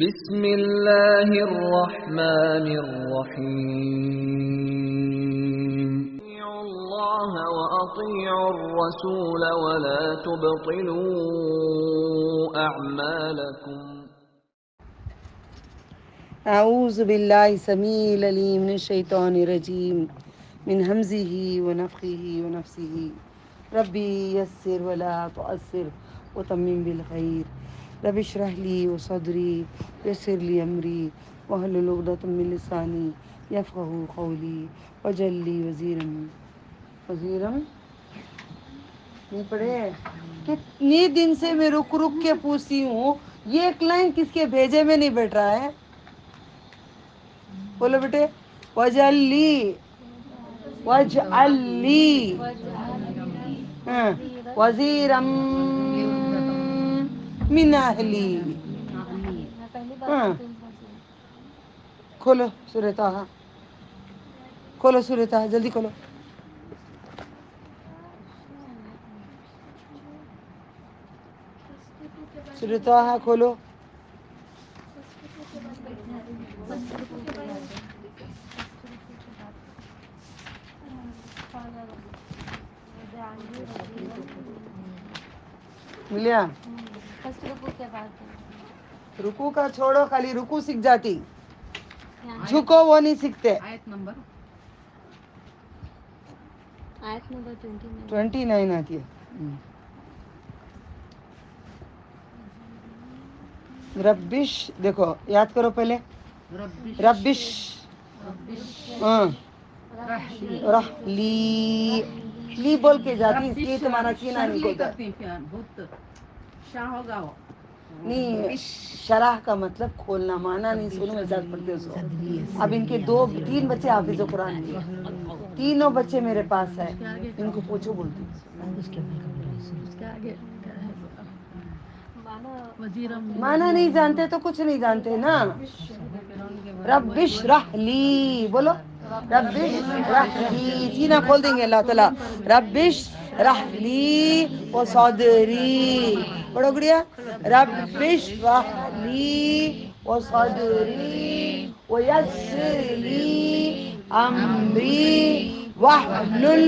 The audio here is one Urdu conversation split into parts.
بسم اللہ الرحمن الرحیم اطیعوا اللہ واطیعوا الرسول ولا تبطلوا اعمالکم اعوذ باللہ السمیع العلیم من الشیطان الرجیم من ہمزہ ونفخہ ونفثہ ربی یسر ولا تعسر وتمم بالخیر رب اشرح لی صدری یسر لی امری واحلل عقدۃ من لسانی یفقہوا قولی واجعل لی وزیرا نہیں پڑھے کتنی دن سے میں رک رک کے پوچھتی ہوں یہ ایک لائن کس کے بھیجے میں نہیں بیٹھ رہا ہے. بولو بیٹے واجعل لی وزیرا من اہلی. کھولو سورۃ طٰہٰ، کھولو سورۃ طٰہٰ، جلدی کھولو. سورۃ طٰہٰ کھولو. ملیا رکو کا چھوڑو، خالی رکو سیکھ جاتی، جھکو وہ نہیں سیکھتے. آیت نمبر 29 آتی ہے. ربش دیکھو یاد کرو پہلے ربش رح لی بول کے جاتی، اس لیے تمہارا سینہ نہیں کھلتا. بہت شاہ ہوگا وہ نہیں، شرح کا مطلب کھولنا، معنی نہیں سنو میں ساتھ پڑھتے ہو. اب ان کے تین بچے حافظ قرآن ہیں، تینوں بچے میرے پاس ہیں، ان کو پوچھو بولتی. معنی نہیں جانتے تو کچھ نہیں جانتے نا. رب اشرح لی، بولو رب اشرح لی، سینہ کھول دیں گے اللہ تعالیٰ. رب اشرح لی و صدری، پڑھو گڑیا. رب اشرح لی و صدری و یسر لی امری واحلل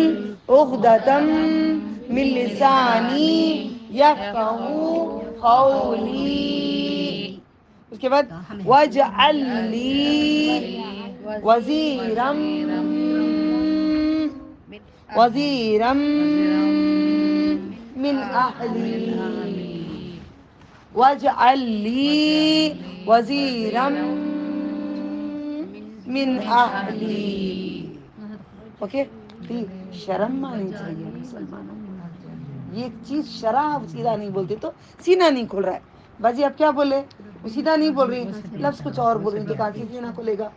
عقدۃ من لسانی یفقہوا قولی. اس کے بعد واجعل لی وزیرا من اہلی واجعل لی وزیرا من اہلی. اوکے، شرم آنی چاہیے مسلمانوں کو. یہ چیز شرح سیدھا نہیں بولتے تو سینہ نہیں کھل رہا ہے. باجی آپ کیا بولے؟ وہ سیدھا نہیں بول رہی، لفظ کچھ اور بول رہی، تو کہاں سے سینہ کھلے گا؟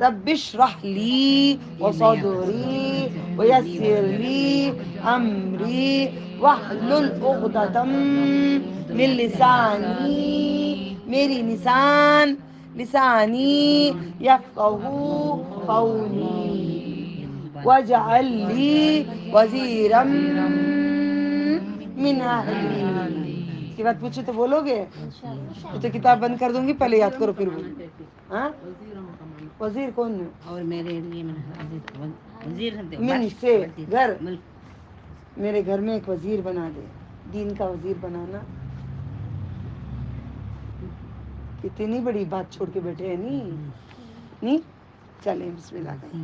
رب اشرح لی وصدری ویسر لی امری واحلل عقدۃ من لسانی، میری لسانی یفقہوا قولی واجعل لی وزیرا من اہلی. اس کے بعد پوچھو تو بولو گے؟ تو کتاب بند کر دوں گی، پہلے یاد کرو پھر بولو. ہاں وزیر کون ہے؟ اور میرے لیے وزیر من سے گھر، میرے گھر میں ایک وزیر بنا دے. دین کا وزیر بنانا اتنی بڑی بات چھوڑ کے بیٹھے ہیں. نہیں چلیں بسم اللہ کریں.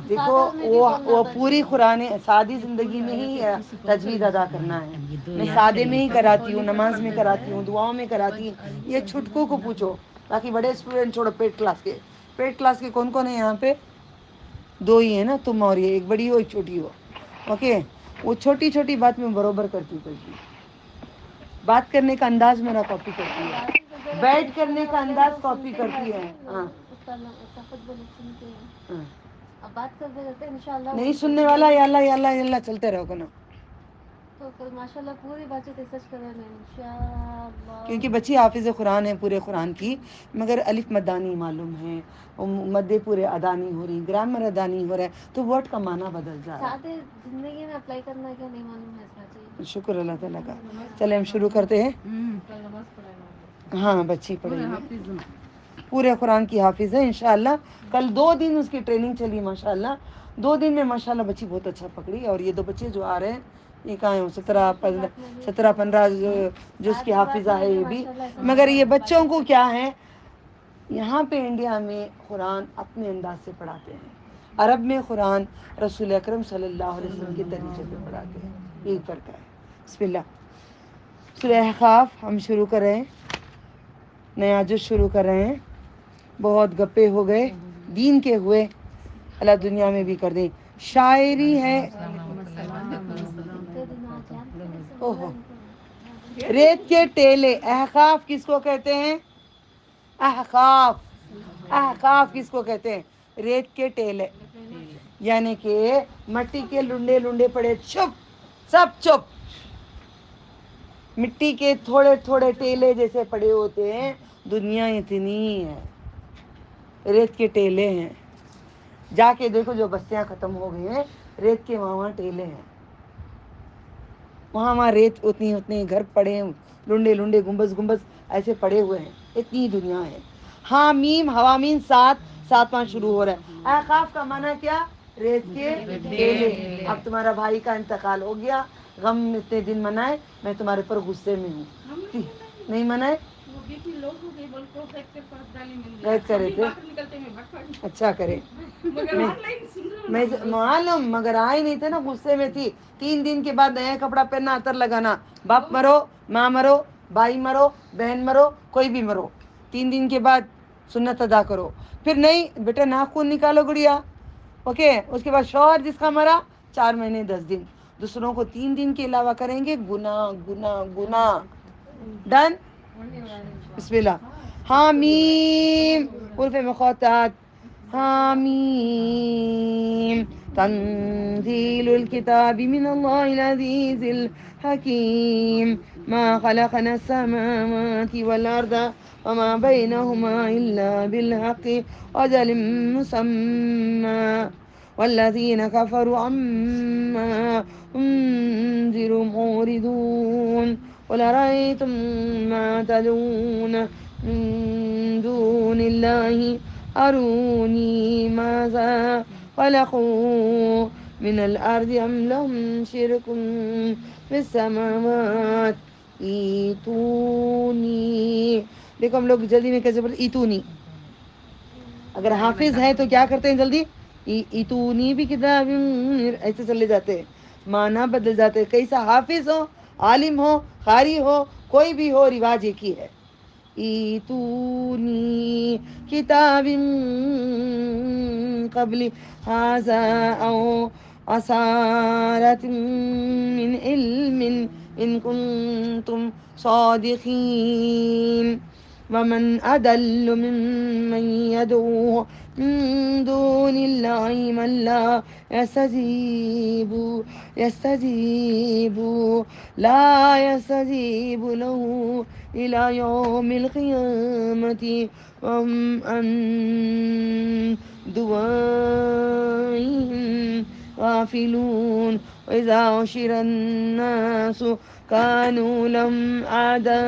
دیکھو وہ پوری قرآن سادی زندگی میں ہی تجوید ادا کرنا ہے. میں سادے میں ہی کراتی ہوں، نماز میں کراتی ہوں، دعاؤں میں کراتی ہوں. یہ چھٹکوں کو پوچھو، باقی بڑے اسٹوڈنٹ چھوڑو. پیٹ کلاس کے کون کون ہیں یہاں پہ؟ دو ہی ہیں نا، تم اور یہ، ایک بڑی ہو ایک چھوٹی ہو. اوکے، وہ چھوٹی چھوٹی بات میں بروبر کرتی کرتی بات کرنے کا انداز میرا کاپی کرتی ہے، بیٹھ کرنے کا انداز کاپی کرتی ہے. ہاں اب بات کرتے رہتے انشاءاللہ. نہیں سننے والا یا اللہ یا اللہ یا اللہ چلتے رہو نا. تو کل ماشاءاللہ پوری بچے ریسرچ کر رہے ہیں انشاءاللہ. کیونکہ بچی حافظ قرآن ہے پورے قرآن کی، مگر الف مدہ نہیں معلوم ہے، مدے پورے ادا نہیں ہو رہی، گرامر ادا نہیں ہو رہا ہے، تو ورڈ کا معنی بدل جا رہا ہے. سادے زندگی میں اپلائی کرنا ہے کیا نہیں معلوم ہے اس بچے. شکر اللہ تعالیٰ کا. چلے ہم شروع کرتے ہیں. ہاں بچی پڑھے گی، پورے قرآن کی حافظ ہے انشاءاللہ. کل 2 دن اس کی ٹریننگ چلی ماشاءاللہ. 2 دن میں ماشاءاللہ بچی بہت اچھا پکڑی. اور یہ 2 بچے جو آ رہے ہیں یہ کہاں ہیں، 17-15 جو اس کی حافظہ ہے یہ بھی. مگر یہ بچوں کو کیا ہے، یہاں پہ انڈیا میں قرآن اپنے انداز سے پڑھاتے ہیں. عرب میں قرآن رسول اکرم صلی اللہ علیہ وسلم کے طریقے پہ پڑھاتے ہیں. یہی فرق ہے. بسم اللہ. سورہ احقاف ہم شروع کر رہے ہیں، نیا جز شروع کر رہے ہیں. بہت گپے ہو گئے، دین کے ہوئے، اللہ دنیا میں بھی کر دیں. شاعری ہے. اوہو. ریت کے ٹیلے، احقاف کس کو کہتے ہیں؟ احقاف. احقاف کس کو کہتے ہیں؟ ریت کے ٹیلے، یعنی کہ مٹی کے لنڈے لنڈے پڑے، چپ سب چپ، مٹی کے تھوڑے تھوڑے ٹیلے جیسے پڑے ہوتے ہیں. دنیا اتنی ہے، ریت کے ٹیلے ہیں. جا کے دیکھو جو بستیاں ختم ہو گئی ہیں، ریت کے وہاں ٹیلے ہیں. وہاں ریت اتنی گھر پڑے ہیں، لنڈے لنڈے گنبز گنبز ایسے پڑے ہوئے ہیں. اتنی دنیا ہے. حامیم حوامین 7واں شروع ہو رہا ہے. احقاف کا معنی کیا؟ ریت کے ٹیلے. اب تمہارا بھائی کا انتقال ہو گیا، غم اتنے دن منائے، میں تمہارے پر غصے میں ہوں. نہیں منائے، غیب کر رہے تھے. اچھا کرے، میں معلوم، مگر آئے نہیں تھے نا، غصے میں تھی. 3 دن کے بعد نیا کپڑا پہننا، عطر لگانا. باپ مرو، ماں مرو، بھائی مرو، بہن مرو، کوئی بھی مرو، 3 دن کے بعد سنت ادا کرو. پھر نہیں بیٹا ناخن نکالو گڑیا، اوکے. اس کے بعد شوہر جس کا مرا 4 مہینے 10 دن. دوسروں کو 3 دن کے علاوہ کریں گے، گناہ گناہ گناہ. ڈن. بسم اللہ. حامیم حروف مقاطعات. حامیم تنزیل الکتاب من اللہ العزیز الحکیم. ما خلقنا السماوات والارض وما بينهما إلا بالحق وأجل مسمى والذين كفروا عما أنذروا معرضون. قل أرأيتم ما تدعون من دون الله أروني ماذا خلقوا من الأرض أم لهم شرك في السماوات ایتونی. دیکھو ہم لوگ جلدی میں کیسے بولتے، ایتونی. اگر حافظ ہے تو کیا کرتے ہیں جلدی، ایتونی بھی کتاب، ایسے چلے جاتے ہیں، معنی بدل جاتے ہیں. کیسا حافظ ہو، عالم ہو، قاری ہو، کوئی بھی ہو، رواج ایک ہی ہے. ایتونی کتاب قبل هذا او اثارت من علم ان کنتم صادقین. ومن اضل ممن يدعو من دون الله من لا يستجيب له إلى يوم القيامة وهم عن دعائهم غافلون. وإذا حشر الناس كانوا لهم أعداء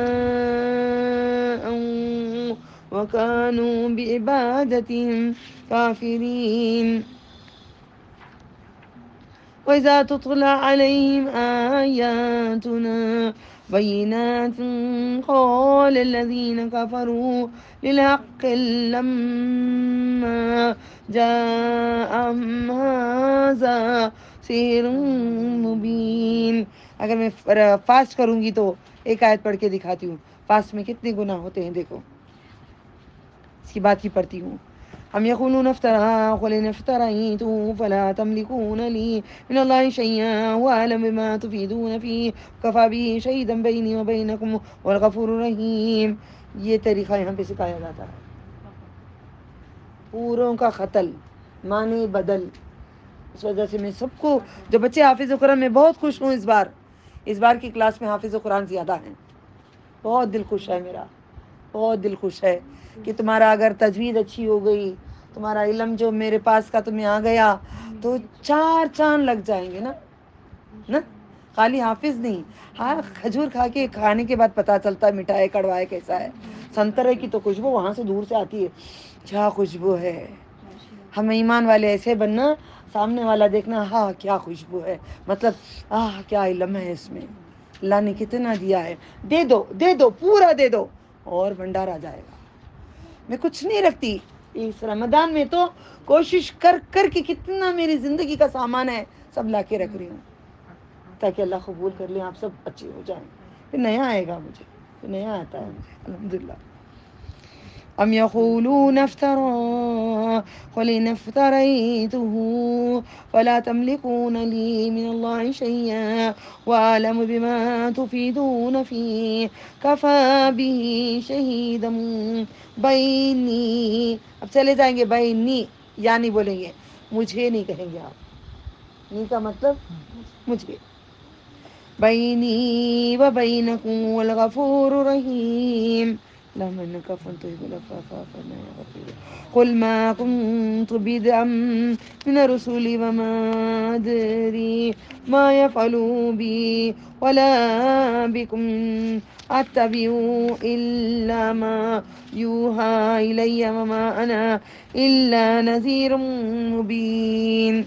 وكانوا بعبادتهم كافرين. وإذا تتلى عليهم آياتنا بينات قال الذين كفروا للحق لما جاءهم هذا سحر مبين. اگر میں فاسٹ کروں گی تو ایک آیت پڑھ کے دکھاتی ہوں. فاسٹ میں کتنے گناہ ہوتے ہیں دیکھو، اس کی بات ہی پڑھتی ہوں. ام یقولون افترا قل ان افتریته فلا تملكون لي من الله شيئا واعلم بما تفيدون فيه كفى به شهيدا بيني وبينكم والغفور الرحيم. یہ طریقہ یہاں پہ سکھایا جاتا ہے. پوروں کا قتل، معنی بدل. اس وجہ سے میں سب کو جو بچے حافظ قرآن میں بہت خوش ہوں اس بار. اس بار کی کلاس میں حافظ قرآن زیادہ ہیں. بہت دل خوش ہے میرا, بہت دل خوش ہے کہ تمہارا اگر تجوید اچھی ہو گئی, تمہارا علم جو میرے پاس کا تمہیں آ گیا تو 4 چاند لگ جائیں گے نا. خالی حافظ نہیں, ہاں کھجور کھا کے کھانے کے بعد پتہ چلتا ہے میٹھا ہے کڑوا ہے کیسا ہے. سنترے کی تو خوشبو وہاں سے دور سے آتی ہے, کیا خوشبو ہے. ہم ایمان والے ایسے بننا, سامنے والا دیکھنا ہاں کیا خوشبو ہے, مطلب کیا علم ہے اس میں, اللہ نے کتنا دیا ہے. دے دو دے دو پورا دے دو اور بھنڈار آ جائے گا. میں کچھ نہیں رکھتی اس رمضان میں, تو کوشش کر کر کے کتنا میری زندگی کا سامان ہے سب لا کے رکھ رہی ہوں تاکہ اللہ قبول کر لیں, آپ سب اچھے ہو جائیں. پھر نیا آئے گا مجھے, پھر نیا آتا ہے مجھے الحمدللہ. ام یقولون افترى قل ان افتريته فلا تملكون لي من الله شيئا واعلم بما تفيدون فيه كفى به شهيدا بینی. اب چلے جائیں گے بینی, یعنی بولیں گے, مجھے نہیں کہیں گے آپ, نی کا مطلب مجھے. بینی و بینکم والغفور الرحیم اللهم انك عفو تحب العفو فاعف عنا يا غفور. قل ما كنت بدعا من الرسل وما ادري ما يفعل بي ولا بكم اتبع الا ما يوحى الي وما انا الا نذير مبين.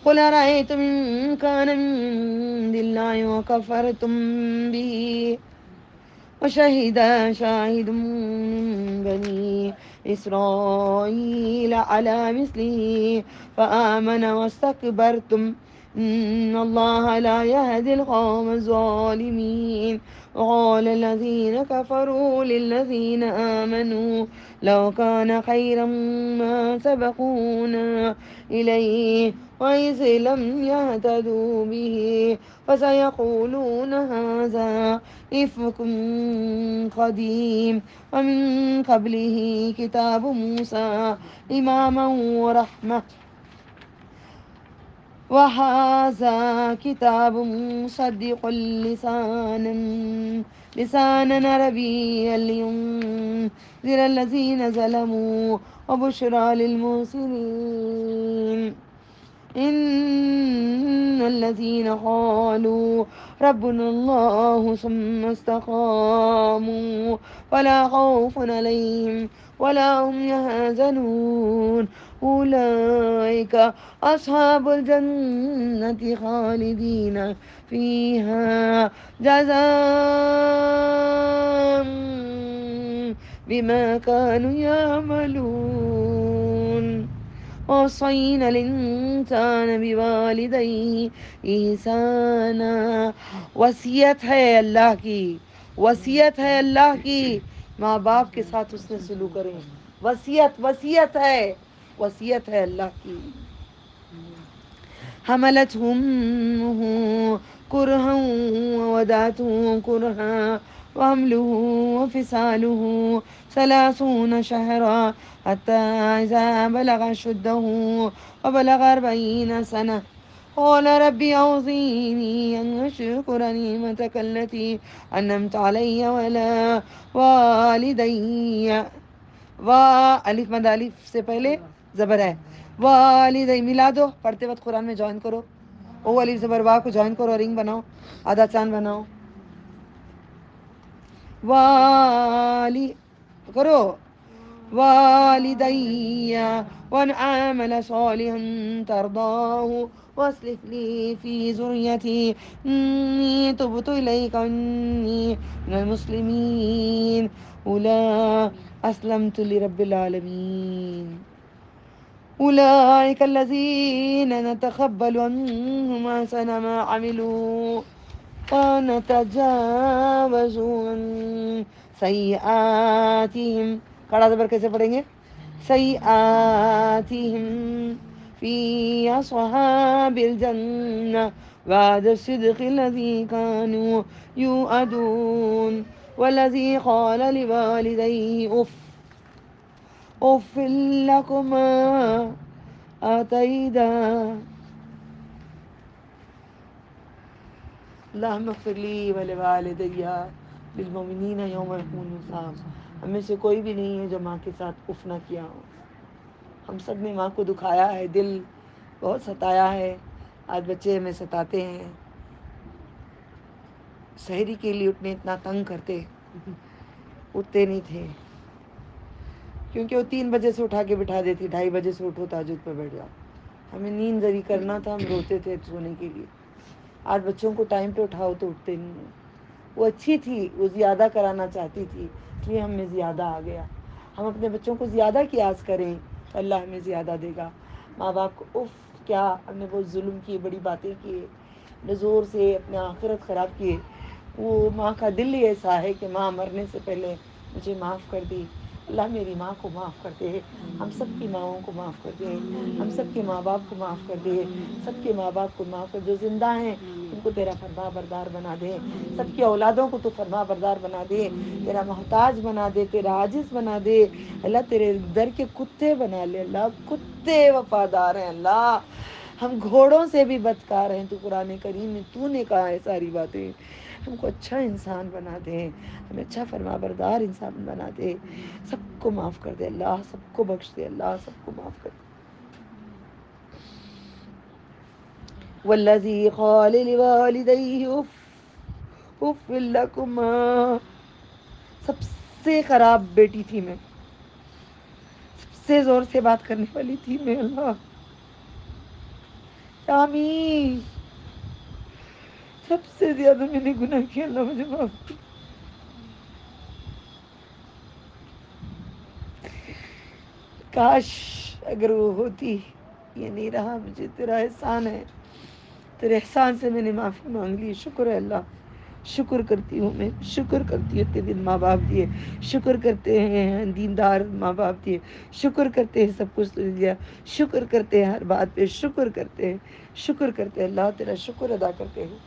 قل أرأيتم إن كان من عند الله وكفرتم به وشهد شاهد من بني إسرائيل على مثله فآمن واستكبرتم إن الله لا يهدي القوم الظالمين. وقال الذين كفروا للذين آمنوا لو كان خيرا ما سبقونا إليه وإذ لم يهتدوا به فسيقولون هذا إفك قديم ومن قبله كتاب موسى إماما ورحمة وهذا كتاب مصدق لسانا عربيا لينذر الذين ظلموا وبشرى للمحسنين. إن الذين قالوا ربنا الله ثم استقاموا فلا خوف عليهم ولا هم يحزنون أولئك أصحاب الجنة خالدين فيها جزاء بما كانوا يعملون. وصينا الانسان بوالديه احسانا. وصیت ہے اللہ کی, وصیت ہے اللہ کی, ماں باپ کے ساتھ اس نے سلوک کریں. وصیت وصیت ہے, وصیت ہے اللہ کی. حملته أمه كرها ووضعته كرها وحمله وفصاله 30 شهرا حتى إذا بلغ أشده وبلغ 40 سنة قال ربي أوزعني أن أشكر نعمتك التي أنعمت علي وعلى والدي. الف مد الف سے پہلے زبر ہے. والدی ملا دو, پڑھتے وقت قرآن میں جوائن کرو. او الف زبر وا کو جوائن کرو, رنگ بناؤ, آدھا چاند بناؤ. والی کرو. والدي وأن أعمل صالحا ترضاه وأصلح لي في ذريتي إني تبت إليك إني من المسلمين. أولئك أسلمت لرب العالمين. أولئك الذين نتقبل عنهم أحسن ما عملوا ونتجاوز عن سيئاتهم. کڑا زبر کیسے پڑھیں گے؟ سیئاتهم في أصحاب الجنة بعد الصدق الذي كانوا يوعدون. والذي قال لوالديه أف لكما آتينا اللهم اغفر لي ولوالدي للمؤمنین یوم یقوم الحساب. ہم میں سے کوئی بھی نہیں ہے جو ماں کے ساتھ اف نہ کیا ہو. ہم سب نے ماں کو دکھایا ہے، دل بہت ستایا ہے. آج بچے ہمیں ستاتے ہیں. سحری کے لیے اٹھنے اتنا تنگ کرتے، اٹھتے نہیں تھے کیونکہ وہ 3 بجے سے اٹھا کے بٹھا دیتی، 2:30 بجے سے اٹھو تہجد پہ بیٹھ جاؤ. ہمیں نیند زری کرنا تھا، ہم روتے تھے سونے کے لیے. آج بچوں کو ٹائم پہ اٹھاؤ تو اٹھتے نہیں ہیں. وہ اچھی تھی، وہ زیادہ کرانا چاہتی تھی، اس لیے ہم میں زیادہ آ گیا. ہم اپنے بچوں کو زیادہ قیاس کریں تو اللہ ہمیں زیادہ دے گا. ماں باپ کو اف کیا ہم نے بہت ظلم کیے، بڑی باتیں کیے، نے زور سے اپنے آخرت خراب کیے. وہ ماں کا دل ہی ایسا ہے کہ ماں مرنے سے پہلے مجھے معاف کر دی. اللہ میری ماں کو معاف کر دے، ہم سب کی ماؤں کو معاف کر دے، ہم سب کے ماں باپ کو معاف کر دے، سب کے ماں باپ کو معاف کر. جو زندہ ہیں ان کو تیرا فرما بردار بنا دے. سب کی اولادوں کو تو فرما بردار بنا دے، تیرا محتاج بنا دے، تیرا عاجز بنا دے. اللہ تیرے در کے کتے بنا لے. اللہ کتے وفادار ہیں، اللہ ہم گھوڑوں سے بھی بدکار ہیں. تو قرآن کریم میں تو نے کہا ہے ساری باتیں. ہم کو اچھا انسان بنا دے، ہمیں اچھا فرما بردار انسان بنا دے. سب کو معاف کر دے اللہ، سب کو بخش دے اللہ، سب کو معاف کر دے. والذی قال لوالدیہ اف لکما. سب سے خراب بیٹی تھی میں، سب سے زور سے بات کرنے والی تھی میں. اللہ آمین. سب سے زیادہ میں نے گناہ کیا، اللہ مجھے معاف کر. کاش اگر وہ ہوتی. یہ نہیں رہا. مجھے تیرا احسان ہے، تیرے احسان سے میں نے معافی مانگ لی. شکر ہے اللہ، شکر کرتی ہوں میں، شکر کرتی ہوں تیرے ماں باپ دیے، شکر کرتے ہیں دیندار ماں باپ دیے، شکر کرتے ہیں سب کچھ دیا، شکر کرتے ہیں ہر بات پہ، شکر کرتے ہیں، شکر کرتے ہیں اللہ تیرا شکر ادا کرتے ہیں.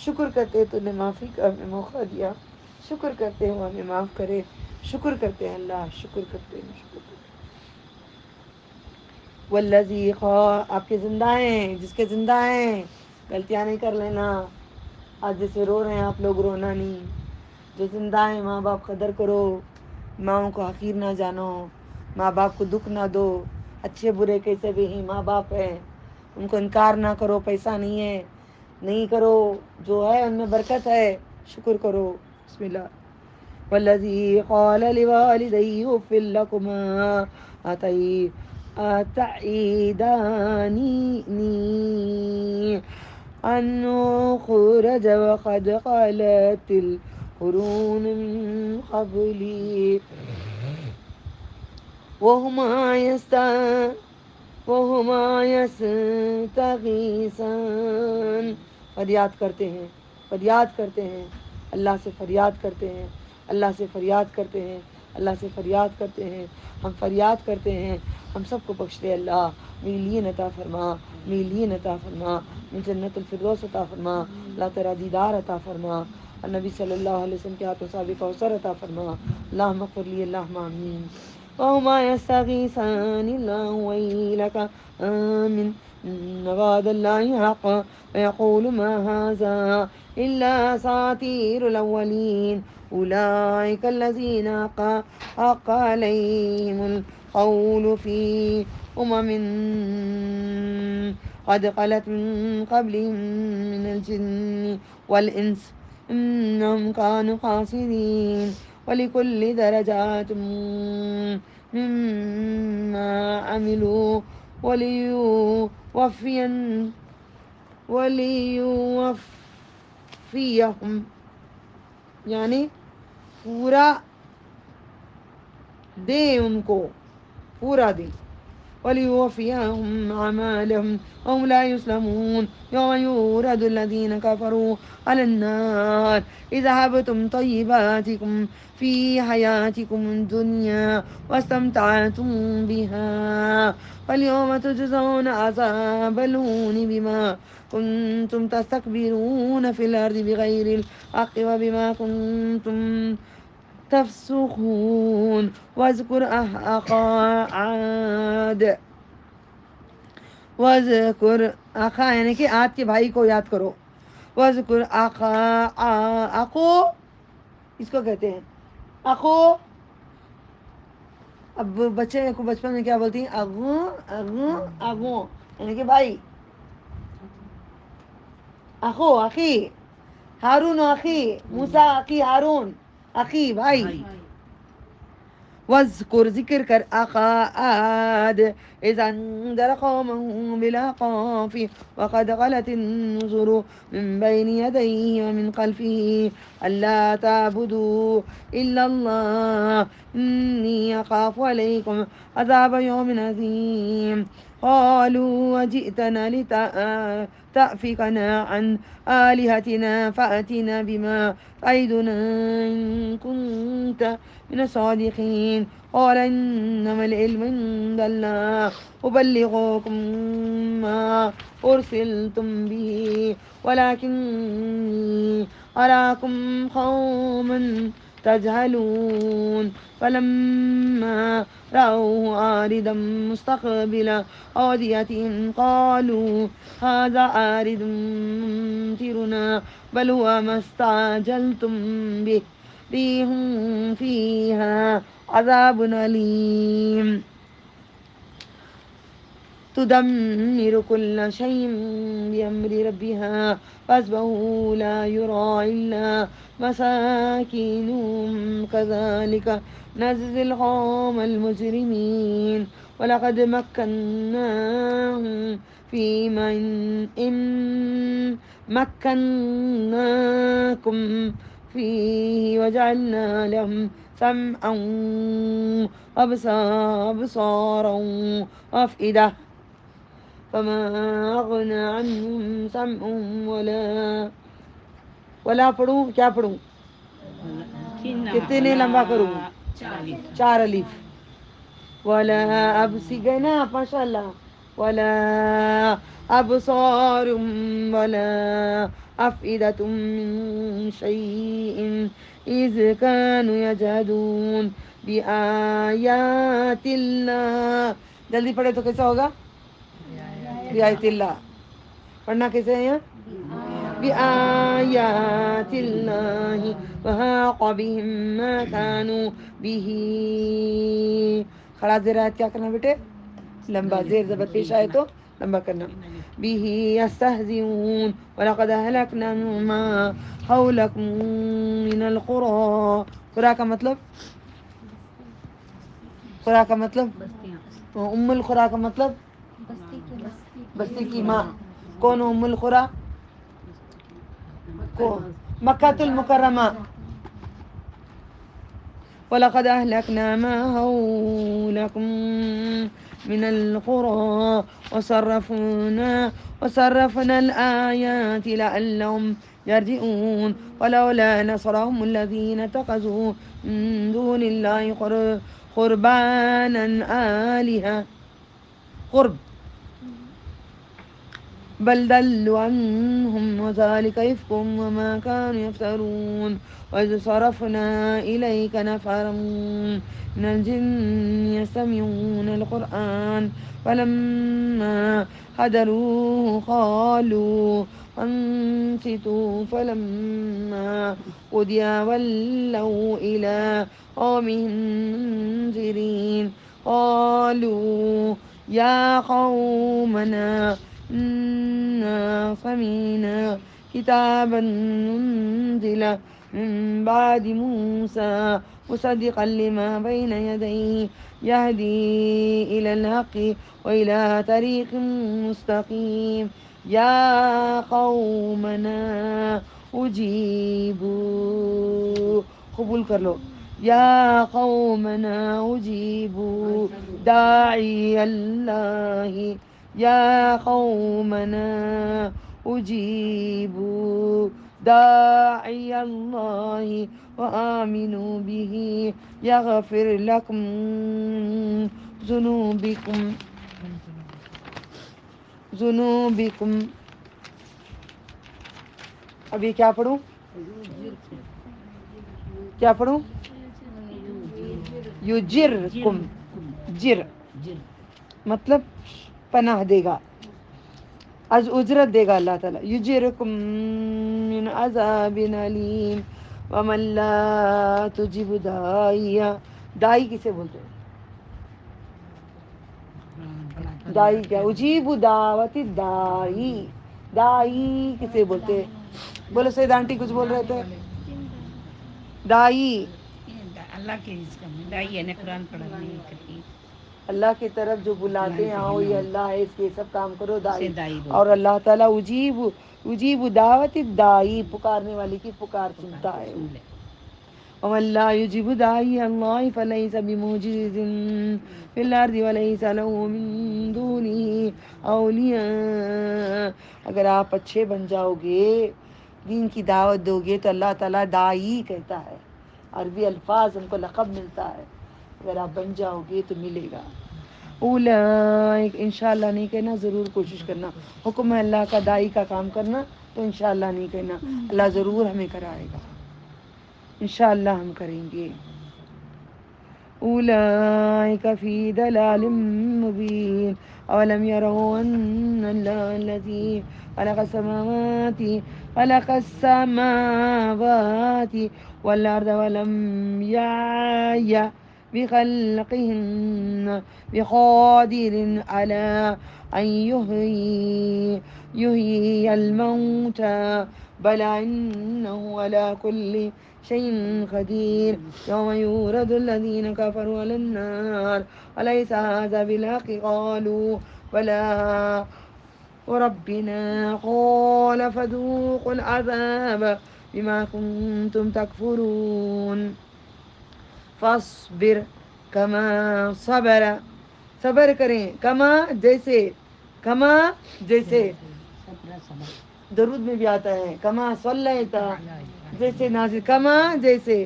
شکر کرتے ہیں تو نے معافی کا ہمیں موقع دیا. شکر کرتے ہیں وہ ہمیں معاف کرے. شکر کرتے ہیں اللہ، شکر کرتے ہیں، شکر کرتے ہیں. والذی آپ کے زندہ ہیں، جس کے زندہ ہیں غلطیاں نہیں کر لینا. آج جیسے رو رہے ہیں آپ لوگ، رونا نہیں. جو زندہ ہیں ماں باپ قدر کرو، ماؤں کو حقیر نہ جانو، ماں باپ کو دکھ نہ دو. اچھے برے کیسے بھی ہیں ماں باپ ہیں، ان کو انکار نہ کرو. پیسہ نہیں ہے نہیں کرو، جو ہے ان میں برکت ہے، شکر کرو. بسم اللہ. والذی قال لوالدیہ اف لکما أتعيدانني أن أخرج وقد خلت القرون من قبلي وهما يستغيثان. فریاد کرتے ہیں، فریاد کرتے ہیں اللہ سے، فریاد کرتے ہیں اللہ سے، فریاد کرتے ہیں اللہ سے، فریاد کرتے ہیں. ہم فریاد کرتے ہیں. ہم سب کو بخش دے اللہ. میری لیے عطا فرما، میری لیے عطا فرما، مجھے جنت الفردوس عطا فرما. اللہ تیرا دیدار عطا فرما. النبی صلی اللہ علیہ وسلم کے ہاتھوں سے کوثر عطا فرما. اللہم اغفر لی، اللہم آمین. وهما يستغيثان الله ويلك آمن إن وعد الله حق ويقول ما هذا إلا أساطير الأولين أولئك الذين حق عليهم القول في قد خلت من قبلهم من الجن والإنس إنهم كانوا خاسرين. ولكل درجات مما عملوا وليوفيهم یعنی پورا دیں ان کو، پورا دیں. وليوفيهم أعمالهم وهم لا يسلمون. يوم يورد الذين كفروا على النار اذهبتم طيباتكم في حياتكم الدنيا واستمتعتم بها فاليوم تجزون عذاب الهون بما كنتم تستكبرون في الأرض بغير الحق وبما كنتم تفسقون. واذكر أخا عاد وذکر آخا یعنی کہ آد کے بھائی کو یاد کرو. وذکر آخا آخو اس کو کہتے ہیں آخو. اب بچے کو بچپن میں کیا بولتی ہیں اگو اگو اگو یعنی کہ بھائی. اخو اخی ہارون اخی موسیٰ اخی ہارون اخی بھائی. واذکر ذکر کر اخا عاد اذ انذر قومه بالاحقاف وقد خلت النذر من بين يديه ومن خلفه الا تعبدوا الا الله اني اخاف عليكم عذاب يوم عظيم. قالوا وجئتنا لتأفكنا عن آلهتنا فأتنا بما تعدنا إن كنت من الصادقين. قال إنما العلم عند الله أبلغكم ما أرسلتم به ولكني أراكم قوما تجهلون. فلما رأوه عارضا مستقبل أوديتهم قالوا هذا عارض ممطرنا بل هو ما استعجلتم به ريح فيها عذاب أليم تدمر كل شيء بأمر ربها فأصبحوا لا يرى إلا مساكنهم كذلك نجزي القوم المجرمين. ولقد مكناهم فيما إن مكناكم فيه وجعلنا لهم سمعا وأبصارا وأفئدة فما أغنى عنهم سمعهم ولا پڑھوں کیا پڑھوں کتنے لمبا کروں 4 الف ولا أبصرنا ماشاء الله ولا أبصار ولا أفئدة من شيء إذ كانوا يجحدون بآيات الله. جلدی پڑھے تو کیسا ہوگا بآیات اللہ. پڑھنا کیسے ہے یہاں بآيات الله وحاق بهم ما كانوا به. خڑا زیر آیت کیا کرنا بیٹے لمبا زیر زبر پیش آئے تو لمبا کرنا. به يستهزئون ولقد أهلكنا ما حولكم من القرى. قرى کا مطلب قرى کا مطلب ام القرى کا مطلب بستی کی ماں. کون ام القرى کو مکۃ المکرمہ. وَلَقَدْ أَهْلَكْنَا مَا حَوْلَكُمْ مِنَ الْقُرَى وَصَرَّفْنَا الْآيَاتِ لَعَلَّهُمْ يَرْجِعُونَ. وَلَوْلَا نَصَرَهُمُ الَّذِينَ اتَّخَذُوا مِن دُونِ اللَّهِ قُرْبَانًا آلِهَةً قرب بل ضلوا عنهم وذلك إفكهم وما كانوا يفترون. وإذ صرفنا إليك نفرا من الجن يستمعون القرآن فلما حضروه قالوا أنصتوا فلما قضي ولوا إلى قومهم منذرين. قالوا يا قومنا إنا سمعنا كتابا أنزل من بعد موسى مصدقا لما بين يديه يهدي إلى الحق وإلى طريق مستقيم. يا قومنا أجيبوا قبول کر لو. يا قومنا أجيبوا داعي الله. يا قومنا أجيبوا داعي الله وآمنوا به يغفر لكم ذنوبكم. اب یہ کیا پڑھوں کیا پڑھوں یجرکم. جر مطلب پناہ دے گا. آج اجرت دے گا اللہ تعالیٰ. یجرکم من عذاب علیم ومن لا تجب داعیہ. دائی کسے بولتے ہیں؟ دائی کیا؟ اجیب دعوت دائی. دائی کسے بولتے ہیں؟ بولو سید آنٹی کچھ بول رہے تھے. دائی اللہ کے اس کا دائی ہے نا قرآن پڑھنے کرتی اللہ کی طرف جو بلاتے ہیں آؤ یہ اللہ ہے اس کے سب کام کرو. دائی اسے دائی بولتے ہیں. اور اللہ تعالیٰ اجیب دعوت دائی پکارنے والے کی پکار سنتا ہے. سن لے. ومن لا يجب داعي الله فليس بمعجز في الأرض وليس له من دونه أولياء. اگر آپ اچھے بن جاؤ گے دین کی دعوت دو گے تو اللہ تعالیٰ دائی کہتا ہے. عربی الفاظ ان کو لقب ملتا ہے. اگر آپ بن جاؤ گے تو ملے گا. اولئک انشاءاللہ نہیں کہنا, ضرور کوشش کرنا. حکم ہے اللہ کا دائی کا کام کرنا تو انشاءاللہ نہیں کہنا. اللہ ضرور ہمیں کرائے گا, انشاءاللہ ہم کریں گے. اولئک فی ضلال مبین اولم یروا ان اللہ الذی خلق السماوات والارض ولم یعی بخلقهن بقادر على ان یحیی الموتى بلى انه على كل شيء قدير يوم يورد الذين كفروا على النار أليس هذا بالحق قالوا بلى وربنا قال فذوقوا العذاب بما كنتم تكفرون فاصبر كما صبر کریں کما جیسے درود میں بھی آتا ہے کما صلیتا جیسے نازل کما جیسے.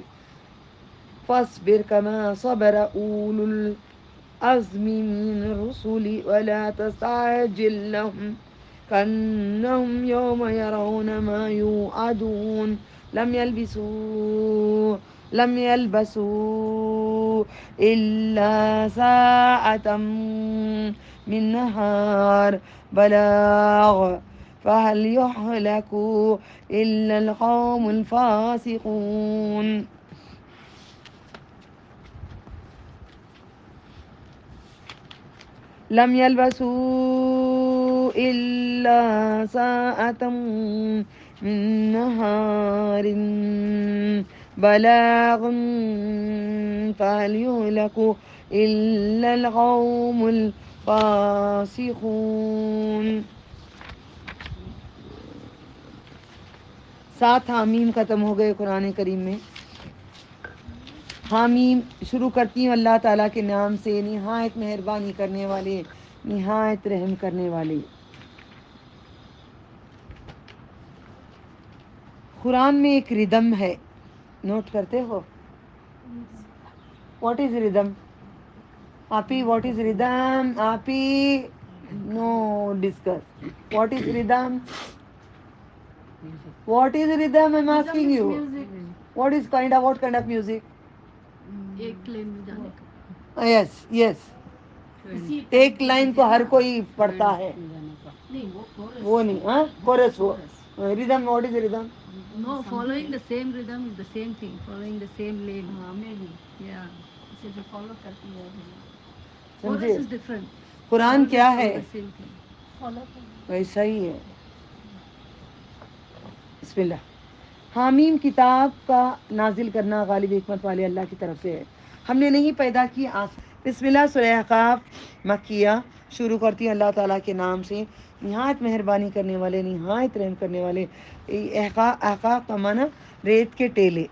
فاصبر كما صبر أولو العزم من الرسل ولا تستعجل لهم كأنهم يوم يرون ما يوعدون لم يلبسوا إلا ساعة من نهار بلاغ فهل يهلك إلا القوم الفاسقون. لم يلبسوا إلا ساعة من نهار بلاغ فهل يهلك إلا القوم الفاسقون. 7 حامیم ختم ہو گئے قرآن کریم میں. حامیم شروع کرتی ہوں اللہ تعالیٰ کے نام سے, نہایت مہربانی کرنے والے نہایت رحم کرنے والے. قرآن میں ایک ردم ہے, نوٹ کرتے ہو؟ واٹ از ردم؟ آپی واٹ از ردم؟ آپی نو ڈسکس. واٹ از ردم؟ واٹ از ردم؟ I am asking you. What is what kind of music? ایک لین میں جانے کا. یس یس, ایک لائن کو ہر کوئی پڑھتا ہے, نہیں وہ نہیں. ہاں کورس. وہ ردم. واٹ از ردم؟ No, following the same rhythm is the same thing. Following the same lane. Maybe. Yeah. So if you follow karti hai. سمجھے؟ Chorus is different. Quran Always کیا follow ہے the same thing. Follow. ویسا ہی ہے. بسم اللہ. حامیم کتاب کا نازل کرنا غالب حکمت والے اللہ کی طرف سے ہے. ہم نے نہیں پیدا کی بسم اللہ. سورہ احقاف مکیہ. شروع کرتی ہیں اللہ تعالیٰ کے نام سے, نہایت مہربانی کرنے والے نہایت رحم کرنے والے. احقاف کا معنی ریت کے ٹیلے.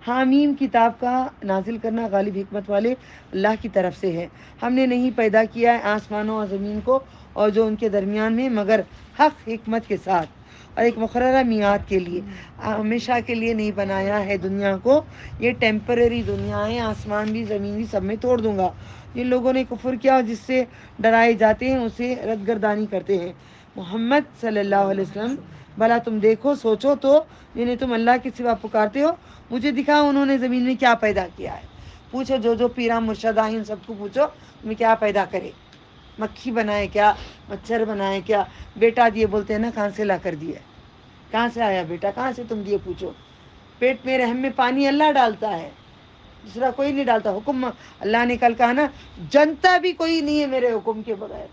حامیم کتاب کا نازل کرنا غالب حکمت والے اللہ کی طرف سے ہے. ہم نے نہیں پیدا کیا ہے آسمانوں اور زمین کو اور جو ان کے درمیان میں مگر حق حکمت کے ساتھ اور ایک مقررہ میعاد کے لیے. ہمیشہ کے لیے نہیں بنایا ہے دنیا کو. یہ ٹیمپرری دنیا ہے, آسمان بھی زمین بھی سب میں توڑ دوں گا. جن لوگوں نے کفر کیا اور جس سے ڈرائے جاتے ہیں اسے ردگردانی کرتے ہیں. محمد صلی اللہ علیہ وسلم بھلا تم دیکھو سوچو تو جنہیں تم اللہ کے سوا پکارتے ہو مجھے دکھاؤ انہوں نے زمین میں کیا پیدا کیا ہے. پوچھو جو پیرا مرشد ہیں ان سب کو پوچھو تمہیں کیا پیدا کرے. مکھی بنائے کیا, مچھر بنائے کیا. بیٹا دیے بولتے ہیں نا کہاں سے لا کر دیا, کہاں سے آیا بیٹا, کہاں سے تم دیے پوچھو. پیٹ میں رحم میں پانی اللہ ڈالتا ہے, دوسرا کوئی نہیں ڈالتا. حکم اللہ نے کل کہا نا, جنتا بھی کوئی نہیں ہے میرے حکم کے بغیر.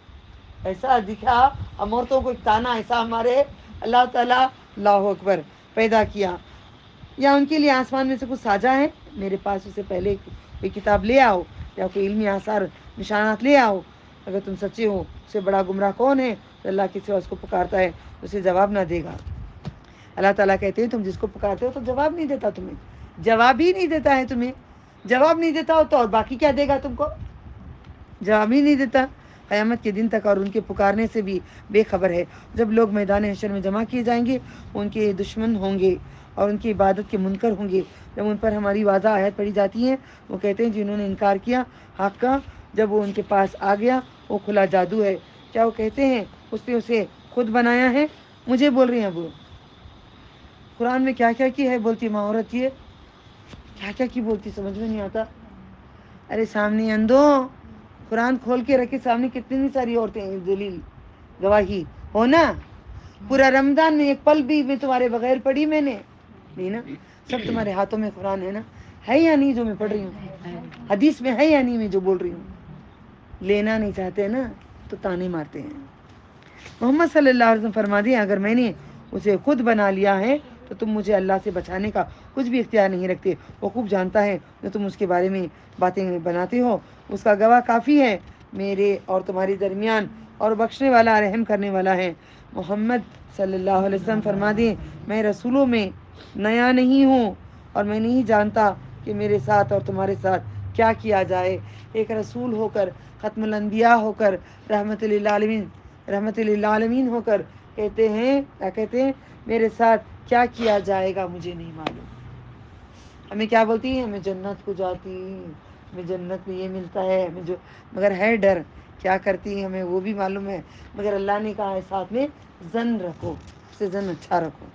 ایسا دکھا ہم عورتوں کو ایک تانا, ایسا ہمارے اللہ تعالیٰ اللہ اکبر پیدا کیا. یا ان کے لیے آسمان میں سے کچھ ساجا ہے, میرے پاس اسے پہلے کوئی کتاب لے آؤ یا کوئی علمی آثار نشانات لے آؤ. اگر تم سچے ہو, اس سے بڑا گمراہ کون ہے تو اللہ کے سوا اس کو پکارتا ہے اسے جواب نہ دے گا. اللہ تعالیٰ کہتے ہیں تم جس کو پکارتے ہو تو جواب نہیں دیتا تمہیں, جواب ہی نہیں دیتا ہے تمہیں. جواب نہیں دیتا ہو تو اور باقی کیا دے گا تم کو, جواب ہی نہیں دیتا. قیامت کے دن تک اور ان کے پکارنے سے بھی بے خبر ہے. جب لوگ میدان حشر میں جمع کیے جائیں گے, ان کے دشمن ہوں گے اور ان کی عبادت کے منکر ہوں گے. جب ان پر ہماری واضح آیت پڑھی جاتی ہیں, وہ کہتے ہیں جنہوں نے انکار کیا حق کا, جب وہ ان کے پاس آ گیا وہ کھلا جادو ہے. کیا وہ کہتے ہیں اس نے اسے خود بنایا ہے؟ مجھے بول رہی ہیں ابو, قرآن میں کیا کیا کی ہے بولتی ماں عورت, یہ کیا کیا کی بولتی سمجھ میں نہیں آتا. ارے سامنے اندو قرآن کھول کے رکھے سامنے, کتنی ساری عورتیں ہیں دلیل گواہی ہو نا. پورا رمضان میں ایک پل بھی میں تمہارے بغیر پڑھی میں نے نہیں نا. سب تمہارے ہاتھوں میں قرآن ہے نا, ہے یا نہیں جو میں پڑھ رہی ہوں, حدیث میں ہے یا نہیں میں جو بول رہی ہوں. لینا نہیں چاہتے نا تو تانے مارتے ہیں. محمد صلی اللہ علیہ وسلم فرما دیں اگر میں نے اسے خود بنا لیا ہے تو تم مجھے اللہ سے بچانے کا کچھ بھی اختیار نہیں رکھتے. وہ خوب جانتا ہے جو تم اس کے بارے میں باتیں بناتے ہو, اس کا گواہ کافی ہے میرے اور تمہارے درمیان, اور بخشنے والا رحم کرنے والا ہے. محمد صلی اللہ علیہ وسلم فرما دیں میں رسولوں میں نیا نہیں ہوں اور میں نہیں جانتا کہ میرے ساتھ اور تمہارے ساتھ کیا کیا جائے. ایک رسول ہو کر, ختم الانبیاء ہو کر, رحمت للعالمین ہو کر کہتے ہیں, کیا کہتے ہیں, میرے ساتھ کیا کیا جائے گا مجھے نہیں معلوم. ہمیں کیا بولتی ہیں, ہمیں جنت کو جاتی, ہمیں جنت میں یہ ملتا ہے, ہمیں جو, مگر ہے ڈر. کیا کرتی ہیں ہمیں وہ بھی معلوم ہے, مگر اللہ نے کہا ہے ساتھ میں زن رکھو, اسے زن اچھا رکھو.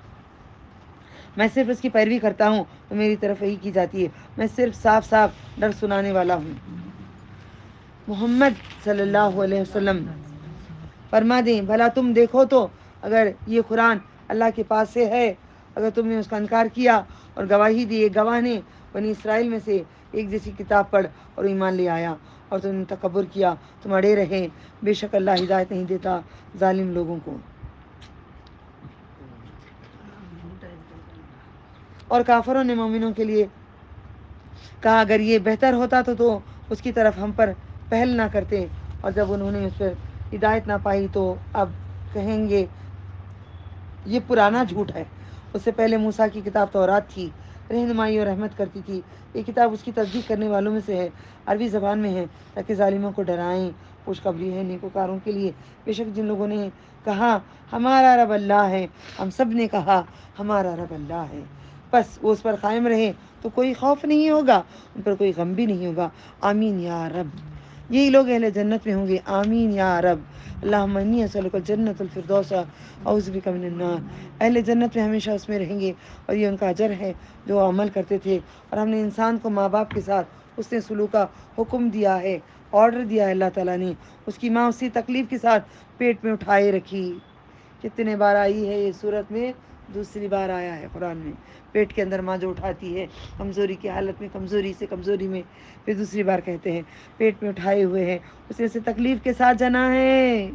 میں صرف اس کی پیروی کرتا ہوں تو میری طرف یہی کی جاتی ہے. میں صرف صاف صاف ڈر سنانے والا ہوں. محمد صلی اللہ علیہ وسلم فرما دیں بھلا تم دیکھو تو اگر یہ قرآن اللہ کے پاس سے ہے, اگر تم نے اس کا انکار کیا اور گواہی دی, ایک گواہ نے بنی اسرائیل میں سے ایک جیسی کتاب پڑھ اور ایمان لے آیا, اور تم نے تکبر کیا, تم اڑے رہے, بے شک اللہ ہدایت نہیں دیتا ظالم لوگوں کو. اور کافروں نے مومنوں کے لیے کہا اگر یہ بہتر ہوتا تو اس کی طرف ہم پر پہل نہ کرتے, اور جب انہوں نے اس پر ہدایت نہ پائی تو اب کہیں گے یہ پرانا جھوٹ ہے. اس سے پہلے موسیٰ کی کتاب تورات تھی, رہنمائی اور رحمت کرتی تھی. یہ کتاب اس کی تصدیق کرنے والوں میں سے ہے, عربی زبان میں ہے, تاکہ ظالموں کو ڈرائیں. خوشخبری ہے نیکوکاروں کے لیے, بے شک جن لوگوں نے کہا ہمارا رب اللہ ہے, ہم سب نے کہا ہمارا رب اللہ ہے, بس وہ اس پر قائم رہے تو کوئی خوف نہیں ہوگا, ان پر کوئی غم بھی نہیں ہوگا. آمین یا رب. یہی لوگ اہل جنت میں ہوں گے, آمین یا رب. اللہم انی اسألک الجنت الفردوس اعوذ بک من النار. اہل جنت میں ہمیشہ اس میں رہیں گے, اور یہ ان کا اجر ہے جو عمل کرتے تھے. اور ہم نے انسان کو ماں باپ کے ساتھ اس نے سلوک کا حکم دیا ہے, آرڈر دیا ہے اللہ تعالیٰ نے. اس کی ماں اسی تکلیف کے ساتھ پیٹ میں اٹھائے رکھی. کتنے بار آئی ہے یہ صورت میں, دوسری بار آیا ہے قرآن میں. پیٹ کے اندر ماں جو اٹھاتی ہے کمزوری کی حالت میں, کمزوری سے کمزوری میں, پھر دوسری بار کہتے ہیں پیٹ میں اٹھائے ہوئے ہیں, اسے سے تکلیف کے ساتھ جنا ہے,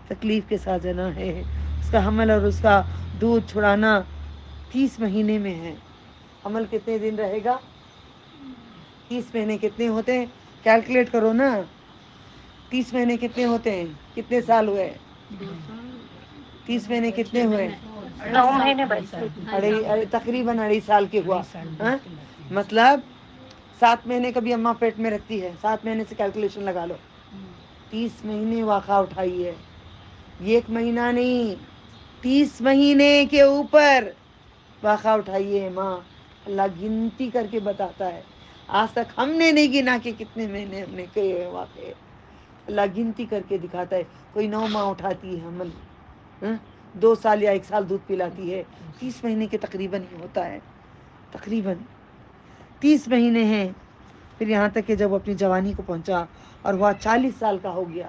تکلیف کے ساتھ جنا ہے. اس کا حمل اور اس کا دودھ چھڑانا 30 مہینے میں ہے. حمل کتنے دن رہے گا, 30 مہینے کتنے ہوتے ہیں, کیلکولیٹ کرو نا. 30 مہینے کتنے ہوتے ہیں, کتنے سال ہوئے, 30 مہینے کتنے ہوئے, 9 مہینے بس. تقریباً 2.5 سال کے ہوا. مطلب 7 مہینے کبھی اماں پیٹ میں رکھتی ہے, 7 مہینے سے کیلکولیشن لگا لو. 30 مہینے واقعہ اٹھائی ہے, یہ 1 مہینہ نہیں, 30 مہینے کے اوپر واقعہ اٹھائیے ماں. اللہ گنتی کر کے بتاتا ہے, آج تک ہم نے نہیں گنا کہ کتنے مہینے ہم نے کیے واقعے. اللہ گنتی کر کے دکھاتا ہے. کوئی 9 ماہ اٹھاتی ہے حمل, 2 سال یا 1 سال دودھ پلاتی ہے, 30 مہینے کے تقریباً ہی ہوتا ہے, تقریباً 30 مہینے ہیں. پھر یہاں تک کہ جب اپنی جوانی کو پہنچا اور وہ 40 سال کا ہو گیا,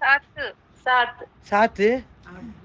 7 7 7?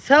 100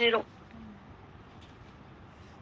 110।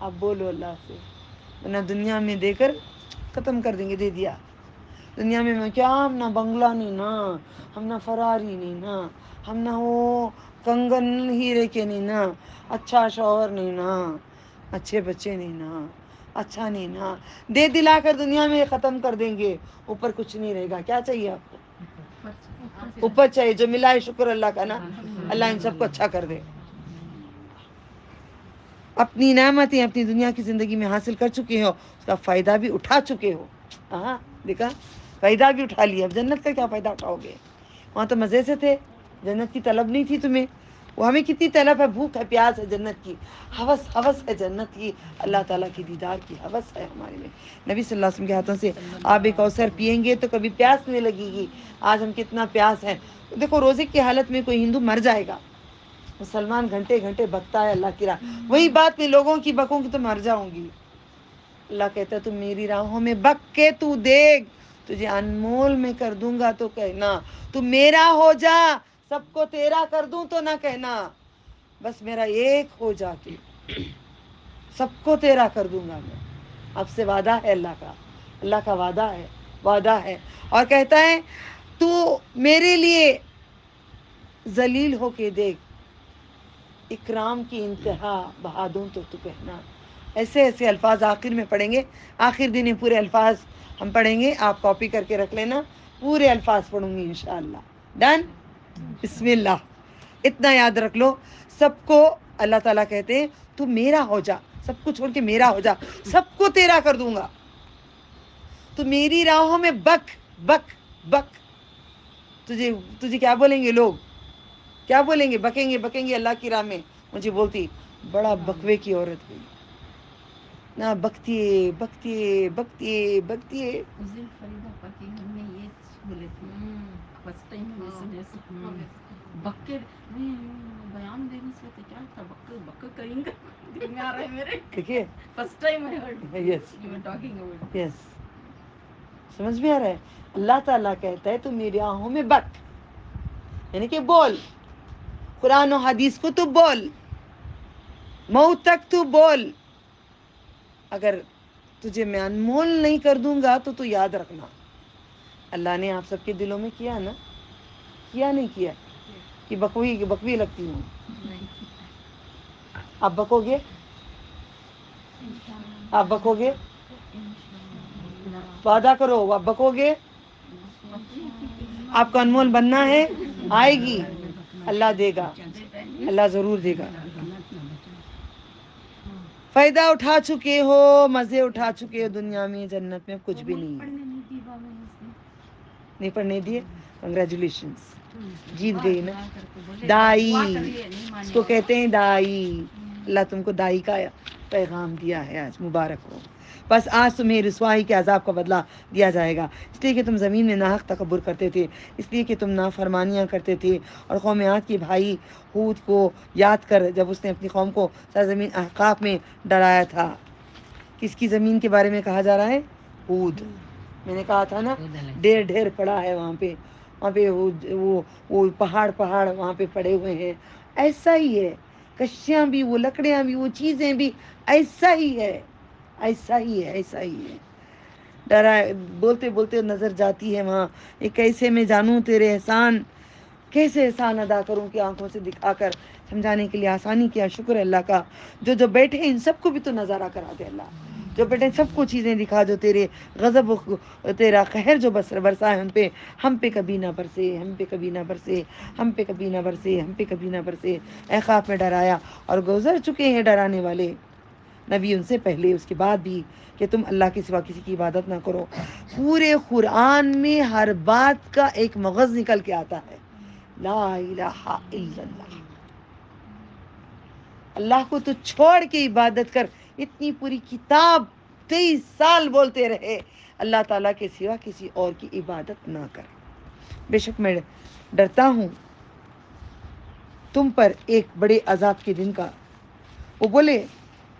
آپ بولو اللہ سے، ورنہ دنیا میں دے کر ختم کر دیں گے. دے دیا دنیا میں کیا، ہم نہ بنگلہ نہیں نا، ہم نہ فراری نہیں نا، ہم نہ وہ کنگن ہیرے کے نہیں نا، اچھا شوہر نہیں نا، اچھے بچے نہیں نا، اچھا نہیں نا، دے دلا کر دنیا میں ختم کر دیں گے. اوپر کچھ نہیں رہے گا. کیا چاہیے آپ کو؟ اوپر چاہیے. جو ملا ہے شکر اللہ کا نا، اللہ ان سب کو اچھا کر دے. اپنی نعمتیں اپنی دنیا کی زندگی میں حاصل کر چکے ہو، اس کا فائدہ بھی اٹھا چکے ہو. ہاں دیکھا، فائدہ بھی اٹھا لیا. اب جنت کا کیا فائدہ اٹھاؤ گے؟ وہاں تو مزے سے تھے، جنت کی طلب نہیں تھی تمہیں. وہ ہمیں کتنی طلب ہے، بھوک ہے، پیاس ہے جنت کی، ہوس ہے جنت کی، اللہ تعالیٰ کی دیدار کی ہوس ہے ہمارے میں. نبی صلی اللہ علیہ وسلم کے ہاتھوں سے آب کوثر پیئیں گے تو کبھی پیاس نہیں لگے گی. آج ہم کتنا پیاس ہے. دیکھو روزے کی حالت میں کوئی ہندو مر جائے گا، مسلمان گھنٹے گھنٹے بکتا ہے اللہ کی راہ. وہی بات میں لوگوں کی بکوں کی تو مر جاؤں گی. اللہ کہتا ہے تم میری راہوں میں بک کے تو دیکھ، تجھے انمول میں کر دوں گا تو کہنا. تو میرا ہو جا، سب کو تیرا کر دوں تو نہ کہنا. بس میرا ایک ہو جا کے سب کو تیرا کر دوں گا میں. اب سے وعدہ ہے اللہ کا وعدہ ہے. اور کہتا ہے تو میرے لیے ذلیل ہو کے دیکھ، اکرام کی انتہا بہا دوں تو کہنا. ایسے ایسے الفاظ آخر میں پڑھیں گے. آخر دن یہ پورے الفاظ ہم پڑھیں گے. آپ کاپی کر کے رکھ لینا. پورے الفاظ پڑھوں گی انشاءاللہ. ڈن؟ بسم اللہ. اتنا یاد رکھ لو، سب کو اللہ تعالیٰ کہتے ہیں تو میرا ہو جا، سب کو چھوڑ کے میرا ہو جا، سب کو تیرا کر دوں گا. تو میری راہوں میں بک بک بک. تجھے کیا بولیں گے لوگ؟ کیا بولیں گے؟ بکیں گے اللہ کی راہ میں. مجھے بولتی بڑا بکوے کی عورت ہوئی نہ، بکتی ہے. اس دن فریدہ پاکی ہم نے یہ بولے تھے، فرسٹ ٹائم ہم نے سنے بکے بیان دینے سے تو کیا تھا، بکے کریں گے دل میں آ رہا ہے میرے. دیکھیے first time I heard yes you were talking about. یس، سمجھ میں آ رہا ہے. اللہ تعالیٰ کہتا ہے تو میری آنکھوں میں بک، یعنی کہ بول. قرآن و حدیث کو تو بول، موت تک تو بول. اگر تجھے میں انمول نہیں کر دوں گا تو یاد رکھنا. اللہ نے آپ سب کے دلوں میں کیا نا، کیا نہیں کیا کہ بکوی لگتی ہوں. آپ بکو گے؟ آپ بکو گے؟ وعدہ کرو آپ بکو گے؟ آپ کو انمول بننا ہے، آئے گی، اللہ دے گا، اللہ ضرور دے گا. فائدہ اٹھا چکے ہو، مزے اٹھا چکے ہو دنیا میں، جنت میں کچھ بھی نہیں ہے. نہیں پڑھنے دیے، کنگریچولیشنز، جیت گئی نا. دائی، اس کو کہتے ہیں دائی. اللہ تم کو دائی کا پیغام دیا ہے آج، مبارک ہو. بس آج تمہیں رسوائی کے عذاب کا بدلہ دیا جائے گا، اس لیے کہ تم زمین میں ناحق تکبر کرتے تھے، اس لیے کہ تم نافرمانیاں کرتے تھے. اور قوم عاد کے بھائی ہود کو یاد کر، جب اس نے اپنی قوم کو سرزمین احقاف میں ڈرایا تھا. کس کی زمین کے بارے میں کہا جا رہا ہے؟ ہود. میں نے کہا تھا نا ڈھیر پڑا ہے وہاں پہ وہ پہاڑ وہاں پہ پڑے ہوئے ہیں. ایسا ہی ہے، کشیاں بھی، وہ لکڑیاں بھی، وہ چیزیں بھی، ایسا ہی ہے. ڈرا بولتے بولتے نظر جاتی ہے وہاں. یہ کیسے میں جانوں تیرے احسان، کیسے احسان ادا کروں کہ آنکھوں سے دکھا کر سمجھانے کے لیے آسانی کیا. شکر ہے اللہ کا جو بیٹھے ان سب کو بھی تو نظارہ کرا دے. اللہ جو بیٹھے سب کو چیزیں دکھا دو، تیرے غضب تیرا قہر جو برسا ہے ان پہ، ہم پہ کبھی نہ برسے، ہم پہ کبھی نہ برسے، ہم پہ کبھی نہ برسے، ہم پہ کبھی نہ برسے. احقاف میں ڈرایا، اور گزر چکے ہیں ڈرانے والے نبی ان سے پہلے، اس کے بعد بھی، کہ تم اللہ کے سوا کسی کی عبادت نہ کرو. پورے قرآن میں ہر بات کا ایک مغز نکل کے آتا ہے، لا الہ الا اللہ. اللہ کو تو چھوڑ کے عبادت کر. اتنی پوری کتاب 23 سال بولتے رہے اللہ تعالیٰ کے سوا کسی اور کی عبادت نہ کر. بے شک میں ڈرتا ہوں تم پر ایک بڑے عذاب کے دن کا. وہ بولے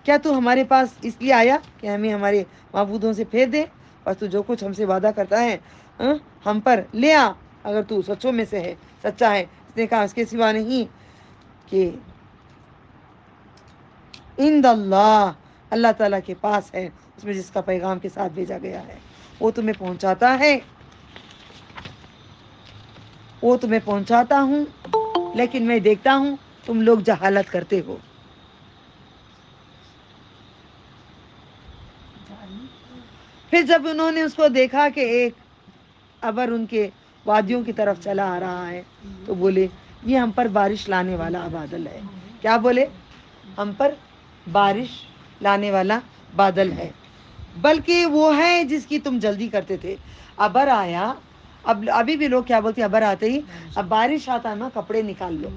کیا تو ہمارے پاس اس لیے آیا کہ ہمیں ہمارے معبودوں سے پھیر دے، اور تو جو کچھ ہم سے وعدہ کرتا ہے ہم پر لے آ، اگر تو سچوں میں سے ہے، سچا ہے. اس نے کہا اس کے سوا نہیں کہ عند اللہ اللہ تعالیٰ کے پاس ہے، اس میں جس کا پیغام کے ساتھ بھیجا گیا ہے وہ تمہیں پہنچاتا ہوں، لیکن میں دیکھتا ہوں تم لوگ جہالت کرتے ہو. پھر جب انہوں نے اس کو دیکھا کہ ایک ابر ان کے وادیوں کی طرف چلا آ رہا ہے تو بولے یہ ہم پر بارش لانے والا بادل ہے. کیا بولے؟ ہم پر بارش لانے والا بادل ہے، بلکہ وہ ہے جس کی تم جلدی کرتے تھے. ابر آیا، ابھی بھی لوگ کیا بولتے ہیں ابر آتے ہی اب بارش آتا ہے نا کپڑے نکال لو،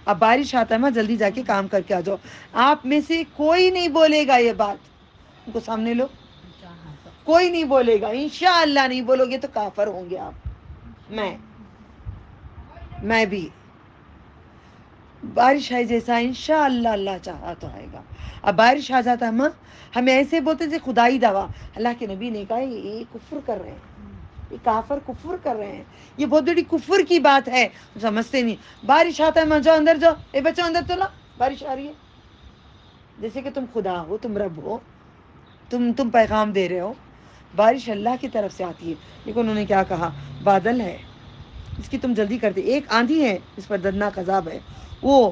اب بارش آتا ہے نا جلدی جا کے کام کر کے آ جاؤ. آپ میں سے کوئی نہیں بولے گا یہ بات. ان کو سامنے لو، کوئی نہیں بولے گا. انشاءاللہ نہیں بولو گے تو کافر ہوں گے آپ. میں بھی بارش ہے جیسا انشاءاللہ اللہ چاہا تو آئے گا. اب بارش آ جاتا ہے ہمیں ایسے بولتے تھے خدائی دوا. اللہ کے نبی نے کہا یہ کفر کر رہے ہیں، یہ کافر کفر کر رہے ہیں، یہ بہت بڑی کفر کی بات ہے. سمجھتے نہیں. بارش آتا ہے جاؤ اندر جاؤ، اے بچوں اندر چلو بارش آ رہی ہے. جیسے کہ تم خدا ہو، تم رب ہو، تم پیغام دے رہے ہو. بارش اللہ کی طرف سے آتی ہے. لیکن انہوں نے کیا کہا؟ بادل ہے اس کی تم جلدی کرتے. ایک آندھی ہے اس پر دردناک عذاب ہے، وہ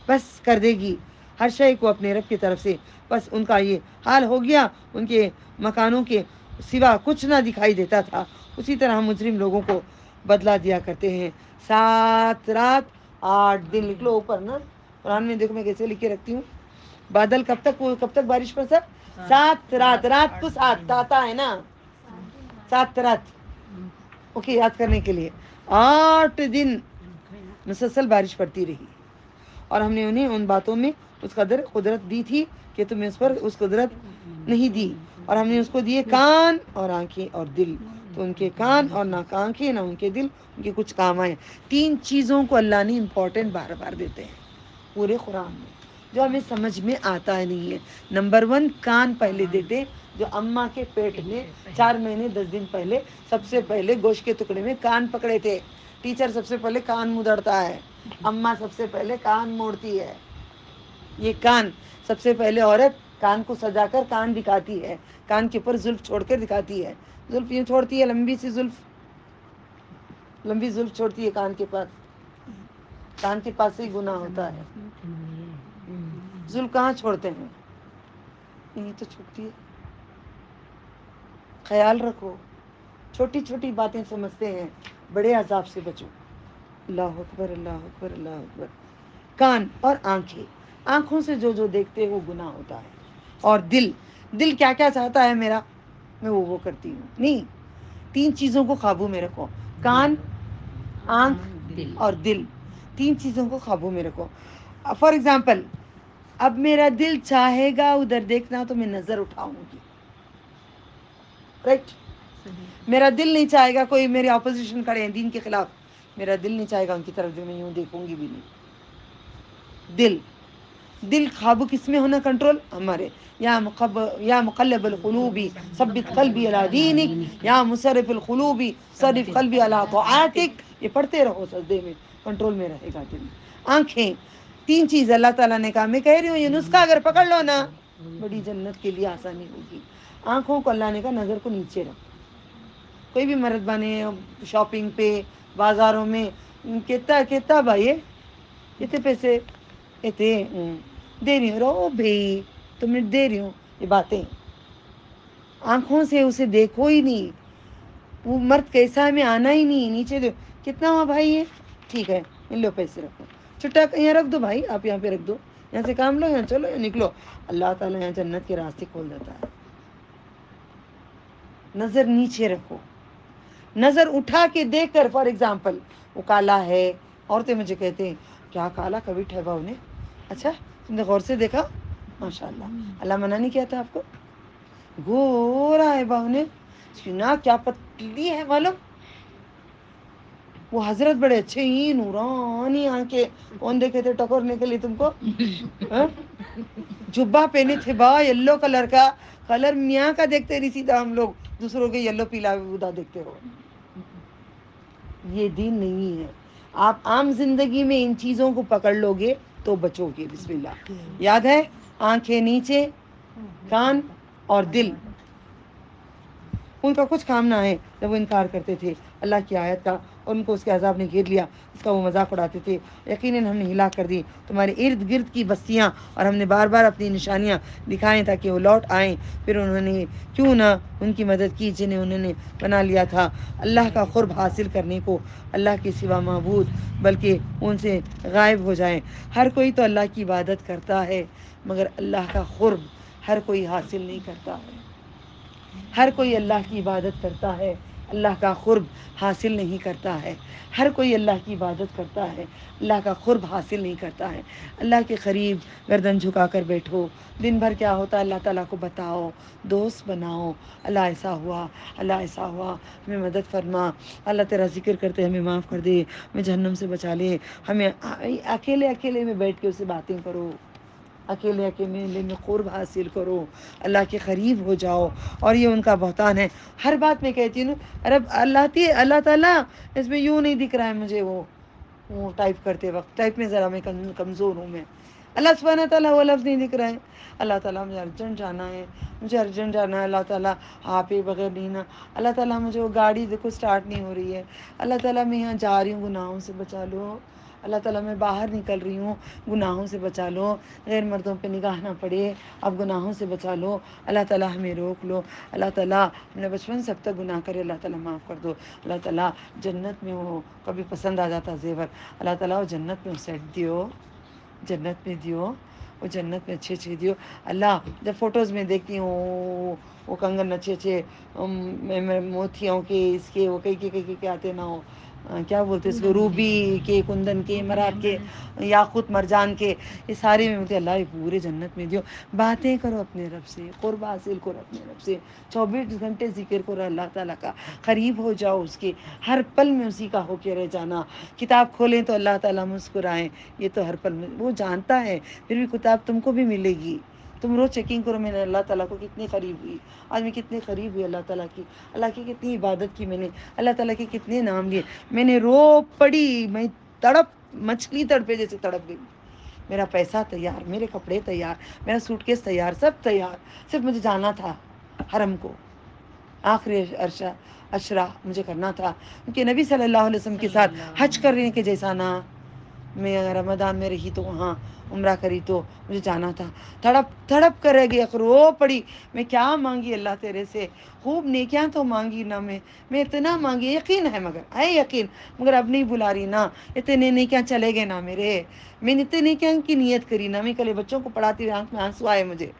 بس کر دے گی ہر شے کو اپنے رب کی طرف سے. بس ان کا یہ حال ہو گیا، ان کے مکانوں کے سوا کچھ نہ دکھائی دیتا تھا. اسی طرح ہم مجرم لوگوں کو بدلا دیا کرتے ہیں. 7 رات 8 دن لکھ لو اوپر نا قرآن میں. دیکھو میں کیسے لکھ کے رکھتی ہوں. بادل کب تک بارش پر سر 7 رات. رات کو 7 آتا ہے نا، 7 رات. اوکے، یاد کرنے کے لیے 8 دن مسلسل بارش پڑتی رہی. اور ہم نے انہیں ان باتوں میں اس قدر قدرت دی تھی کہ تمہیں اس پر اس قدرت نہیں دی. اور ہم نے اس کو دیے کان اور آنکھیں اور دل، تو ان کے کان اور نہ آنکھیں نہ ان کے دل ان کے کچھ کام آئے. 3 چیزوں کو اللہ نے امپورٹنٹ بار بار دیتے ہیں پورے قرآن میں، جو ہمیں سمجھ میں آتا نہیں ہے. نمبر 1 کان پہلے دیتے، جو اماں کے پیٹ میں 4 مہینے 10 دن پہلے سب سے پہلے گوشت کے ٹکڑے میں کان پکڑے تھے. ٹیچر سب سے پہلے کان مدڑتا ہے، اماں سب سے پہلے کان موڑتی ہے. یہ کان سب سے پہلے عورت کان کو سجا کر کان دکھاتی ہے، کان کے اوپر زلف چھوڑ کر دکھاتی ہے. زلف یوں چھوڑتی ہے، لمبی سی زلف، لمبی زلف چھوڑتی ہے کان کے پاس. کان کے پاس سے ہی گناہ ہوتا ہے. زلف کہاں چھوڑتے ہیں؟ یہی تو چھوٹتی ہے. خیال رکھو، چھوٹی چھوٹی باتیں سمجھتے ہیں، بڑے عذاب سے بچو. اللہ اکبر اللہ اکبر اللہ اکبر. کان اور آنکھیں، آنکھوں سے جو دیکھتے وہ گناہ ہوتا ہے. اور دل کیا کیا چاہتا ہے میرا، میں وہ کرتی ہوں. نہیں، 3 چیزوں کو قابو میں رکھو، کان، آنکھ اور دل. 3 چیزوں کو قابو میں رکھو. فار ایگزامپل اب میرا دل چاہے گا ادھر دیکھنا تو میں نظر اٹھاؤں گی، رائٹ. میرا دل نہیں چاہے گا، کوئی میرے اپوزیشن کھڑے ہیں دین کے خلاف، میرا دل نہیں چاہے گا ان کی طرف جو میں یوں دیکھوں گی بھی نہیں. دل قابو کس میں ہونا؟ کنٹرول ہمارے. یا مقلب القلوب ثبت قلبی علی دینک، یا مصرف القلوب صرف قلبی علی طاعتک. یہ پڑھتے رہو سجدے میں، کنٹرول میں رہے گا دل. آنکھیں، 3 چیز اللہ تعالیٰ نے کہا. میں کہہ رہی ہوں یہ نسخہ اگر پکڑ لو نا بڑی جنت کے لیے آسانی ہوگی. آنکھوں کو اللہ نے کہا نظر کو نیچے رکھو. کوئی بھی مرد بنے شاپنگ پہ بازاروں میں کتنا بھائی کتنے پیسے اتنے دے رہی ہوں، رو بھائی تم نے دے رہی ہوں. یہ باتیں آنکھوں سے اسے دیکھو ہی نہیں. وہ مرد کیسا ہے میں آنا ہی نہیں. نیچے دو کتنا ہوا بھائی یہ، ٹھیک ہے ان لو پیسے رکھو. چھٹا یہاں رکھ دو بھائی، آپ یہاں پہ رکھ دو، یہاں سے کام لو، یہاں چلو، یہاں نکلو. اللہ تعالیٰ یہاں جنت کے راستے کھول دیتا ہے. نظر نیچے رکھو. نظر اٹھا کے دیکھ کر، فار ایگزامپل وہ کالا ہے، عورتیں مجھے کہتے ہیں کیا کالا کبھی ٹھہرا انہیں. اچھا تم نے غور سے دیکھا؟ ماشاء اللہ، اللہ منع نہیں کیا تھا آپ کو. گورا ہے باہو نے، سنا کیا پتلی ہے معلوم. وہ حضرت بڑے اچھے ہی نورانی آنکھیں. کون دیکھے تھے ٹکرنے کے لیے تم کو؟ جبہ پہنے تھے با یلو کلر کا. کلر میاں کا دیکھتے نہیں سیدھا ہم لوگ دوسروں کے یلو پیلا ادا دیکھتے ہو. یہ دین نہیں ہے. آپ عام زندگی میں ان چیزوں کو پکڑ لو گے تو بچو گے. بسم اللہ. یاد ہے؟ آنکھیں نیچے، کان اور دل، ان کا کچھ کام نہ آئے جب وہ انکار کرتے تھے اللہ کی آیت کا، اور ان کو اس کے عذاب نے گھیر لیا، اس کا وہ مذاق اڑاتے تھے. یقیناً ہم نے ہلاک کر دی تمہارے ارد گرد کی بستیاں، اور ہم نے بار بار اپنی نشانیاں دکھائیں تاکہ وہ لوٹ آئیں. پھر انہوں نے کیوں نہ ان کی مدد کی جنہیں انہوں نے بنا لیا تھا اللہ کا قرب حاصل کرنے کو، اللہ کے سوا معبود، بلکہ ان سے غائب ہو جائیں. ہر کوئی تو اللہ کی عبادت کرتا ہے مگر اللہ کا قرب ہر کوئی حاصل نہیں کرتا ہے. ہر کوئی اللہ کی عبادت کرتا ہے، اللہ کا قرب حاصل نہیں کرتا ہے. ہر کوئی اللہ کی عبادت کرتا ہے، اللہ کا قرب حاصل نہیں کرتا ہے. اللہ کے قریب گردن جھکا کر بیٹھو، دن بھر کیا ہوتا ہے اللہ تعالیٰ کو بتاؤ، دوست بناؤ. اللہ ایسا ہوا، اللہ ایسا ہوا، ہمیں مدد فرما. اللہ تیرا ذکر کرتے ہمیں معاف کر دے، ہمیں جہنم سے بچا لے. ہمیں اکیلے میں بیٹھ کے اسے باتیں کرو، اکیلے میں قرب حاصل کرو، اللہ کے قریب ہو جاؤ. اور یہ ان کا بہتان ہے. ہر بات میں کہتی ہوں ارے اللہ تعالیٰ اس میں یوں نہیں دکھ رہا ہے مجھے، وہ ٹائپ کرتے وقت ٹائپ میں ذرا میں کمزور ہوں میں. اللہ سبحانہ تعالیٰ وہ لفظ نہیں دکھ رہا ہے. اللہ تعالیٰ مجھے ارجنٹ جانا ہے، مجھے ارجنٹ جانا ہے. اللہ تعالیٰ آپ ہی بغیر نہیں نا. اللہ تعالیٰ مجھے وہ گاڑی دیکھو اسٹارٹ نہیں ہو رہی ہے. اللہ تعالیٰ میں یہاں جا رہی ہوں، گناہوں سے بچا لو. اللہ تعالیٰ میں باہر نکل رہی ہوں، گناہوں سے بچا لو. غیر مردوں پہ نگاہ نہ پڑے، اب گناہوں سے بچا لو. اللہ تعالیٰ ہمیں روک لو. اللہ تعالیٰ ہم نے بچپن سے اب تک گناہ کرے، اللہ تعالیٰ معاف کر دو. اللہ تعالیٰ جنت میں وہ کبھی پسند آ جاتا زیور، اللہ تعالیٰ وہ جنت میں سیٹ دیو، جنت میں دیو، وہ جنت میں اچھے دیو. اللہ جب فوٹوز میں دیکھتی ہوں وہ کنگن اچھے موتیوں کے، اس کے وہ کئی آتے نہ ہو، کیا بولتے اس کو، روبی کے، کندن کے، مراد کے، یاقوت مرجان کے، یہ سارے میں مجھے اللہ پورے جنت میں دیو. باتیں کرو اپنے رب سے، قرب حاصل کرو اپنے رب سے. 24 گھنٹے ذکر کرو اللہ تعالیٰ کا، قریب ہو جاؤ اس کے، ہر پل میں اسی کا ہو کے رہ جانا. کتاب کھولیں تو اللہ تعالیٰ مسکرائیں، یہ تو ہر پل میں وہ جانتا ہے. پھر بھی کتاب تم کو بھی ملے گی. تم روز چیکنگ کرو میں نے اللہ تعالیٰ کو کتنی قریب ہوئی، آج میں کتنی قریب ہوئی اللہ تعالیٰ کی، اللہ کی کتنی عبادت کی میں نے، اللہ تعالیٰ کے کتنے نام لیے میں نے. رو پڑی میں، مچھلی تڑپے جیسے تڑپ گئی. میرا پیسہ تیار، میرے کپڑے تیار، میرا سوٹ کیس تیار، سب تیار. صرف مجھے جانا تھا حرم کو، آخری اشرا مجھے کرنا تھا. کیونکہ نبی صلی اللہ علیہ وسلم کے ساتھ حج کرنے کے جیسا نہ میں رمضان میں رہی تو وہاں عمرہ کری تو مجھے جانا تھا. تڑپ کر رہ گئی، رو پڑی. میں کیا مانگی اللہ تیرے سے، خوب نیکیاں تو مانگی نا، میں اتنا مانگی، یقین ہے مگر ہے یقین، مگر اب نہیں بلا رہی نا. اتنے نیکیاں چلے گئے نا میرے، میں نے اتنے نیکیاں کی نیت کری نا. میں کل بچوں کو پڑھاتی ہوئے آنکھ میں آنسو آئے مجھے،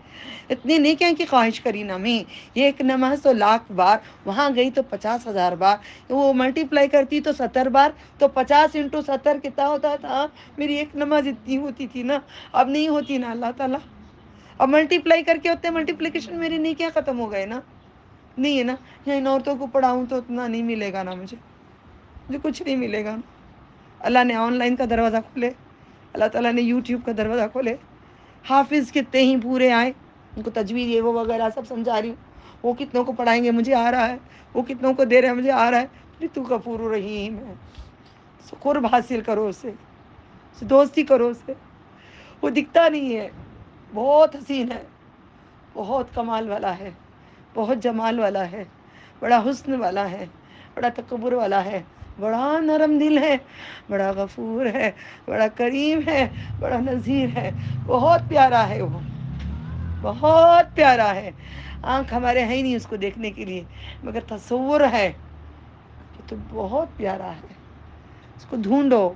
اتنے نیکیاں کی خواہش کری نا. میں ایک نماز تو 1,00,000 بار، وہاں گئی تو 50,000 بار، وہ ملٹیپلائی کرتی تو 70 بار، تو 50 × 70 کتنا ہوتا تھا. میری ایک نماز اتنی ہوتی تھی نا، اب نہیں ہوتی نا اللہ تعالیٰ. اب ملٹیپلائی کر کے اتنے ملٹیپلیکیشن میری نیکیاں ختم ہو گئے نا. نہیں ہے نا، یا ان عورتوں کو پڑھاؤں تو اتنا نہیں ملے گا نا، مجھے کچھ نہیں ملے گا نا. اللہ نے آن لائن کا دروازہ کھولے، اللہ تعالیٰ نے یوٹیوب کا دروازہ کھولے. حافظ کتنے ہی پورے آئے، ان کو تجوید یہ وہ وغیرہ سب سمجھا رہی ہوں. وہ کتنوں کو پڑھائیں گے مجھے آ رہا ہے، وہ کتنوں کو دے رہے ہیں مجھے آ رہا ہے. تو غفور رحیم ہے. قرب حاصل کرو اس سے، دوستی کرو اس سے. وہ دکھتا نہیں ہے، بہت حسین ہے، بہت کمال والا ہے، بہت جمال والا ہے، بڑا حسن والا ہے، بڑا تکبر والا ہے، بڑا نرم دل ہے، بڑا غفور ہے، بڑا کریم ہے، بڑا نذیر ہے. بہت پیارا ہے وہ، بہت پیارا ہے. آنکھ ہمارے ہے ہی نہیں اس کو دیکھنے کے لیے، مگر تصور ہے کہ تو بہت پیارا ہے. اس کو ڈھونڈو،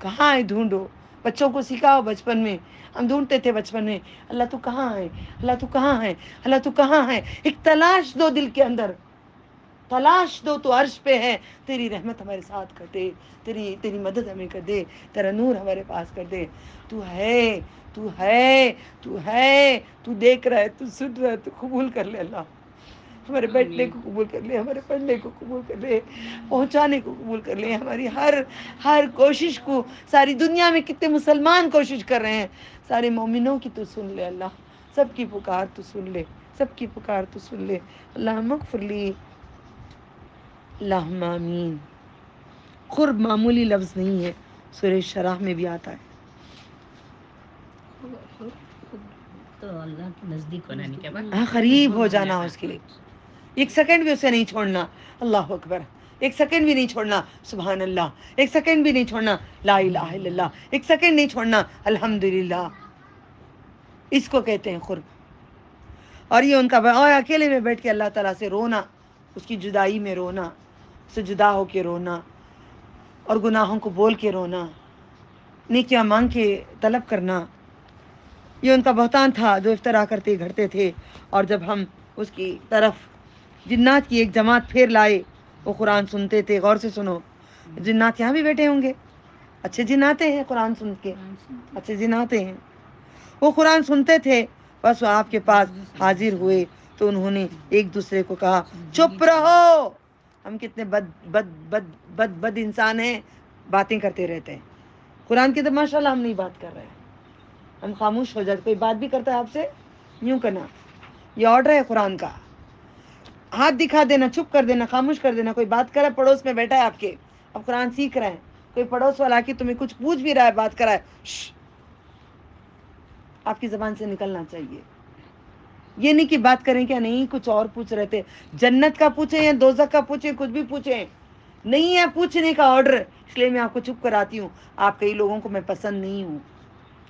کہاں ہے ڈھونڈو. بچوں کو سکھاؤ بچپن میں، ہم ڈھونڈتے تھے بچپن میں، اللہ تو کہاں ہے، اللہ تو کہاں ہے، اللہ تو کہاں ہے. ایک تلاش دو دل کے اندر، تلاش دو تو عرش پہ ہے. تیری رحمت ہمارے ساتھ کر دے، تیری مدد ہمیں کر دے، تیرا نور ہمارے پاس کر دے. تو ہے، تو ہے، تو ہے، تو دیکھ رہا ہے، تو سن رہا ہے. تو قبول کر لے اللہ، ہمارے بیٹھنے کو قبول کر لے، ہمارے پڑھنے کو قبول کر لے، پہنچانے کو قبول کر لے، ہماری ہر کوشش کو. ساری دنیا میں کتنے مسلمان کوشش کر رہے ہیں، سارے مومنوں کی تو سن لے اللہ، سب کی پکار تو سن لے، سب کی پکار تو سن لے. اللہم اغفر لی، اللہم آمین. قرب معمولی لفظ نہیں ہے، سورہ شرح میں بھی آتا ہے. تو اللہ کے نزدیک بنانے کے بعد قریب ہو جانا اس کے لیے. ایک سیکنڈ بھی اسے نہیں چھوڑنا. اللہ اکبر. ایک سیکنڈ بھی نہیں چھوڑنا سبحان اللہ. ایک سیکنڈ بھی نہیں چھوڑنا لا الہ الا اللہ. ایک سیکنڈ نہیں چھوڑنا الحمدللہ. اس کو کہتے ہیں قرب. اور یہ ان کا اور اکیلے میں بیٹھ کے اللہ تعالیٰ سے رونا, اس کی جدائی میں رونا, اس سے جدا ہو کے رونا, اور گناہوں کو بول کے رونا, نیکیاں مانگ کے طلب کرنا. یہ ان کا بہتان تھا جو افطرا کرتے گھڑتے تھے. اور جب ہم اس کی طرف جنات کی ایک جماعت پھیر لائے, وہ قرآن سنتے تھے. غور سے سنو, جنات یہاں بھی بیٹھے ہوں گے, اچھے جناتے ہیں قرآن سن کے, اچھے جناتے ہیں. وہ قرآن سنتے تھے, بس وہ آپ کے پاس حاضر ہوئے تو انہوں نے ایک دوسرے کو کہا چپ رہو, ہم کتنے بد بد بد بد بد انسان ہیں, باتیں کرتے رہتے ہیں. قرآن کی تو ماشاءاللہ ہم نہیں بات کر رہے ہیں, ہم خاموش ہو جاتے. کوئی بات بھی کرتا ہے آپ سے یوں کرنا, یہ آرڈر ہے قرآن کا. ہاتھ دکھا دینا, چپ کر دینا, خاموش کر دینا. کوئی بات کرے, پڑوس میں بیٹھا ہے آپ کے, اب قرآن سیکھ رہے ہیں, کوئی پڑوس والا کہ تمہیں کچھ پوچھ بھی رہا ہے, بات کرا ہے, آپ کی زبان سے نکلنا چاہیے. یہ نہیں کہ بات کریں کیا نہیں, کچھ اور پوچھ رہے تھے, جنت کا پوچھیں یا دوزخ کا پوچھیں, کچھ بھی پوچھیں, نہیں ہے پوچھنے کا آرڈر. اس لیے میں آپ کو چپ کراتی ہوں. آپ کئی لوگوں کو میں پسند نہیں ہوں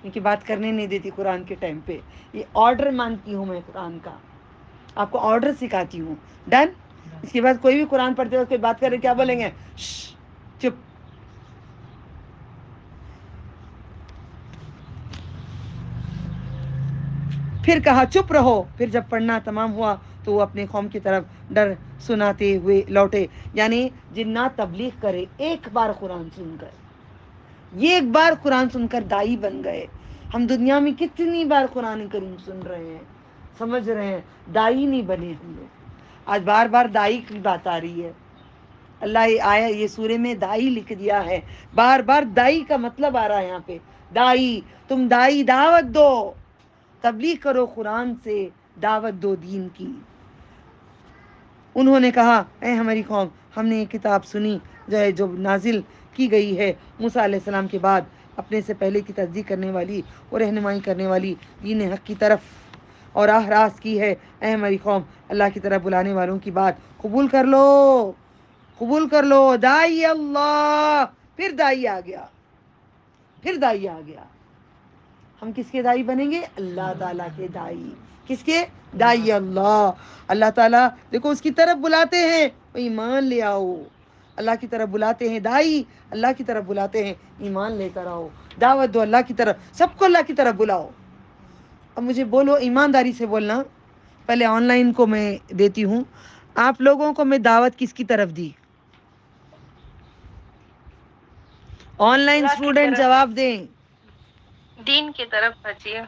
کیونکہ بات کرنے نہیں دیتی قرآن کے ٹائم پہ. یہ آرڈر مانتی ہوں میں قرآن کا, آپ کو آرڈر سکھاتی ہوں. ڈن. اس کے بعد کوئی بھی قرآن پڑھتے وقت کوئی بات کرے, کیا بولیں گے؟ چپ. پھر کہا چپ رہو. پھر جب پڑھنا تمام ہوا تو وہ اپنے قوم کی طرف ڈر سناتے ہوئے لوٹے. یعنی جنات تبلیغ کرے ایک بار قرآن سن کر, یہ ایک بار قرآن سن کر دائی بن گئے. ہم دنیا میں کتنی بار قرآن کریم سن رہے ہیں, سمجھ رہے ہیں, دائی نہیں بنے ہم لوگ. آج بار بار دائی کی بات آ رہی ہے. اللہ یہ آیا, یہ سورے میں دائی لکھ دیا ہے, بار بار دائی کا مطلب آ رہا ہے یہاں پہ. دائی, تم دائی دعوت دو, تبلیغ کرو قرآن سے, دعوت دو دین کی. انہوں نے کہا اے ہماری قوم, ہم نے یہ کتاب سنی جو نازل کی گئی ہے موسیٰ علیہ السلام کے بعد, اپنے سے پہلے کی تصدیق کرنے والی اور رہنمائی کرنے والی دین حق کی طرف, اور راہ راست کی ہے. اے ہماری قوم, اللہ کی طرف بلانے والوں کی بات قبول کر لو, قبول کر لو. دائی اللہ. پھر دائی آ گیا, پھر دائی آ گیا. ہم کس کے دائی بنیں گے؟ اللہ تعالیٰ کے دائی. کس کے دائی؟ اللہ. اللہ تعالیٰ دیکھو اس کی طرف بلاتے ہیں, ایمان لے آؤ. اللہ کی طرف بلاتے ہیں دائی, اللہ کی طرف بلاتے ہیں, ایمان لے کر آؤ. دعوت دو اللہ کی طرف, سب کو اللہ کی طرف بلاؤ. اب مجھے بولو, ایمانداری سے بولنا. پہلے آن لائن کو میں دیتی ہوں, آپ لوگوں کو میں دعوت کس کی طرف دی؟ آن لائن اللہ کی اسٹوڈنٹ طرف, جواب دیں. دین کی طرف بچیے.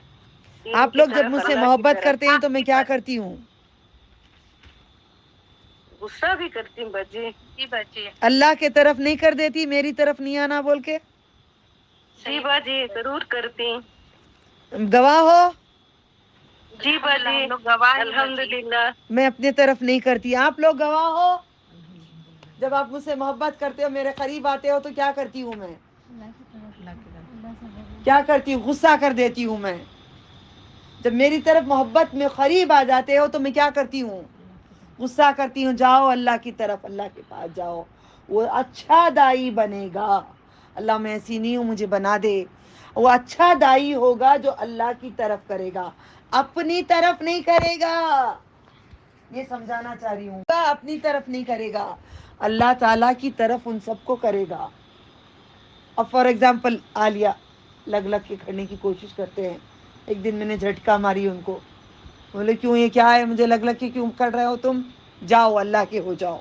آپ لوگ جب مجھ سے محبت کرتے ہیں تو میں کیا کرتی ہوں؟ غصہ بھی کرتی ہوں بچی. جی بچی. اللہ کے طرف نہیں کر دیتی, میری طرف نہیں آنا بول کے؟ جی باجی ضرور کرتی. گواہ ہو. جی باجی گواہ, الحمدللہ. میں اپنے طرف نہیں کرتی, آپ لوگ گواہ ہو. جب آپ مجھ سے محبت کرتے ہو, میرے قریب آتے ہو, تو کیا کرتی ہوں میں؟ کیا کرتی ہوں؟ غصہ کر دیتی ہوں میں. جب میری طرف محبت میں قریب آ جاتے ہو تو میں کیا کرتی ہوں؟ غصہ کرتی ہوں. جاؤ اللہ کی طرف, اللہ کے پاس جاؤ, وہ اچھا دائی بنے گا. اللہ میں ایسی نہیں ہوں, مجھے بنا دے. وہ اچھا دائی ہوگا جو اللہ کی طرف کرے گا, اپنی طرف نہیں کرے گا. یہ سمجھانا چاہ رہی ہوں, اپنی طرف نہیں کرے گا, اللہ تعالیٰ کی طرف ان سب کو کرے گا. اب فار ایگزامپل عالیہ لگ لگ کے کھڑنے کی کوشش کرتے ہیں. ایک دن میں نے جھٹکا ماری ان کو, بولے کیوں, یہ کیا ہے, مجھے لگ لگ کے کیوں کر رہے ہو تم؟ جاؤ اللہ کے ہو جاؤ,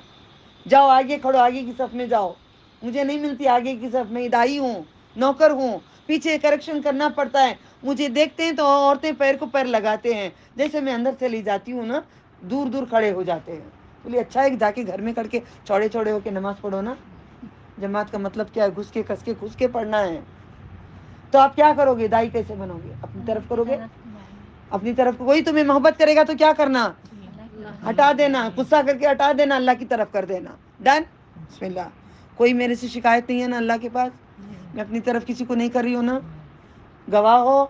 جاؤ آگے کھڑو, آگے کی صف میں جاؤ. مجھے نہیں ملتی آگے کی صف میں, دائی ہوں, نوکر ہوں, پیچھے کریکشن کرنا پڑتا ہے. مجھے دیکھتے ہیں تو عورتیں پیر کو پیر لگاتے ہیں, جیسے میں اندر چلی جاتی ہوں نا, دور دور کھڑے ہو جاتے ہیں. بولیے اچھا ہے, جا کے گھر میں کر کے چوڑے چوڑے ہو کے نماز پڑھو نا. جماعت کا مطلب کیا ہے؟ گھس کے کس کے گھس کے پڑھنا ہے. تو آپ کیا کرو گے؟ دائی کیسے بنو گے؟ اپنی طرف کرو گے, اپنی طرف. کوئی تمہیں محبت کرے گا تو کیا کرنا؟ ہٹا دینا, غصہ کر کے ہٹا دینا, اللہ کی طرف کر دینا. ڈن. بسم اللہ. کوئی میرے سے شکایت نہیں ہے نا اللہ کے پاس, میں اپنی طرف کسی کو نہیں کر رہی ہوں نا. گواہ ہو.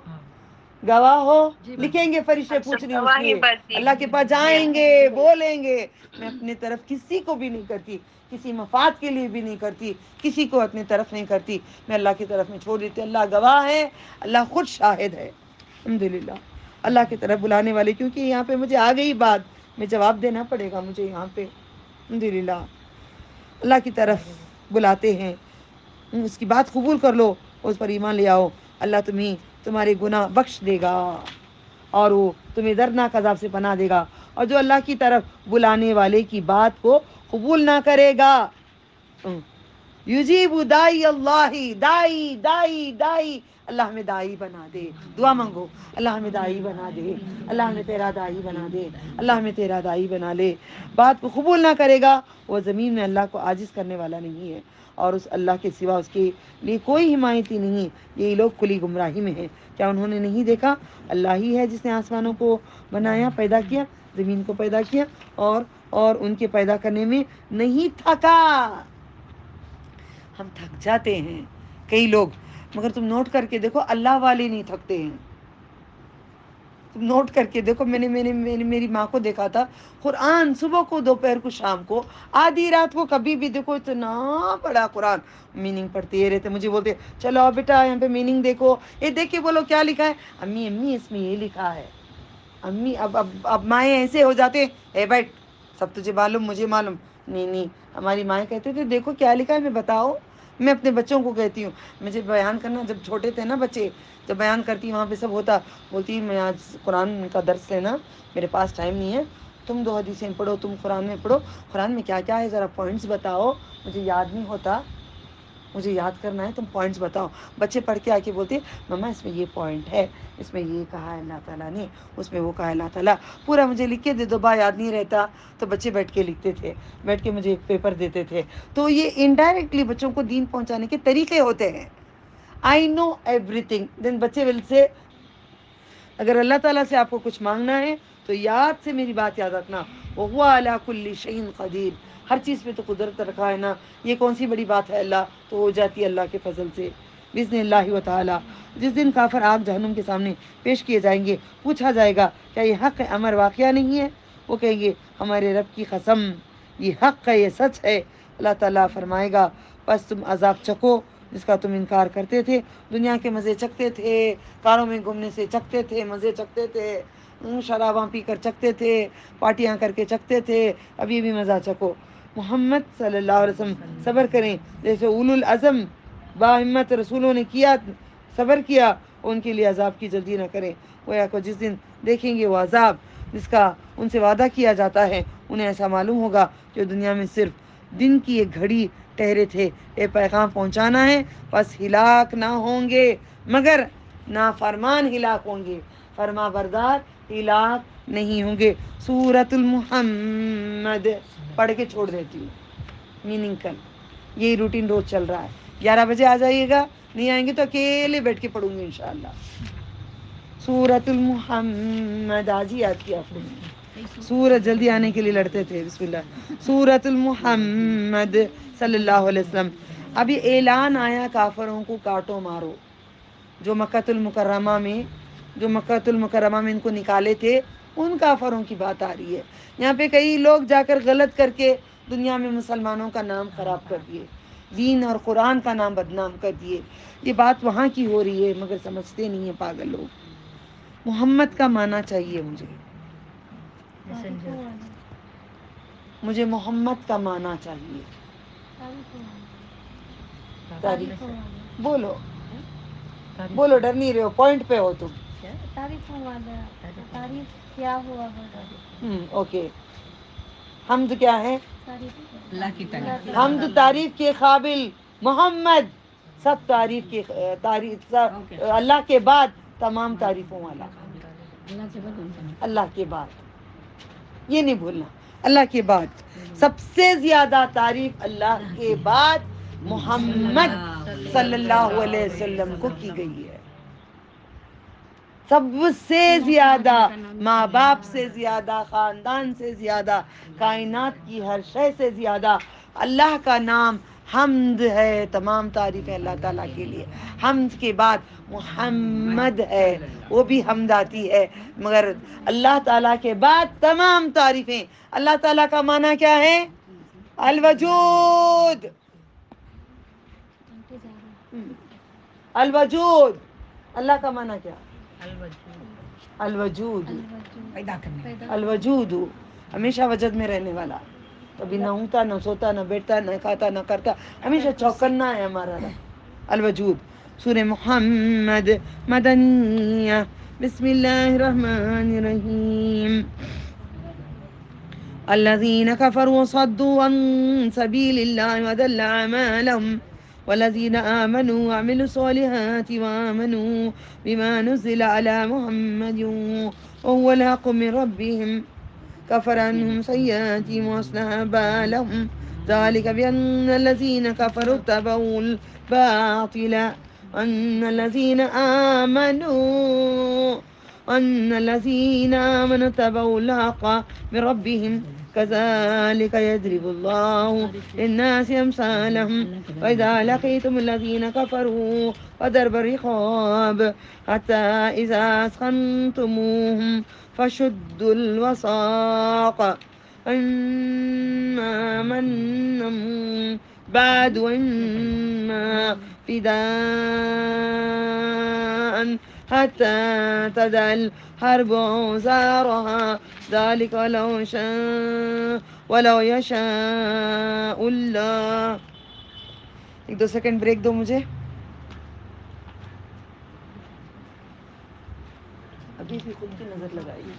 گواہ ہو, لکھیں گے فرشتے پوچھ رہی اس لیے, اللہ کے پاس جائیں گے, بولیں گے. میں اپنے طرف کسی کو بھی نہیں کرتی, کسی مفاد کے لیے بھی نہیں کرتی, کسی کو اپنی طرف نہیں کرتی, میں اللہ کی طرف میں چھوڑ دیتی. اللہ گواہ ہے, اللہ خود شاہد ہے. الحمدللہ اللہ کی طرف بلانے والے, کیونکہ یہاں پہ مجھے آ گئی بات, میں جواب دینا پڑے گا مجھے یہاں پہ. الحمدللہ اللہ کی طرف بلاتے ہیں, اس کی بات قبول کر لو, اس پر ایمان لے آؤ. اللہ تمہارے گناہ بخش دے گا اور وہ تمہیں دردناک عذاب سے پناہ دے گا. اور جو اللہ کی طرف بلانے والے کی بات کو قبول نہ کرے گا, یجیب دائی اللہ, دائی دائی دائی, اللہ ہمیں دائی بنا دے. دعا مانگو, اللہ ہمیں دائی بنا دے, اللہ ہمیں تیرا دائی بنا دے, اللہ ہمیں تیرا دائی بنا لے. بات کو قبول نہ کرے گا, وہ زمین میں اللہ کو عاجز کرنے والا نہیں ہے, اور اس اللہ کے سوا اس کے لیے کوئی حمایتی نہیں. یہی لوگ کھلی گمراہی میں ہیں. کیا انہوں نے نہیں دیکھا, اللہ ہی ہے جس نے آسمانوں کو بنایا, پیدا کیا, زمین کو پیدا کیا, اور ان کے پیدا کرنے میں نہیں تھکا. ہم تھک جاتے ہیں کئی لوگ, مگر تم نوٹ کر کے دیکھو اللہ والے نہیں تھکتے ہیں. تم نوٹ کر کے دیکھو, میں نے میری ماں کو دیکھا تھا, قرآن صبح کو, دوپہر کو, شام کو, آدھی رات کو, کبھی بھی دیکھو اتنا بڑا قرآن میننگ پڑھتے رہتے. مجھے بولتے چلو اب بیٹا یہاں پہ میننگ دیکھو, یہ دیکھ کے بولو کیا لکھا ہے. امی اس میں یہ لکھا ہے. امی اب مائیں ایسے ہو جاتے, اے بیٹھ, سب تجھے معلوم مجھے معلوم. نہیں, ہماری مائیں کہتے تھے دیکھو کیا لکھا ہے, میں بتاؤ. میں اپنے بچوں کو کہتی ہوں, مجھے بیان کرنا, جب چھوٹے تھے نا بچے, جب بیان کرتی وہاں پہ سب ہوتا, بولتی میں آج قرآن کا درس لینا, میرے پاس ٹائم نہیں ہے, تم 2 حدیثیں پڑھو, تم قرآن میں پڑھو, قرآن میں کیا کیا ہے ذرا پوائنٹس بتاؤ, مجھے یاد نہیں ہوتا, مجھے یاد کرنا ہے, تم پوائنٹس بتاؤ. بچے پڑھ کے آ کے بولتے مما اس میں یہ پوائنٹ ہے, اس میں یہ کہا ہے اللہ تعالیٰ نے, اس میں وہ کہا ہے اللہ تعالیٰ, پورا مجھے لکھ کے دے دو. یاد نہیں رہتا تو بچے بیٹھ کے لکھتے تھے, بیٹھ کے مجھے ایک پیپر دیتے تھے. تو یہ انڈائریکٹلی بچوں کو دین پہنچانے کے طریقے ہوتے ہیں. آئی نو ایوری تھنگ, دین بچے ول سے, اگر اللہ تعالیٰ سے آپ کو کچھ مانگنا ہے تو یاد سے میری بات یاد رکھنا, وَهُوَ عَلَىٰ كُلِّ شَيْءٍ قَدِيرٌ, ہر چیز پہ تو قدرت رکھا ہے نا, یہ کون سی بڑی بات ہے, اللہ تو ہو جاتی ہے اللہ کے فضل سے بِإِذْنِ اللَّهِ وَتَعَالَىٰ. جس دن کافر آگ جہنم کے سامنے پیش کیے جائیں گے, پوچھا جائے گا کیا یہ حق امر واقعہ نہیں ہے, وہ کہیں گے ہمارے رب کی قسم یہ حق ہے, یہ سچ ہے. اللہ تعالیٰ فرمائے گا بس تم عذاب چکو جس کا تم انکار کرتے تھے. دنیا کے مزے چکتے تھے, کاروں میں گھومنے سے چکتے تھے, مزے چکتے تھے, شراباں پی کر چکتے تھے, پارٹیاں کر کے چکتے تھے, ابھی بھی مزہ چکو. محمد صلی اللہ علیہ وسلم صبر کریں, جیسے اولو العزم باہمت رسولوں نے کیا, صبر کیا, ان کے لیے عذاب کی جلدی نہ کریں. گویا کو جس دن دیکھیں گے وہ عذاب جس کا ان سے وعدہ کیا جاتا ہے, انہیں ایسا معلوم ہوگا کہ دنیا میں صرف دن کی ایک گھڑی ٹھہرے تھے, یہ پیغام پہنچانا ہے, بس ہلاک نہ ہوں گے مگر نافرمان ہلاک ہوں گے, فرما بردار ہلاک نہیں ہوں گے. سورۃ المحمد پڑھ کے چھوڑ دیتی ہوں, میننگ کل یہی روٹین روز چل رہا ہے. 11 بجے آ جائیے گا, نہیں آئیں گے تو اکیلے بیٹھ کے پڑھوں گی انشاءاللہ. سورۃ المحمد آج ہی یاد کیا آپ نے, سورت جلدی آنے کے لیے لڑتے تھے. بسم اللہ. سورۃ المحمد صلی اللہ علیہ وسلم. ابھی اعلان آیا کافروں کو کاٹو مارو, جو مکۃ المکرمہ میں ان کو نکالے تھے, ان کافروں کی بات آ رہی ہے. یہاں پہ کئی لوگ جا کر غلط کر کے دنیا میں مسلمانوں کا نام خراب کر دیے, دین اور قرآن کا نام بدنام کر دیے. یہ بات وہاں کی ہو رہی ہے مگر سمجھتے نہیں ہیں پاگل لوگ. محمد کا معنی چاہیے مجھے محمد کا معنی چاہیے. تعریف بولو, بولو, ڈر نہیں رہے ہو, پوائنٹ پہ ہو تم. تعریف کیا ہوا, اوکے. حمد کیا ہے, اللہ کی تعریف. حمد تعریف کے قابل محمد, سب تعریف کے اللہ کے بعد تمام تعریفوں والا, اللہ کے بعد, یہ نہیں بھولنا, اللہ کے بعد سب سے زیادہ تعریف اللہ کے بعد محمد صلی اللہ علیہ وسلم کو کی گئی ہے. سب سے زیادہ، ماں باپ سے زیادہ، خاندان سے زیادہ، کائنات کی ہر شے سے زیادہ اللہ کا نام حمد ہے. تمام تعریف ہے اللہ تعالیٰ کے لیے. حمد کے بعد محمد ہے، وہ بھی حمد آتی ہے، مگر اللہ تعالیٰ کے بعد تمام تعریفیں. اللہ تعالیٰ کا معنی کیا ہے؟ الوجود. الوجود. اللہ کا معنی کیا؟ الوجود. الوجود ہمیشہ وجد میں رہنے والا، کبھی نہ اونگتا نہ سوتا نہ بیٹھتا نہ کھاتا نہ کرتا، ہمیشہ چوکنا ہے ہمارا رب. الوجود. سورہ محمد مدنیہ. بسم اللہ الرحمن الرحیم. الذين كفروا وصدوا عن سبيل الله وضل أعمالهم والذين آمنوا وعملوا الصالحات وآمنوا بما نزل على محمد وهو الحق من ربهم كفر عنهم سيئاتهم وأصلح بالهم ذلك بأن الذين كفروا اتبعوا الباطل وأن الذين آمنوا اتبعوا الحق من ربهم كذلك يضرب الله للناس أمثالهم وإذا لقيتم الذين كفروا فضرب الرقاب حتى إذا أثخنتموهم فشدوا الوثاق إما منا بعد وإما فداء حتى تدع الحرب أوزارها ذلك ولو يشاء اللہ. 1-2 سیکنڈ بریک دو مجھے. ابھی بھی خود کی نظر لگائیے.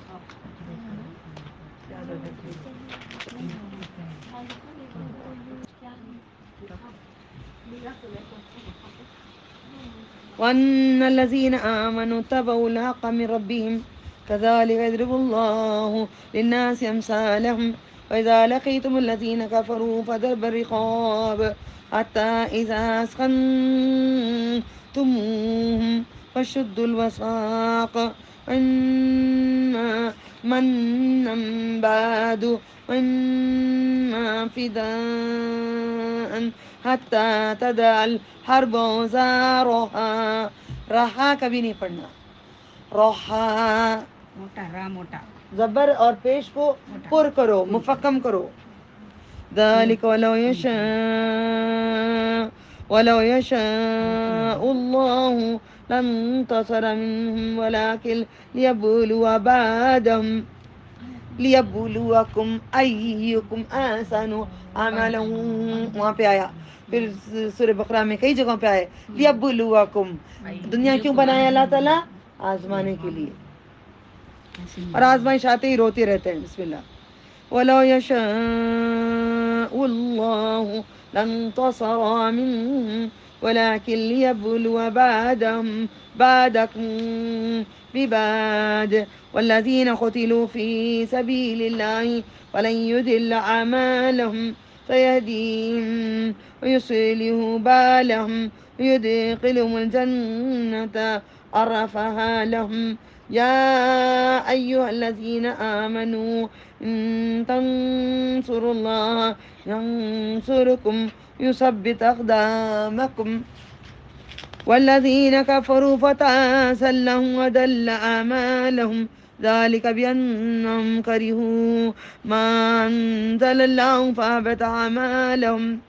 وأن الذين آمنوا اتبعوا الحق من ربهم كذلك يضرب الله للناس أمثالهم وإذا لقيتم الذين كفروا فضرب الرقاب حتى إذا أثخنتموهم فشدوا الوثاق إما منا بعد وإما فداء حتى تدع الحرب أوزارها. رہا کبھی نہیں پڑھنا. رہا موٹا زبر اور پیش کو پر کرو، مفخم کرو. ذلك ولو يشاء الله لانتصر منهم ولكن ليبلوكم أيكم أحسن عملا. وہاں پہ آیا. پھر سورہ بقرہ میں کئی جگہوں پہ آئے لیبلوکم. دنیا کیوں بنایا اللہ تعالیٰ؟ آزمانے کے لیے. اور آزمائش آتے ہی روتے رہتے ہیں. بسم اللہ. وَلَوْ يَشَاءُ اللَّهُ لَانتَصَرَ مِنْهُمْ وَلَكِنْ لِيَبْلُوَ بَعْضَكُمْ بِبَعْضٍ وَالَّذِينَ قُتِلُوا فِي سَبِيلِ اللَّهِ فَلَنْ يُضِلَّ أَعْمَالَهُمْ سيهديهم ويصلح بالهم ويدخلهم الجنة عرفها لهم. يا أيها الذين آمنوا إن تنصروا الله ينصركم يثبت أقدامكم والذين كفروا فتعسا لهم وضل أعمالهم ذلك بأنهم كرهوا ما أنزل الله فأحبط أعمالهم.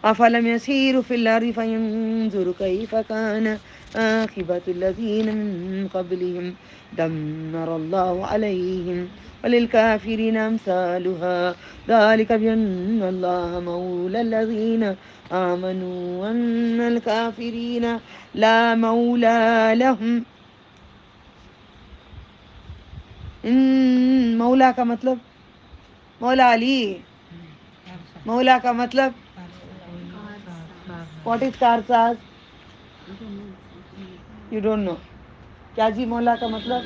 أفلم يسيروا في الأرض فينظروا كيف كان عاقبة الذين من قبلهم دمر الله عليهم وللكافرين أمثالها ذلك بأن الله مولى الذين آمنوا وأن الكافرين لا مولى لهم. مولا کا مطلب مولا علی. مولا کا مطلب واٹ از کارساز؟ یو ڈونٹ نو کیا جی؟ مولا کا مطلب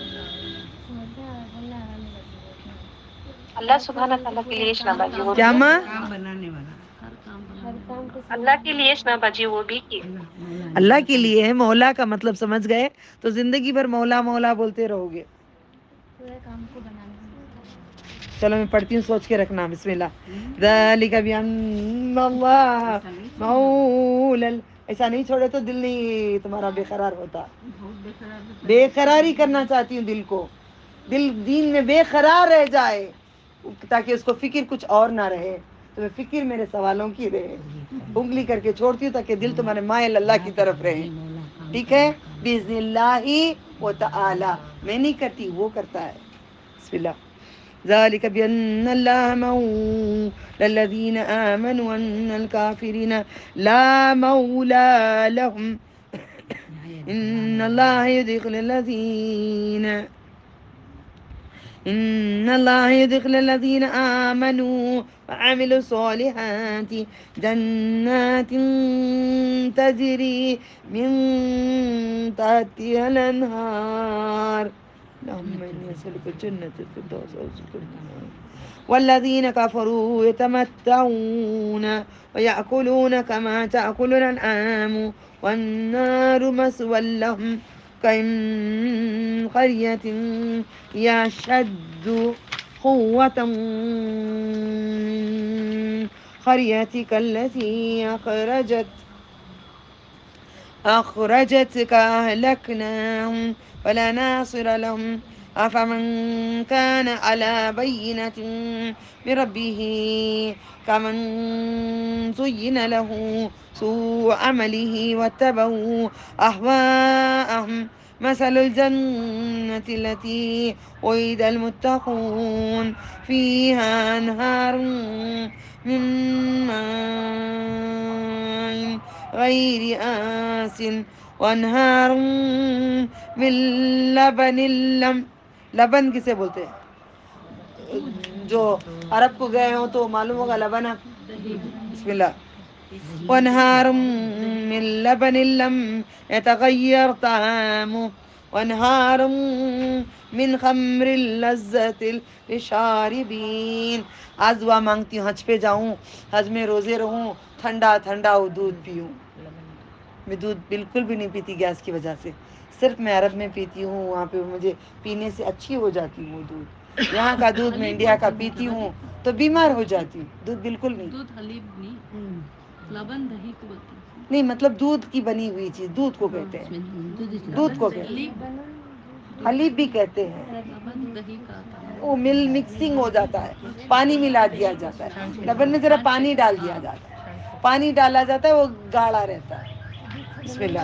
اللہ سبحانہ تعالیٰ کے لیے کیا ماں؟ بنانے والا. اللہ کے لیے نہ بجی وہ بھی کی اللہ کے لیے ہے. مولا کا مطلب سمجھ گئے تو زندگی بھر مولا مولا بولتے رہو گے. چلو میں پڑھتی ہوں, سوچ کے رکھنا. بسم اللہ. ذالک بأن اللہ مولا. ایسا نہیں چھوڑے تو دل نہیں تمہارا بے قرار ہوتا. بے قراری کرنا چاہتی ہوں دل کو. دل دین میں بے قرار رہ جائے تاکہ اس کو فکر کچھ اور نہ رہے. تمہیں فکر میرے سوالوں کی رہے. انگلی کر کے چھوڑتی ہوں تاکہ دل تمہارے مائل اللہ کی طرف رہے. ٹھیک ہے. بِإِذْنِ اللَّهِ وَتَعَالَى. میں نہیں کرتی, وہ کرتا ہے. بسم اللہ. ذلك بأن الله مولى الذين آمنوا وأن الكافرين لا مولى لهم. إن الله يدخل الذين آمنوا وعملوا الصالحات جنات تجري من تحتها الأنهار. اللهم إني أسألك الجنة الفردوس والذين كفروا يتمتعون ويأكلون كما تأكل الأنعام والنار مثوى لهم كم قرية هي أشد قوة من قريتك التي أخرجتك أهلكناهم فلا ناصر لهم. أفمن كان على بينة من ربه كمن زين له سوء عمله واتبعوا أهواءهم. مثل الجنة التي وعد المتقون فيها أنهار من ماء غير آسن وانہار من لبن کسے بولتے ہیں؟ جو عرب کو گئے ہوں تو معلوم ہوگا لبن. بسم اللہ. وانہار من لبن لم يتغير طعامه وانہار من خمر لذت للشاربین. آج دعا مانگتی ہوں حج پہ جاؤں, حج میں روزے رہوں, ٹھنڈا ٹھنڈا دودھ پیوں. میں دودھ بالکل بھی نہیں پیتی گیس کی وجہ سے, صرف میں عرب میں پیتی ہوں, وہاں پہ مجھے پینے سے اچھی ہو جاتی ہوں. وہ دودھ یہاں کا دودھ میں انڈیا کا پیتی ہوں تو بیمار ہو جاتی ہوں. دودھ بالکل نہیں. دودھ حلیب نہیں, لبن دہی کو بولتے ہیں. نہیں مطلب دودھ کی بنی ہوئی چیز دودھ کو کہتے ہیں. دودھ کو کہتے ہیں, حلیب بھی کہتے ہیں. لبن دہی کا آتا ہے. وہ مل مکسنگ ہو جاتا ہے, پانی ملا دیا جاتا ہے. لبن میں ذرا پانی ڈال دیا جاتا ہے, پانی ڈالا جاتا ہے, وہ گاڑھا رہتا ہے. بسم اللہ.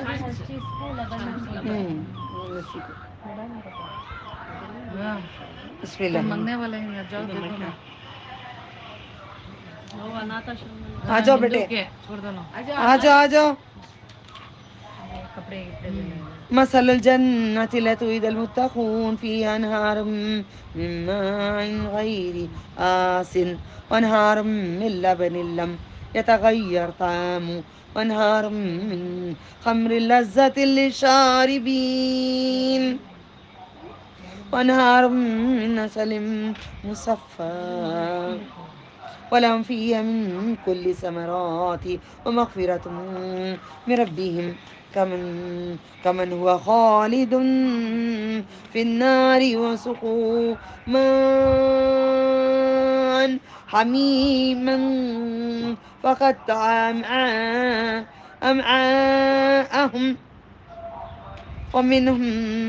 بسم اللہ. منگنے والے ہیں, جاؤ دیکھو نا. آ جاؤ بیٹے, آ جاؤ آ جاؤ. مثل الجنة التي وعد المتقون فيها أنهار من ماء غير آسن وأنهار من لبن لم يتغير طعامه وأنهار من خمر لذة للشاربين وأنهار من عسل مصفى ولهم فيها من كل الثمرات ومغفرة من ربهم كمن هو خالد في النار وسقوا ماء حميما فقطع أمعاءهم ومنهم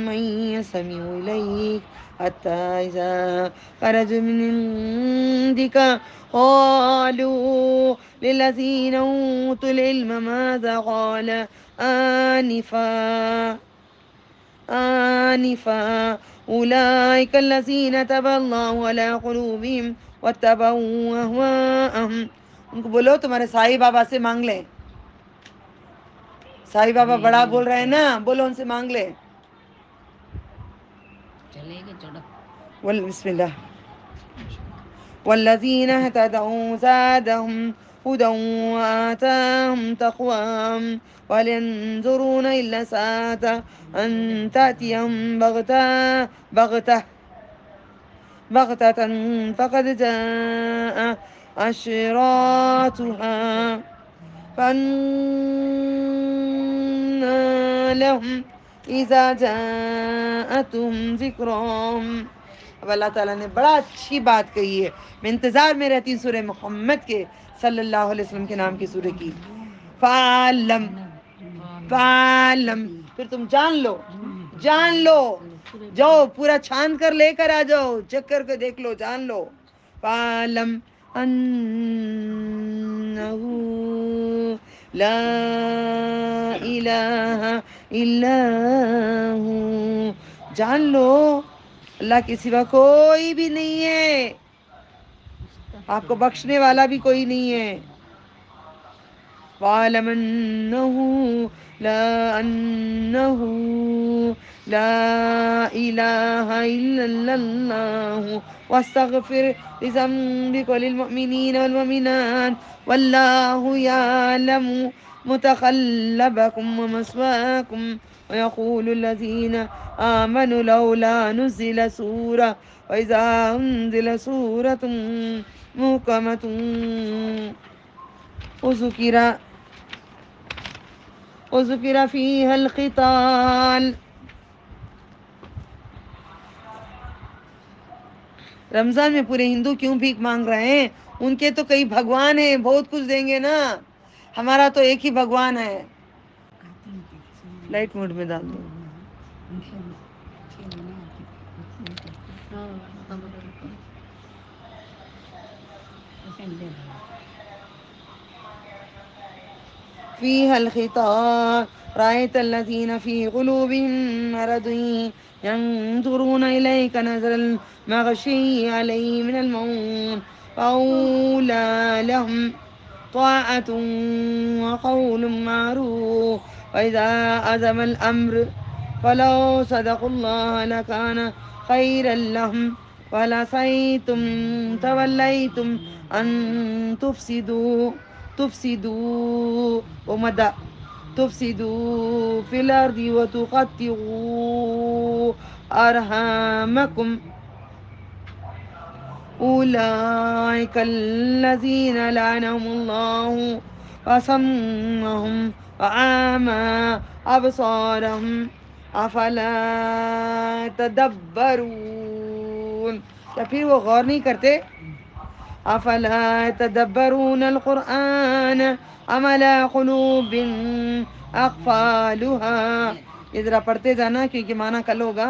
من يستمع إليك حتى إذا خرجوا من عندك قالوا للذين أوتوا العلم ماذا قال آنفا أولئك الذين تبع الله على قلوبهم واتبعوا أهواءهم. ان کو بولو تمہارے سائی بابا سے مانگ لیں. سائی بابا بڑا بول رہے ہیں نا, بولو ان سے مانگ لے. بسم اللہ. والذین اهتدوا زادهم هدى وآتاهم تقواهم وهل ينظرون إلا ساعة أن تأتيهم بغتة فقد جاء أشراطها فَأَنَّىٰ لَهُمْ إِذَا جَاءَتْهُمْ ذِكْرَاهُمْ. اب اللہ تعالیٰ نے بڑا اچھی بات کہی ہے. میں انتظار میں رہتی ہوں سورہ محمد کے صلی اللہ علیہ وسلم کے نام کی سورہ کی. فَعَلَّمْ فَعَلَّمْ، پھر تم جان لو، جان لو، جاؤ پورا چھان کر لے کر آ جاؤ، چیک کر کے دیکھ لو، جان لو. فَعَلَّمْ أَنَّهُ لَا إِلَٰهَ إِلَّا هُوَ، جان لو اللہ کے سوا کوئی بھی نہیں ہے، آپ کو بخشنے والا بھی کوئی نہیں ہے. وَاعْلَمْ أَنَّهُ لَا إِلَٰهَ إِلَّا اللَّهُ وَاسْتَغْفِرْ لِذَنبِكَ وَلِلْمُؤْمِنِينَ وَالْمُؤْمِنَاتِ وَاللَّهُ يَعْلَمُ مُتَقَلَّبَكُمْ وَمَثْوَاكُمْ. وَيَقُولُ الَّذِينَ آمَنُوا لَوْلَا نُزِّلَ سُورَةٌ وَإِذَا أُنزِلَ سُورَةٌ مُحْكَمَةٌ وذکر فیہا القتال. رمضان میں پورے ہندو کیوں بھیک مانگ رہے ہیں؟ ان کے تو کئی بھگوان ہیں، بہت کچھ دیں گے نا، ہمارا تو ایک ہی بھگوان ہے. لائٹ موڈ میں ڈال دو. فيها الخطاب رأيت الذين في قلوبهم مرض ينظرون إليك نظر المغشي عليه من الموت فأولى لهم طاعة وقول معروف وإذا عزم الأمر فلو صدقوا الله لكان خيرا لهم ولعصيتم توليتم أن تفسدوا ومدى تفسدوا في الأرض وتقطعوا أرحامكم أولئك الذين لعنهم الله وصمهم وأعمى أبصارهم أفلا تدبرون. یا پھر وہ غور نہیں کرتے؟ افلا تدبرون القرآن ام علی قلوب اقفالها. یہ ذرا پڑھتے جانا کیونکہ معنی کل ہوگا.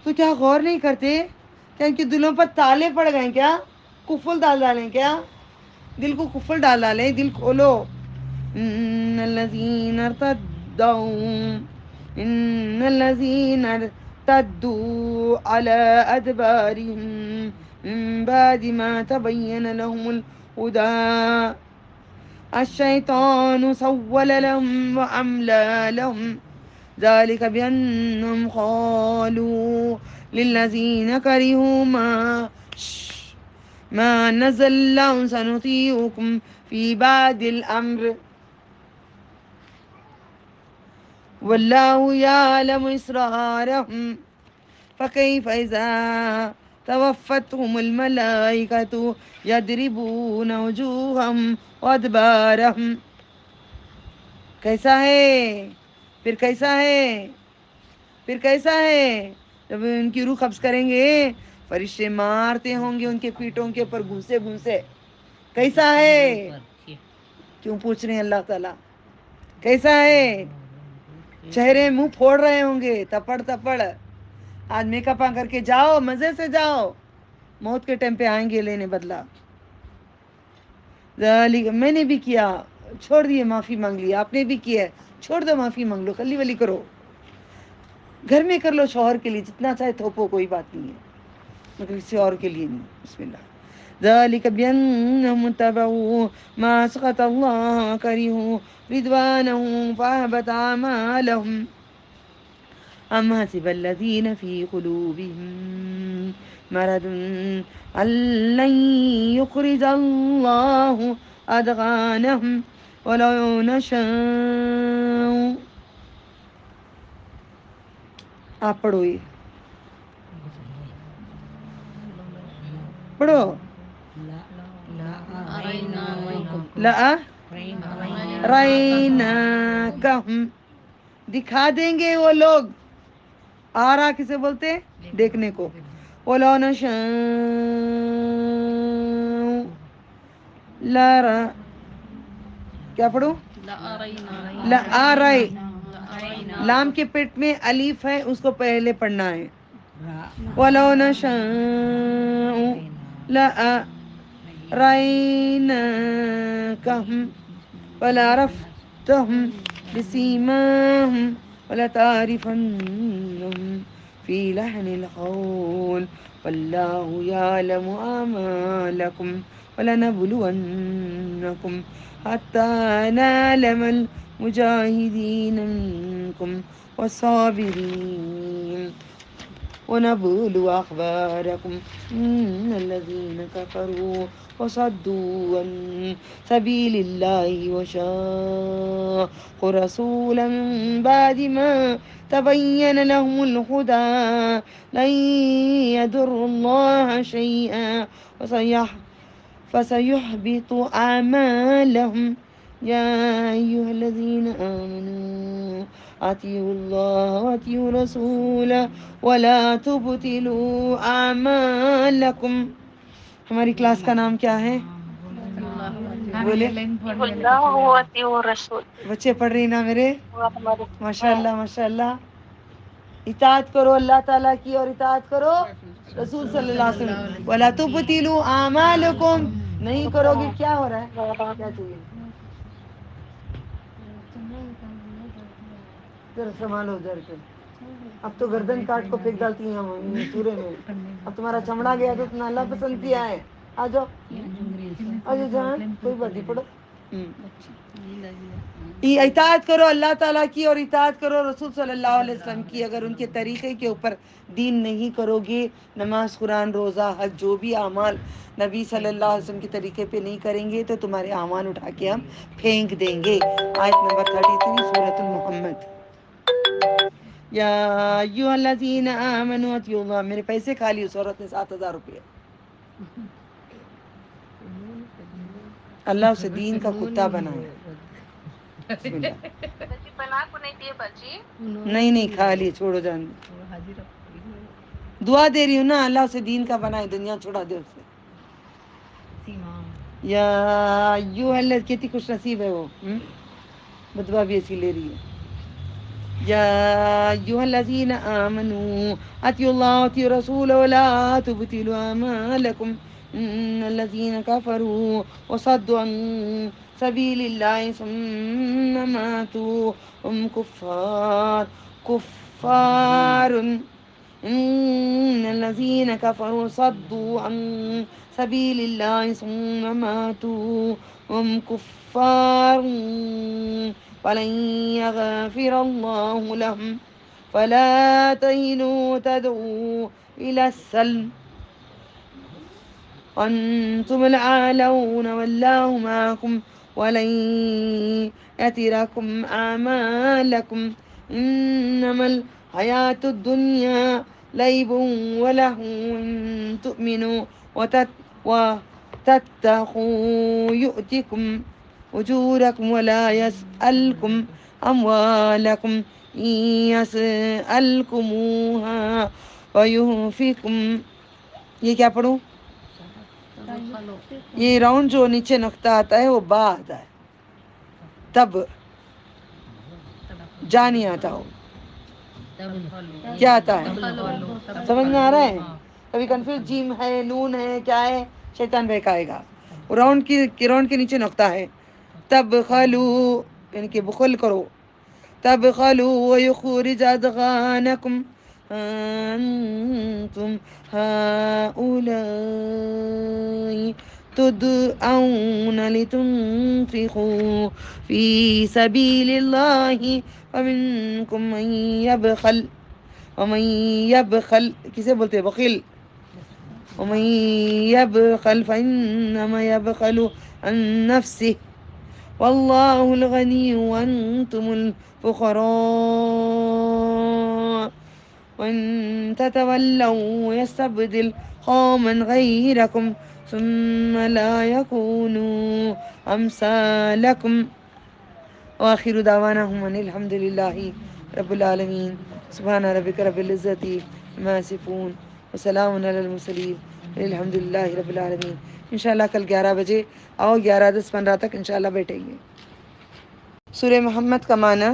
تو کیا غور نہیں کرتے کیا ان کے دلوں پر تالے پڑ گئے؟ کیا قفل ڈالیں؟ کیا دل کو قفل ڈالیں؟ دل کھولو. ان الذین ارتدوا علی ادبارهم من بعد ما تبين لهم الهدى الشيطان سول لهم وأملى لهم ذلك بأنهم قالوا للذين كرهوا ما نزل الله سنطيعكم في بعد الأمر والله يعلم إسرارهم فكيف إذا توفتهم الملائكة يضربون وجوههم وأدبارهم. کیسا ہے پھر؟ کیسا ہے پھر؟ کیسا ہے جب ان کی روح قبض کریں گے فرشتے مارتے ہوں گے ان کے پیٹوں کے اوپر گھوسے گھوسے. کیسا ہے؟ کیوں پوچھ رہے ہیں اللہ تعالیٰ کیسا ہے؟ چہرے منہ پھوڑ رہے ہوں گے تپڑ تپڑ. آج میک اپ کر کے جاؤ، مزے سے جاؤ، موت کے ٹائم پہ آئیں گے لینے بدلہ. میں نے بھی کیا، چھوڑ دیے، معافی مانگ لی. آپ نے بھی کیا، چھوڑ دو، معافی مانگ لو، خلی ولی کرو، گھر میں کر لو، شوہر کے لیے جتنا چاہے تھوپو، کوئی بات نہیں ہے، مگر کسی اور کے لیے نہیں. بسم اللہ. ذلك بأنهم اتبعوا ما سخط الله وكرهوا رضوانه فأحبط أعمالهم أم حسب الذين في قلوبهم مرض أن لن يخرج الله أضغانهم ولو نشاء. آپ پڑھو، یہ پڑھو. لا رَأَيْنَاكَهُمْ دکھا دیں گے وہ لوگ. آرا کسے بولتے ہیں؟ دیکھنے کو. وَلَوْ نَشَاءُ لَرَا کیا پڑھوں؟ لَأَرَيْ لام کے پیٹ میں الف ہے اس کو پہلے پڑھنا ہے. وَلَوْ نَشَاءُ لَأَرَيْنَاكَهُمْ وَلَعَرَفْتَهُمْ بِسِيمَاهُمْ وَلَتَعْرِفَنَّهُمْ فِي لَحْنِ الْقَوْلِ وَاللَّهُ يَعْلَمُ أَعْمَالَكُمْ وَلَنَبْلُوَنَّكُمْ حَتَّى نَعْلَمَ الْمُجَاهِدِينَ مِنكُمْ وَالصَّابِرِينَ وَنَبْلُوَ أَخْبَارَكُمْ إِنَّ الَّذِينَ كَفَرُوا وَصَدُّوا عَن سَبِيلِ اللَّهِ وَشَاقُّوا الرَّسُولَ مِن بَعْدِ مَا تَبَيَّنَ لَهُمُ الْهُدَى لَن يَضُرُّوا اللَّهَ شَيْئًا فَسَيُحْبِطُ أَعْمَالَهُمْ يَا أَيُّهَا الَّذِينَ آمَنُوا أطیعوا اللہ وأطیعوا الرسول ولا تبطلوا اعمالکم. ہماری کلاس کا نام کیا ہے؟ بولے اللہ وَأَطِيعُوا الرَّسُولَ. بچے پڑھ رہی نا میرے؟ ماشاء اللہ ماشاء اللہ. اطاعت کرو اللہ تعالیٰ کی اور اطاعت کرو رسول صلی اللہ علیہ وسلم. ولا تبطلوا اعمالکم نہیں کرو گے کیا ہو رہا ہے؟ کیا چاہیے؟ ذرا سنبھالو ادھر کے. اب تو گردن کاٹ کو پھینک ڈالتی ہیں ہم سورے میں. اب تمہارا چمڑا گیا تو تمہیں اللہ پسند کیا ہے. آ جاؤ آ جاؤ جان کوئی بات نہیں پڑھو. اطاعت کرو اللہ تعالیٰ کی اور اطاعت کرو رسول صلی اللہ علیہ وسلم کی. اگر ان کے طریقے کے اوپر دین نہیں کرو گے، نماز قرآن روزہ حج جو بھی اعمال نبی صلی اللہ علیہ وسلم کے طریقے پہ نہیں کریں گے تو تمہارے اعمال اٹھا کے ہم پھینک دیں گے. آیت نمبر 33 سورۃ المحمد. یا ایھا الذین آمنوا اطیعوا اللہ. میرے پیسے کھا لی اس عورت نے 7,000 روپے. اللہ اسے دین کا کتا بنایا. بسم اللہ. باجی بنا کو نہیں دیے باجی. نہیں کھا لی چھوڑو جان. دعا دے رہی ہوں نا اللہ اسے دین کا بنائے دنیا چھوڑا دے اسے. یا ایھا الذین کتنی خوش نصیب ہے وہ. بدوا بھی ایسی لے رہی ہے. یا ایھا الذین آمنوا اطیعوا اللہ واطیعوا الرسول ولا تبطلوا اعمالکم ان الذین کفروا وصدوا عن سبیل اللہ ثم ماتوا هم کفار ان الذین کفروا صدوا عن سبیل اللہ ثم ماتوا هم کفار فلن يغفر الله لهم فلا تهنوا وتدعوا إلى السلم وأنتم الأعلون والله معكم ولن يتركم أعمالكم إنما الحياة الدنيا لعب ولهو إن تؤمنوا وتتقوا يؤتكم أجوركم ولا يسألكم أموالكم إن يسألكموها ويوفكم. یہ کیا پڑھوں؟ یہ راؤنڈ جو نیچے نقطہ آتا ہے وہ با آتا ہے. تب جا نہیں آتا ہو کیا آتا ہے سمجھ میں آ رہا ہے؟ کبھی کنفیوز جیم ہے نون ہے کیا ہے شیطان بہکائے گا. راؤنڈ کے نیچے نقطہ ہے. تب خلو یعنی کہ بخل کرو. تب خلو ویخرج ادغانکم انتم هؤلاء تدعون لتنفقوا في سبيل الله فمنكم من يبخل ومن يبخل کسے بولتے ہیں بخیل ومن يبخل فإنما يبخل عن نفسه والله الغني وأنتم الفقراء وإن تتولوا يستبدل قوما غيركم ثم لا يكونوا أمثالكم. وآخر دعوانا ان الحمد للہ رب العالمین. سبحان ربک رب العزت عما یصفون وسلام علی المرسلین الحمد للہ رب العالمین. انشاءاللہ کل 11 بجے آؤ، 11:10-15 تک انشاءاللہ بیٹھیں گے. سورہ محمد کا معنی،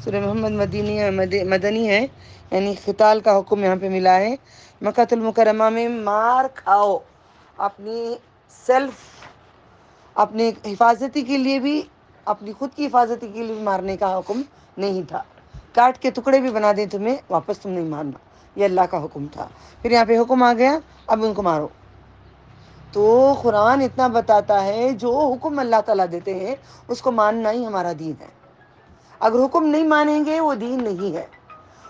سورہ محمد مدنی ہے، یعنی قتال کا حکم یہاں پہ ملا ہے. مکۃ المکرمہ میں مار کھاؤ، اپنی سیلف، اپنے حفاظتی کے لیے بھی، اپنی خود کی حفاظتی کے لیے بھی مارنے کا حکم نہیں تھا. کاٹ کے ٹکڑے بھی بنا دیں تمہیں، واپس تم نہیں مارنا، یہ اللہ کا حکم تھا. پھر یہاں پہ حکم آ گیا اب ان کو مارو. تو قرآن اتنا بتاتا ہے جو حکم اللہ تعالیٰ دیتے ہیں اس کو ماننا ہی ہمارا دین ہے. اگر حکم نہیں مانیں گے وہ دین نہیں ہے.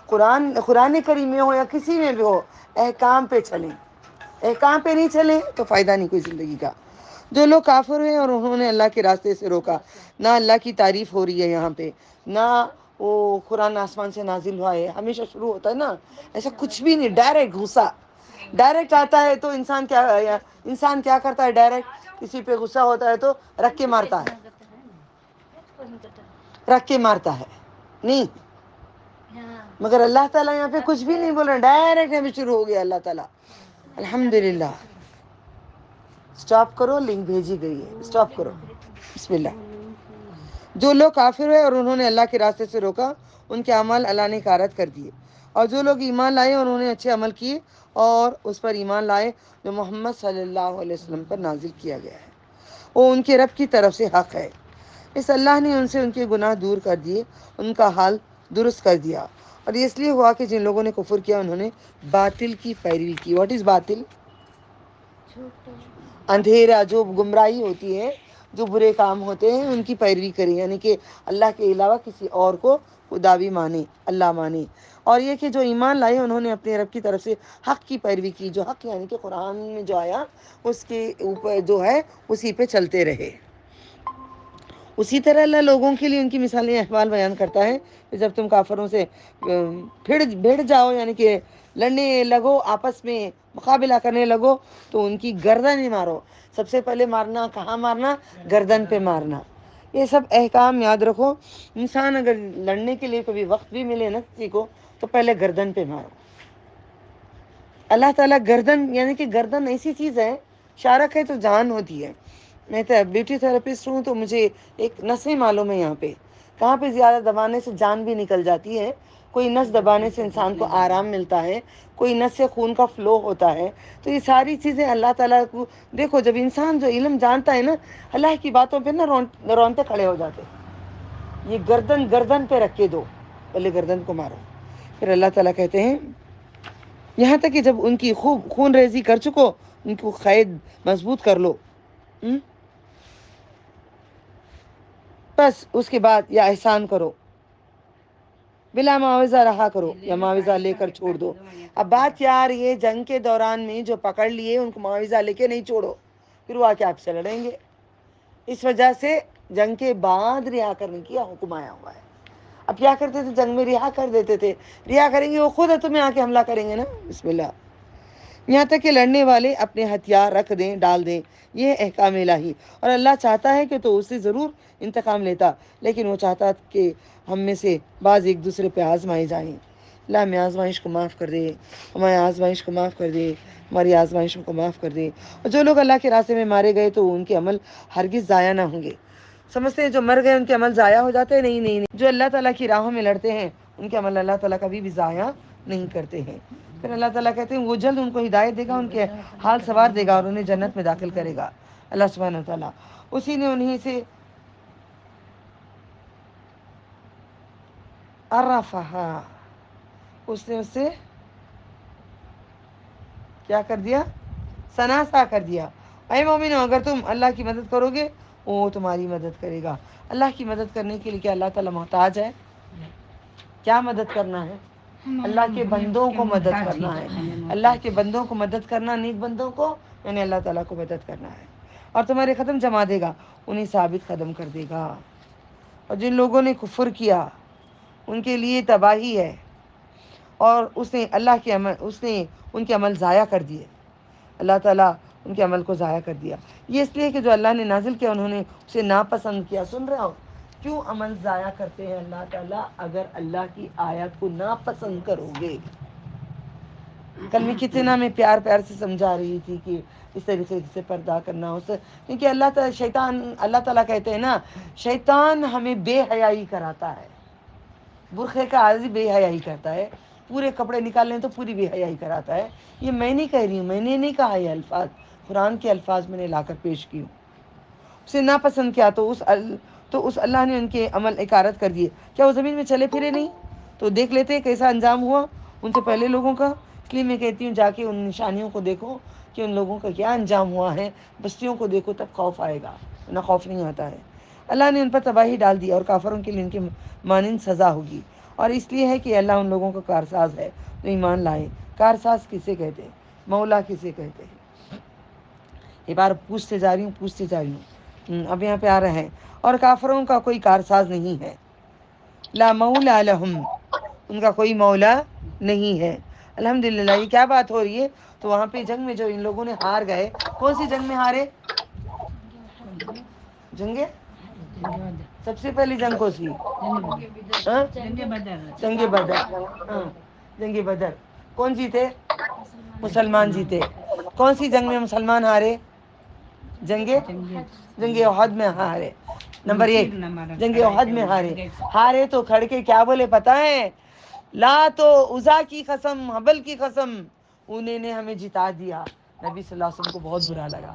قرآن کریم میں ہو یا کسی میں بھی ہو، احکام پہ چلیں. احکام پہ نہیں چلیں تو فائدہ نہیں کوئی زندگی کا. جو لوگ کافر ہوئے اور انہوں نے اللہ کے راستے سے روکا، نہ اللہ کی تعریف ہو رہی ہے یہاں پہ، نہ وہ قرآن آسمان سے نازل ہوا ہے. ہمیشہ شروع ہوتا ہے نا، ایسا کچھ بھی نہیں، ڈائریکٹ غصہ ڈائریکٹ آتا ہے. تو انسان کیا کرتا ہے؟ ڈائریکٹ کسی پہ غصہ ہوتا ہے تو رکھ کے مارتا ہے، رکھ کے مارتا ہے نہیں. مگر اللہ تعالیٰ یہاں پہ کچھ بھی نہیں بول رہے، ڈائریکٹ ہمیں شروع ہو گیا اللہ تعالیٰ. الحمدللہ. سٹاپ کرو، لنک بھیجی گئی ہے، سٹاپ کرو. بسم اللہ. جو لوگ کافر ہوئے اور انہوں نے اللہ کے راستے سے روکا، ان کے اعمال اللہ نے غارت کر دیے. اور جو لوگ ایمان لائے اور انہوں نے اچھے عمل کیے اور اس پر ایمان لائے جو محمد صلی اللہ علیہ وسلم پر نازل کیا گیا ہے، وہ ان کے رب کی طرف سے حق ہے. اس اللہ نے ان سے ان کے گناہ دور کر دیے، ان کا حال درست کر دیا. اور یہ اس لیے ہوا کہ جن لوگوں نے کفر کیا انہوں نے باطل کی پیروی کی. واٹ از باطل؟ اندھیرا، جو گمراہی ہوتی ہے، جو برے کام ہوتے ہیں ان کی پیروی کریں، یعنی کہ اللہ کے علاوہ کسی اور کو خدا بھی مانے، اللہ مانے. اور یہ کہ جو ایمان لائے انہوں نے اپنے رب کی طرف سے حق کی پیروی کی. جو حق یعنی کہ قرآن میں جو آیا اس کے اوپر جو ہے اسی پہ چلتے رہے. اسی طرح اللہ لوگوں کے لیے ان کی مثالیں احوال بیان کرتا ہے کہ جب تم کافروں سے بھیڑ جاؤ، یعنی کہ لڑنے لگو، آپس میں مقابلہ کرنے لگو، تو ان کی گردن مارو. سب سے پہلے مارنا کہاں مارنا؟ گردن پہ مارنا. یہ سب احکام یاد رکھو. انسان اگر لڑنے کے لیے کبھی وقت بھی ملے نا کسی کو تو پہلے گردن پہ مارو. اللہ تعالیٰ گردن، یعنی کہ گردن ایسی چیز ہے، شارک ہے تو جان ہوتی ہے. میں تو بیوٹی تھراپسٹ ہوں تو مجھے ایک نسیں معلوم ہے یہاں پہ کہاں پہ زیادہ دبانے سے جان بھی نکل جاتی ہے. کوئی نس دبانے سے انسان کو آرام ملتا ہے، کوئی نس سے خون کا فلو ہوتا ہے. تو یہ ساری چیزیں اللہ تعالیٰ کو دیکھو. جب انسان جو علم جانتا ہے نا، اللہ کی باتوں پہ نا رونتے کھڑے ہو جاتے. یہ گردن پہ رکھ کے دو، پہلے گردن کو مارو. پھر اللہ تعالیٰ کہتے ہیں یہاں تک کہ جب ان کی خوب خون ریزی کر چکو، ان کو قید مضبوط کر لو، بس اس کے بعد یا احسان کرو، بلا معاوضہ رہا کرو یا معاوضہ لے کر چھوڑ دو. اب بات کیا آ رہی ہے؟ جنگ کے دوران میں جو پکڑ لیے ان کو معاوضہ لے کے نہیں چھوڑو، پھر وہ آ کے آپ سے لڑیں گے. اس وجہ سے جنگ کے بعد رہا کرنے کی حکم آیا ہوا ہے. اب کیا کرتے تھے؟ جنگ میں رہا کر دیتے تھے. رہا کریں گے وہ خود تمہیں آ کے حملہ کریں گے نا. بسم اللہ. یہاں تک کہ لڑنے والے اپنے ہتھیار رکھ دیں، ڈال دیں. یہ احکام الہی. اور اللہ چاہتا ہے کہ تو اس سے ضرور انتقام لیتا، لیکن وہ چاہتا کہ ہم میں سے بعض ایک دوسرے پہ آزمائے جائیں. اللہ ہمیں آزمائش کو معاف کر دے، ہماری آزمائش کو معاف کر دے، ہماری آزمائشوں کو معاف کر دے. اور جو لوگ اللہ کے راستے میں مارے گئے تو ان کے عمل ہرگز ضائع نہ ہوں گے. سمجھتے ہیں جو مر گئے ان کے عمل ضائع ہو جاتے ہیں؟ نہیں نہیں نہیں. جو اللہ تعالیٰ کی راہوں میں لڑتے ہیں ان کے عمل اللہ تعالیٰ کبھی بھی ضائع نہیں کرتے ہیں. پھر اللہ تعالیٰ کہتے ہیں وہ جلد ان کو ہدایت دے گا، ان کے حال سوار دے گا اور انہیں جنت میں داخل کرے گا. اللہ سبحانہ وتعالیٰ اسی نے انہیں سے عرفہا، اس نے اس سے کیا کر دیا؟ سناسا کر دیا. اے مومنو، اگر تم اللہ کی مدد کرو گے وہ تمہاری مدد کرے گا. اللہ کی مدد کرنے کے لیے کیا اللہ تعالیٰ محتاج ہے؟ کیا مدد کرنا ہے؟ اللہ کے بندوں کو مدد کرنا ہے. اللہ کے بندوں کو مدد کرنا، نیک بندوں کو، یعنی اللہ تعالیٰ کو مدد کرنا ہے. اور تمہارے قدم جما دے گا، انہیں ثابت قدم کر دے گا. اور جن لوگوں نے کفر کیا ان کے لیے تباہی ہے، اور اس نے ان کے عمل ضائع کر دیے. اللہ تعالیٰ ان کے عمل کو ضائع کر دیا. یہ اس لیے کہ جو اللہ نے نازل کیا انہوں نے اسے ناپسند کیا. سن رہے ہو کیوں عمل ضائع کرتے ہیں اللہ تعالیٰ؟ اگر اللہ کی آیت کو ناپسند کرو گے. کل میں کتنا میں پیار سے سمجھا رہی تھی کہ اس طریقے سے پردہ کرنا ہو، کیونکہ اللہ تعالیٰ کہتے ہیں نا، شیطان ہمیں بے حیائی کراتا ہے. برقعے کا عادی بے حیائی کرتا ہے، پورے کپڑے نکال لیں تو پوری بے حیائی کراتا ہے. یہ میں نہیں کہہ رہی ہوں، میں نے نہیں کہا یہ الفاظ، قرآن کے الفاظ میں نے لا کر پیش کی ہوں. اسے ناپسند کیا تو اس اللہ نے ان کے عمل اکارت کر دیے. کیا وہ زمین میں چلے پھرے نہیں تو دیکھ لیتے کیسا انجام ہوا ان سے پہلے لوگوں کا؟ اس لیے میں کہتی ہوں جا کے ان نشانیوں کو دیکھو کہ ان لوگوں کا کیا انجام ہوا ہے. بستیوں کو دیکھو تب خوف آئے گا، نہ خوف نہیں آتا ہے. اللہ نے ان پر تباہی ڈال دی اور کافروں کے لیے ان کے مانند سزا ہوگی. اور اس لیے ہے کہ اللہ ان لوگوں کا کارساز ہے تو ایمان لائے. کارساز کسے کہتے ہیں؟ مولا کسے کہتے ہیں؟ یہ بار پوچھتے جا رہی ہوں. اب یہاں پہ آ رہے ہیں، اور کافروں کا کوئی کارساز نہیں ہے. لا مولا لہم، ان کا کوئی مولا نہیں ہے. الحمدللہ. یہ کیا بات ہو رہی ہے؟ تو وہاں پہ جنگ میں جو ان لوگوں نے ہار گئے، کون سی جنگ میں ہارے؟ سب سے پہلی جنگ کون سی؟ جنگ بدر. جنگ بدر کون جیتے؟ مسلمان جیتے. کون سی جنگ میں مسلمان ہارے؟ جنگ احد میں ہارے. نمبر 1 جنگ احد میں ہارے تو کھڑ کے کیا بولے پتہ ہے؟ لات و عزا کی قسم، حبل کی قسم، انہیں نے ہمیں جتا دیا. نبی صلی اللہ علیہ وسلم کو بہت برا لگا.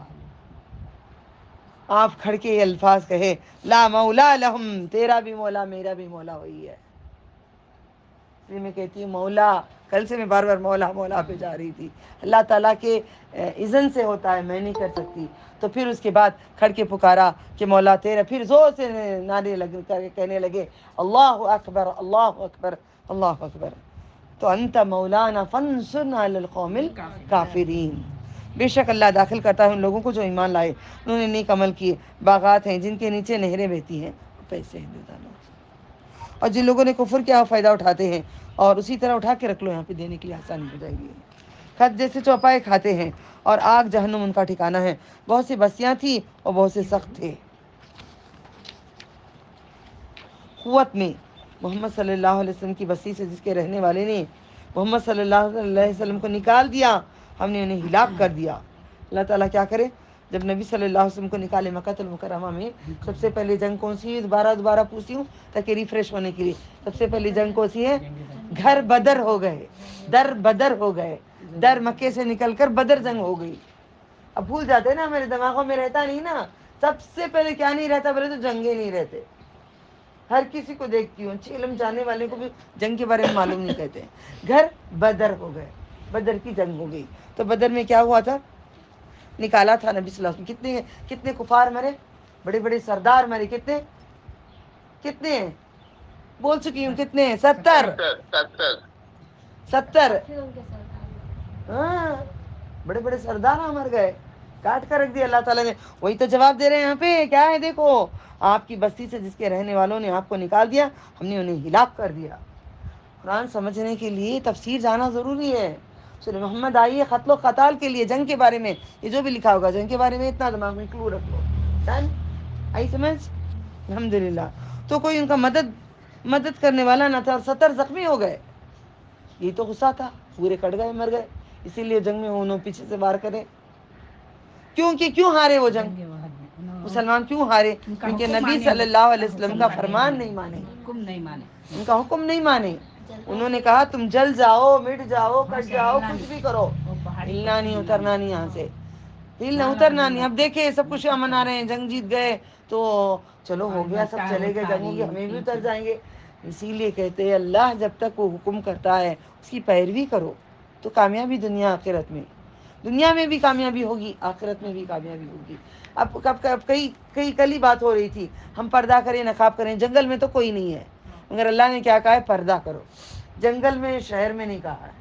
آپ کھڑ کے یہ الفاظ کہے، لا مولا لہم، تیرا بھی مولا میرا بھی مولا وہی ہے. اس لیے میں کہتی ہوں مولا، کل سے میں بار بار مولا مولا پہ جا رہی تھی. اللہ تعالیٰ کے اذن سے ہوتا ہے، میں نہیں کر سکتی. تو پھر اس کے بعد کھڑ کے پکارا کہ مولا تیرا. پھر زور سے نعرے کہنے لگے، اللہ اکبر اللہ اکبر اللہ اکبر. تو انت مولانا فانصرنا علی القوم الکافرین. بے شک اللہ داخل کرتا ہے ان لوگوں کو جو ایمان لائے، انہوں نے نیک عمل کیے. باغات ہیں جن کے نیچے نہریں بہتی ہیں. پیسے ہیں دیدانوں. اور جن لوگوں نے کفر کیا فائدہ اٹھاتے ہیں، اور اسی طرح اٹھا کے رکھ لو، یہاں پہ دینے کے لیے آسانی ہو جائے گی. خط جیسے چوپائے کھاتے ہیں، اور آگ جہنم ان کا ٹھکانہ ہے. بہت سی بستیاں تھیں اور بہت سے سخت تھے. قوت میں محمد صلی اللہ علیہ وسلم کی بستی سے جس کے رہنے والے نے محمد صلی اللہ علیہ وسلم کو نکال دیا، ہم نے انہیں ہلاک کر دیا. اللہ تعالیٰ کیا کرے؟ جب نبی صلی اللہ علیہ وسلم کو نکالے مکہ المکرمہ میں، سب سے پہلی جنگ کون سی ہے؟ دوبارہ پوچھتی ہوں تاکہ ریفریش ہونے کے لیے. سب سے پہلی جنگ کون سی ہے؟ گھر بدر ہو گئے، در بدر ہو گئے. در مکے سے نکل کر بدر جنگ ہو گئی. اب بھول جاتے نا، میرے دماغوں میں رہتا نہیں نا. سب سے پہلے کیا نہیں رہتا بولے تو جنگیں نہیں رہتے. ہر کسی کو دیکھتی ہوں اچھی علم جانے والے کو بھی جنگ کے بارے میں معلوم نہیں کہتے. گھر بدر ہو گئے، بدر کی جنگ ہو گئی. تو بدر میں کیا ہوا تھا؟ نکالا تھا نبی صلی اللہ علیہ وسلم. کتنے کفار مرے، بڑے بڑے سردار مرے. کتنے ہیں؟ بول چکی ہوں کتنے ہیں؟ 70. ہاں، بڑے بڑے سردار مر گئے، کاٹ کر رکھ دیا اللہ تعالیٰ نے. وہی تو جواب دے رہے ہیں یہاں پہ. کیا ہے؟ دیکھو، آپ کی بستی سے جس کے رہنے والوں نے آپ کو نکال دیا، ہم نے انہیں ہلاک کر دیا. قرآن سمجھنے کے لیے تفسیر جانا ضروری ہے. سورہ محمد آئی ہے قتل و قتال کے لیے، جنگ کے بارے میں. یہ جو بھی لکھا ہوگا جنگ کے بارے میں اتنا دماغ میں کلو رکھ لو. ڈن؟ آئی سمجھ؟ الحمدللہ. تو کوئی ان کا مدد کرنے والا نہ تھا، اور 70 زخمی ہو گئے. یہ تو غصہ تھا، پورے کٹ گئے، مر گئے. اسی لیے جنگ میں انہوں پیچھے سے وار کرے. کیوں ہارے وہ جنگ؟ مسلمان کیوں ہارے؟ کیونکہ نبی صلی اللہ علیہ وسلم کا فرمان نہیں مانے، ان کا حکم نہیں مانے. انہوں نے کہا تم جل جاؤ، مٹ جاؤ، کٹ جاؤ، کچھ بھی کرو، ہلنا نہیں، اترنا نہیں یہاں سے. ہلنا اترنا نہیں. اب دیکھیں سب کچھ منا رہے ہیں، جنگ جیت گئے تو چلو ہو گیا، سب چلے گئے، جنگ ہوگی، ہمیں بھی اتر جائیں گے. اسی لیے کہتے ہیں اللہ جب تک وہ حکم کرتا ہے اس کی پیروی کرو تو کامیابی دنیا آخرت میں. دنیا میں بھی کامیابی ہوگی، آخرت میں بھی کامیابی ہوگی. اب کئی کل ہی بات ہو رہی تھی، ہم پردہ کریں نقاب کریں. جنگل میں تو کوئی نہیں ہے، مگر اللہ نے کیا کہا ہے؟ پردہ کرو. جنگل میں شہر میں نہیں کہا ہے،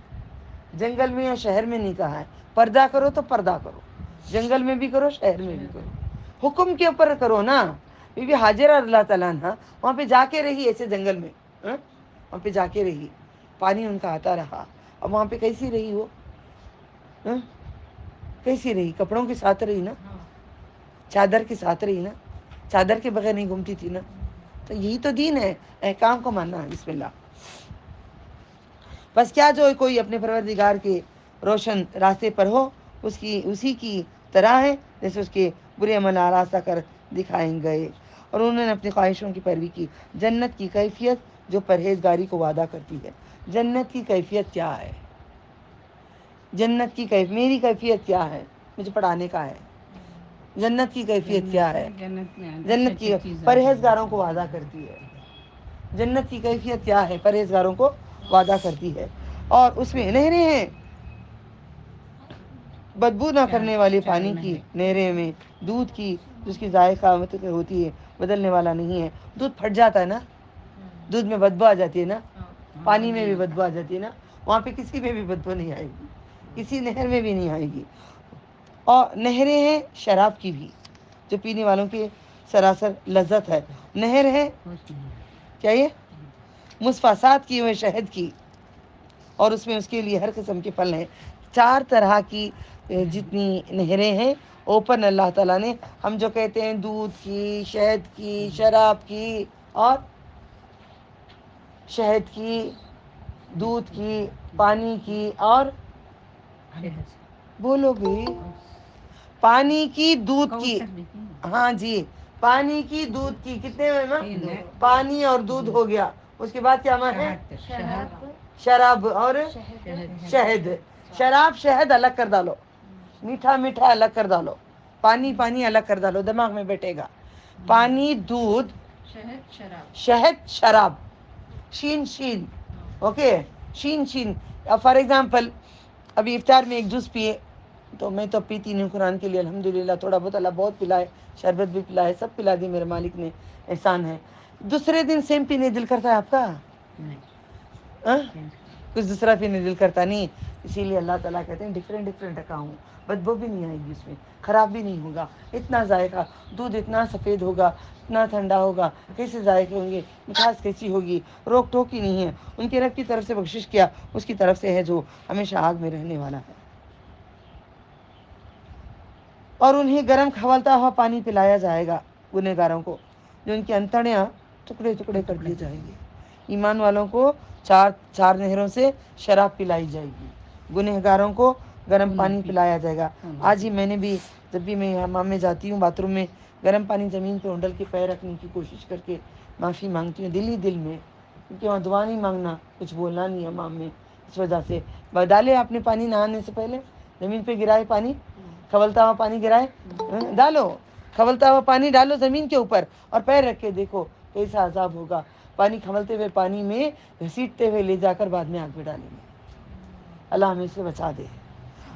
جنگل میں یا شہر میں نہیں کہا ہے. پردہ کرو تو پردہ کرو، جنگل میں بھی کرو، شہر میں بھی کرو. حکم کے اوپر کرو نا. بی بی ہاجرہ اللہ تعالیٰ عنہ وہاں پہ جا کے رہی ایسے جنگل میں. وہاں پہ جا کے رہی، پانی ان کا آتا رہا. اب وہاں پہ کیسی رہی وہ؟ کیسی رہی؟ کپڑوں کے ساتھ رہی نا، چادر کے ساتھ رہی نا، چادر کے بغیر نہیں گھومتی تھی نا. تو یہی تو دین ہے، احکام کو ماننا ہے. بسم اللہ. بس کیا جو کوئی اپنے پروردگار کے روشن راستے پر ہو اسی کی طرح ہے جیسے اس کے برے عمل آراستہ کر دکھائیں گئے اور انہوں نے اپنی خواہشوں کی پیروی کی. جنت کی کیفیت جو پرہیزگاری کو وعدہ کرتی ہے. جنت کی کیفیت کیا ہے؟ جنت کی میری کیفیت کیا ہے؟ مجھے پڑھانے کا ہے. جنت کی کیفیت کیا ہے؟ جنت کی پرہیزگاروں کو وعدہ کرتی ہے. جنت کی کیفیت کیا ہے؟ پرہیزگاروں کو وعدہ کرتی ہے. اور اس میں نہریں ہیں بدبو نہ کرنے والے پانی کی، نہریں میں دودھ کی جس کی ذائقہ ہوتی ہے، بدلنے والا نہیں ہے. دودھ پھٹ جاتا ہے نا، دودھ میں بدبو آ جاتی ہے نا، پانی میں بھی بدبو آ جاتی ہے نا. وہاں پہ کسی میں بھی بدبو نہیں آئے گی، کسی نہر میں بھی نہیں آئے گی. اور نہریں ہیں شراب کی بھی جو پینے والوں کی سراسر لذت ہے. نہر ہے کیا یہ مصفاسات کی ہوئے شہد کی، اور اس میں اس کے لیے ہر قسم کے پھل ہیں. 4 طرح کی جتنی نہریں ہیں اوپن اللہ تعالیٰ نے، ہم جو کہتے ہیں دودھ کی، شہد کی، شراب کی، اور شہد کی، دودھ کی، پانی کی، اور بولو گے پانی کی، دودھ کی. ہاں جی، پانی کی، دودھ کی. کتنے ہوئے؟ پانی اور دودھ ہو گیا. اس کے بعد کیا ہے؟ شراب اور شہد. شراب شہد الگ کر ڈالو، میٹھا میٹھا الگ کر ڈالو، پانی پانی الگ کر ڈالو، دماغ میں بیٹھے گا. پانی، دودھ، شہد، شراب. شین شین، اوکے، شین شین. فار ایگزامپل ابھی افطار میں ایک جوس پیے تو میں تو پیتی نہیں قرآن کے لیے الحمدللہ، تھوڑا بہت اللہ بہت پلائے، شربت بھی پلائے، سب پلا دی میرے مالک نے، احسان ہے. دوسرے دن سیم پینے دل کرتا ہے آپ کا؟ کچھ دوسرا پینے دل کرتا نہیں. اسی لیے اللہ تعالیٰ کہتے ہیں ڈفرینٹ ڈفرینٹ رکھا ہوں، بدبو بھی نہیں آئے گی اس میں، خراب بھی نہیں ہوگا. اتنا ذائقہ، دودھ اتنا سفید ہوگا، اتنا ٹھنڈا ہوگا، کیسے ذائقے ہوں گے، مٹھاس کیسی ہوگی، روک ٹوک ہی نہیں ہے. ان کے رب کی طرف سے بخشش کیا، اس کی طرف سے ہے جو ہمیشہ آگ میں رہنے والا ہے. اور انہیں گرم کھولتا ہوا پانی پلایا جائے گا گنہگاروں کو، جو ان کی انتڑیاں ٹکڑے ٹکڑے کر دیے جائیں گے. ایمان والوں کو 4 نہروں سے شراب پلائی جائے گی، گنہگاروں کو گرم پانی پلایا جائے گا. آج ہی میں نے بھی جب بھی میں حمام میں جاتی ہوں باتھ روم میں گرم پانی زمین پہ اونڈل کے پیر رکھنے کی کوشش کر کے معافی مانگتی ہوں دل ہی دل میں، کیونکہ وہاں دعا نہیں مانگنا، کچھ بولنا نہیں حمام میں. اس وجہ سے ڈالے آپ نے پانی نہانے سے پہلے زمین پہ گرائے پانی، کھولتا ہوا پانی گرائے، ڈالو کھولتا ہوا پانی ڈالو زمین کے اوپر اور پیر رکھ کے دیکھو کیسا عذاب ہوگا. پانی کھولتے ہوئے پانی میں گھسیٹتے ہوئے لے جا کر بعد میں آگ میں ڈالیں گے. اللہ ہمیں سے بچا دے.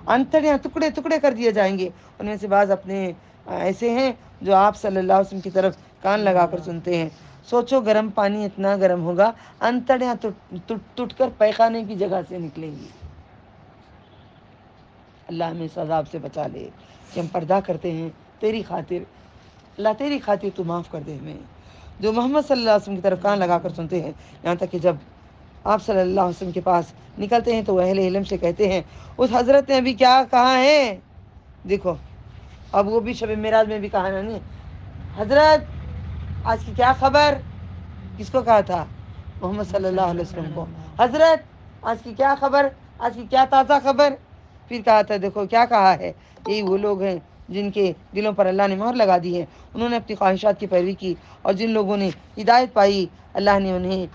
انتڑیاں ٹکڑے ٹکڑے کر دیے جائیں گے. ان میں سے بعض اپنے ایسے ہیں جو آپ صلی اللہ علیہ وسلم کی طرف کان لگا کر سنتے ہیں. سوچو گرم پانی اتنا گرم ہوگا، انتڑیاں ٹوٹ کر پیخانے کی جگہ سے نکلیں گی. اللہ ہمیں اس عذاب سے بچا لے کہ ہم پردہ کرتے ہیں تیری خاطر. اللہ تیری خاطر تو معاف کر دے ہمیں. جو محمد صلی اللہ علیہ وسلم کی طرف کان لگا کر سنتے ہیں، یہاں تک کہ جب آپ صلی اللہ علیہ وسلم کے پاس نکلتے ہیں تو وہ اہل علم سے کہتے ہیں اس حضرت نے ابھی کیا کہا ہے. دیکھو اب وہ بھی شب معراج میں بھی کہا نا نہیں، حضرت آج کی کیا خبر. کس کو کہا تھا؟ محمد صلی اللہ علیہ وسلم کو. حضرت آج کی کیا خبر، آج کی کیا تازہ خبر. پھر کہا تھا دیکھو کیا کہا ہے. یہی وہ لوگ ہیں جن کے دلوں پر اللہ نے مہر لگا دی ہے، انہوں نے اپنی خواہشات کی پیروی کی، اور جن لوگوں نے ہدایت پائی اللہ نے انہیں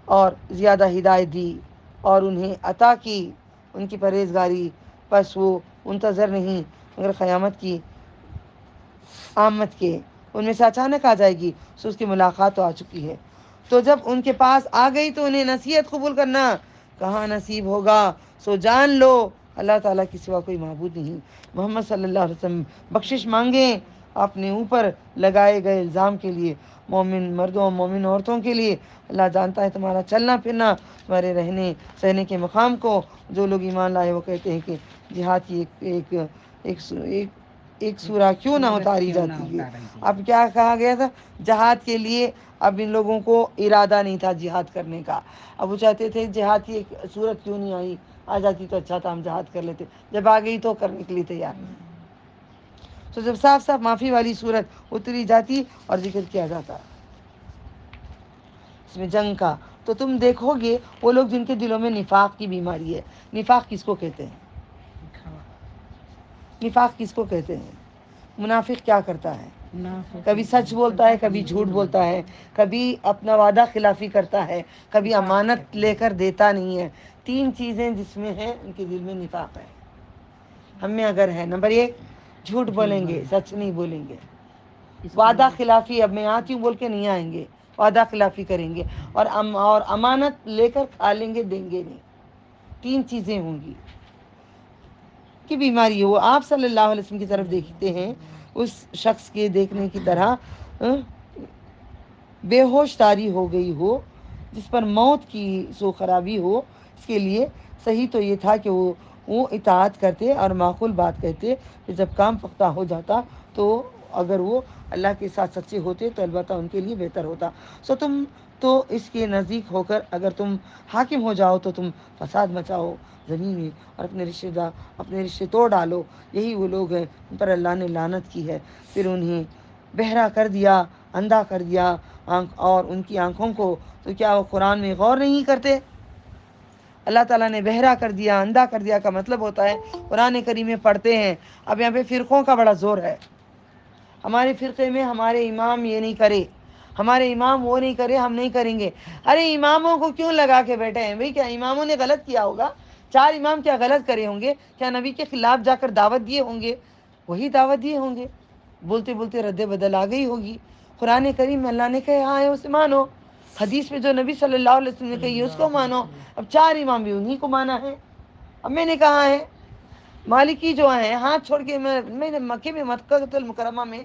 اور زیادہ ہدایت دی اور انہیں عطا کی ان کی پرہیزگاری. پس وہ منتظر نہیں مگر قیامت کی آمد کے ان میں سے اچانک آ جائے گی. سو اس کی ملاقات تو آ چکی ہے، تو جب ان کے پاس آ گئی تو انہیں نصیحت قبول کرنا کہاں نصیب ہوگا. سو جان لو اللہ تعالیٰ کے سوا کوئی معبود نہیں. محمد صلی اللہ علیہ وسلم بخشش مانگیں اپنے اوپر لگائے گئے الزام کے لیے، مومن مردوں مومن عورتوں کے لیے. اللہ جانتا ہے تمہارا چلنا پھرنا، تمہارے رہنے سہنے کے مقام کو. جو لوگ ایمان لائے وہ کہتے ہیں کہ جہاد کی ایک سورہ کیوں نہ اتاری جاتی ہے. اب کیا کہا گیا تھا جہاد کے لیے؟ اب ان لوگوں کو ارادہ نہیں تھا جہاد کرنے کا. اب وہ چاہتے تھے جہاد کی ایک صورت کیوں نہیں آئی، آ جاتی تو اچھا تھا ہم جہاد کر لیتے. جب آ گئی تو کرنے کے لیے تیار نہیں. تو جب صاف صاف معافی والی صورت اتری جاتی اور ذکر کیا جاتا اس میں جنگ کا، تو تم دیکھو گے وہ لوگ جن کے دلوں میں نفاق کی بیماری ہے. نفاق کس کو کہتے ہیں؟ نفاق کس کو کہتے ہیں؟ منافق کیا کرتا ہے؟ کبھی سچ بولتا ہے، کبھی جھوٹ بولتا ہے، کبھی اپنا وعدہ خلافی کرتا ہے، کبھی امانت لے کر دیتا نہیں ہے. 3 چیزیں جس میں ہیں ان کے دل میں نفاق ہے. ہم میں اگر ہے، نمبر 1 جھوٹ بولیں گے، سچ نہیں بولیں گے. وعدہ خلافی، اب میں آتی ہوں بول کے نہیں آئیں گے، وعدہ خلافی کریں گے. اور امانت لے کر کھا لیں گے، دیں گے نہیں. 3 چیزیں ہوں گی کی بیماری ہے. وہ آپ صلی اللہ علیہ وسلم کی طرف دیکھتے ہیں اس شخص کے دیکھنے کی طرح بے ہوش تاری ہو گئی ہو، جس پر موت کی سو خرابی ہو. اس کے لیے صحیح تو یہ تھا کہ وہ اطاعت کرتے اور معقول بات کہتے. جب کام پختہ ہو جاتا تو اگر وہ اللہ کے ساتھ سچے ہوتے تو البتہ ان کے لیے بہتر ہوتا. سو تم تو اس کے نزدیک ہو کر اگر تم حاکم ہو جاؤ تو تم فساد مچاؤ زمین میں اور اپنے رشتے توڑ ڈالو. یہی وہ لوگ ہیں ان پر اللہ نے لعنت کی ہے. پھر انہیں بہرا کر دیا، اندھا کر دیا اور ان کی آنکھوں کو. تو کیا وہ قرآن میں غور نہیں کرتے؟ اللہ تعالیٰ نے بہرا کر دیا، اندھا کر دیا کا مطلب ہوتا ہے قرآن کریم میں پڑھتے ہیں. اب یہاں پہ فرقوں کا بڑا زور ہے. ہمارے فرقے میں ہمارے امام یہ نہیں کرے، ہمارے امام وہ نہیں کرے، ہم نہیں کریں گے. ارے اماموں کو کیوں لگا کے بیٹھے ہیں بھئی؟ کیا اماموں نے غلط کیا ہوگا؟ 4 امام کیا غلط کرے ہوں گے؟ کیا نبی کے خلاف جا کر دعوت دیے ہوں گے؟ وہی دعوت دیے ہوں گے. بولتے بولتے رد بدل آ گئی ہوگی. قرآن کریم میں اللہ نے کہا ہے اسے مانو، حدیث میں جو نبی صلی اللہ علیہ وسلم نے کہی ہے اس کو مانو. اب 4 امام بھی انہی کو مانا ہے. اب میں نے کہا ہے مالکی جو ہیں ہاتھ چھوڑ کے، میں نے مکے میں مکہ المکرمہ میں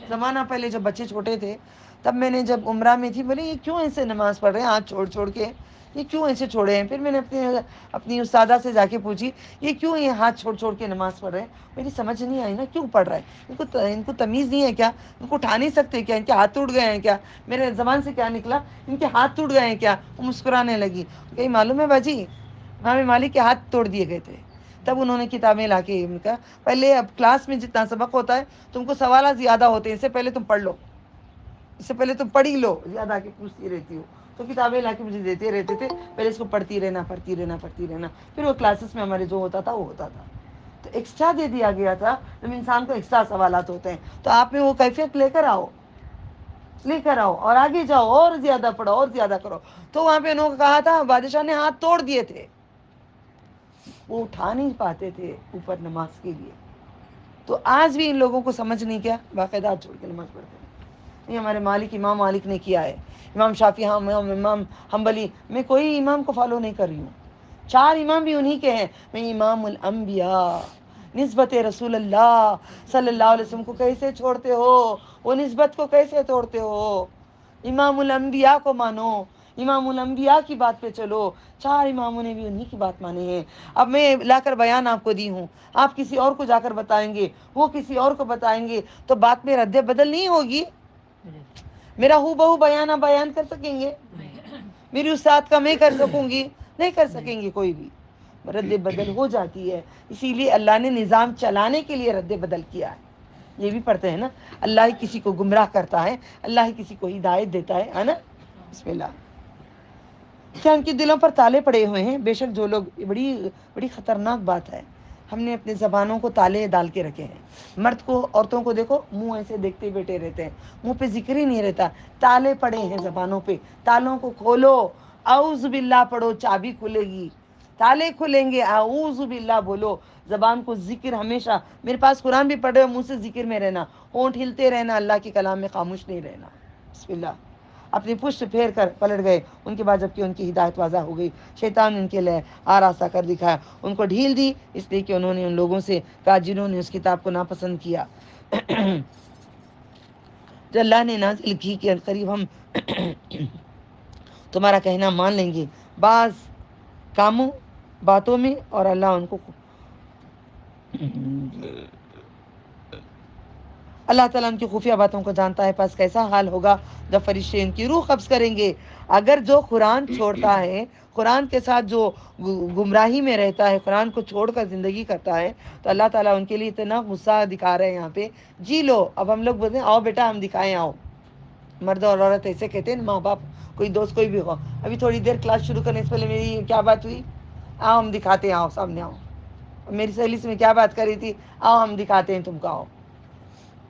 زمانہ پہلے جب بچے چھوٹے تھے تب میں نے جب عمرہ میں تھی، بولے یہ کیوں ایسے نماز پڑھ رہے ہیں ہاتھ چھوڑ چھوڑ کے، یہ کیوں ایسے چھوڑے ہیں؟ پھر میں نے اپنی استادہ سے جا کے پوچھی یہ کیوں یہ ہاتھ چھوڑ چھوڑ کے نماز پڑھ رہے ہیں؟ میری سمجھ نہیں آئی نا کیوں پڑھ رہا ہے. ان کو تمیز نہیں ہے کیا؟ ان کو اٹھا نہیں سکتے کیا؟ ان کے ہاتھ ٹوٹ گئے ہیں کیا؟ میرے زبان سے کیا نکلا؟ ان کے ہاتھ ٹوٹ گئے ہیں کیا؟ وہ مسکرانے لگی. کہیں معلوم ہے باجی امام مالک کے ہاتھ توڑ دیے گئے تھے. تب انہوں نے کتابیں لا کے ان کا پہلے، اب کلاس میں جتنا سبق ہوتا ہے تم کو سوالات زیادہ ہوتے ہیں، اس سے پہلے تم پڑھ لو، اس سے پہلے تم پڑھ ہی لو. زیادہ آ کے پوچھتی رہتی ہو تو کتابیں لا کے مجھے دیتے رہتے تھے. پہلے اس کو پڑھتی رہنا. پھر وہ کلاسز میں ہمارے جو ہوتا تھا وہ ہوتا تھا. تو ایکسٹرا دے دیا گیا تھا. جب انسان کو ایکسٹرا سوالات ہوتے ہیں تو آپ میں وہ کیفیت لے کر آؤ اور آگے جاؤ اور زیادہ پڑھو اور زیادہ کرو. تو وہاں پہ انہوں نے کہا تھا بادشاہ نے ہاتھ توڑ دیے تھے، وہ اٹھا نہیں پاتے تھے اوپر نماز کے لیے. تو آج بھی ان لوگوں کو سمجھ نہیں کیا باقاعدہ ہاتھ چھوڑ کے نماز پڑھتے ہیں. یہ ہمارے امام مالک نے کیا ہے، امام شافعی، امام حنبلی. میں کوئی امام کو فالو نہیں کر رہی ہوں. 4 امام بھی انہی کے ہیں. میں امام الانبیاء نسبت رسول اللہ صلی اللہ علیہ وسلم کو کیسے چھوڑتے ہو؟ وہ نسبت کو کیسے توڑتے ہو؟ امام الانبیاء کو مانو، امام الانبیاء کی بات پہ چلو. 4 اماموں نے بھی انہی کی بات مانی ہے. اب میں لا کر بیان آپ کو دی ہوں، آپ کسی اور کو جا کر بتائیں گے، وہ کسی اور کو بتائیں گے تو بات میں رد بدل نہیں ہوگی. میرا ہو بہو بیان آپ بیان کر سکیں گے؟ میری استاد کا میں کر سکوں گی؟ نہیں کر سکیں گے. کوئی بھی رد بدل ہو جاتی ہے. اسی لیے اللہ نے نظام چلانے کے لیے رد بدل کیا ہے. یہ بھی پڑھتے ہیں نا، اللہ ہی کسی کو گمراہ کرتا ہے، اللہ ہی کسی کو ہدایت دیتا ہے نا. بسم اللہ. کیا ان کے دلوں پر تالے پڑے ہوئے ہیں؟ بے شک جو لوگ، بڑی خطرناک بات ہے، ہم نے اپنے زبانوں کو تالے ڈال کے رکھے ہیں. مرد کو، عورتوں کو دیکھو منہ ایسے دیکھتے بیٹھے رہتے ہیں، منہ پہ ذکر ہی نہیں رہتا. تالے پڑے ہیں زبانوں پہ. تالوں کو کھولو، اعوذ باللہ پڑھو، چابی کھلے گی. تالے کھلیں گے، اعوذ باللہ بولو. زبان کو ذکر ہمیشہ. میرے پاس قرآن بھی پڑھے ہو، منہ سے ذکر میں رہنا، ہونٹ ہلتے رہنا، اللہ کے کلام میں خاموش نہیں رہنا. بسم اللہ. اپنی پشت پھیر کر پلٹ گئے. ان کے بعد جب کہ ان کی ہدایت واضح ہو گئی، شیطان ان کے لیے آراستہ کر دکھایا. ان کو ڈھیل دی اس لیے کہ انہوں نے ان لوگوں سے کہا جنہوں نے اس کتاب کو ناپسند کیا جو اللہ نے نازل کی کہ قریب ہم تمہارا کہنا مان لیں گے بعض کاموں باتوں میں، اور اللہ ان کو اللہ تعالیٰ ان کی خفیہ باتوں کو جانتا ہے. پس کیسا حال ہوگا جب فرشتے ان کی روح قبض کریں گے. اگر جو قرآن چھوڑتا ہے، قرآن کے ساتھ جو گمراہی میں رہتا ہے، قرآن کو چھوڑ کر زندگی کرتا ہے، تو اللہ تعالیٰ ان کے لیے اتنا غصہ دکھا رہے ہیں یہاں پہ. جی لو. اب ہم لوگ بولتے ہیں آؤ بیٹا ہم دکھائیں، آؤ مرد اور عورت ایسے کہتے ہیں, ماں باپ کوئی دوست کوئی بھی ہو. ابھی تھوڑی دیر کلاس شروع کرنے سے پہلے میری کیا بات ہوئی, آؤ ہم دکھاتے ہیں, آؤ سامنے آؤ. میری سہیلی سے میں کیا بات کر رہی تھی, آؤ ہم دکھاتے ہیں تم کو, آؤ.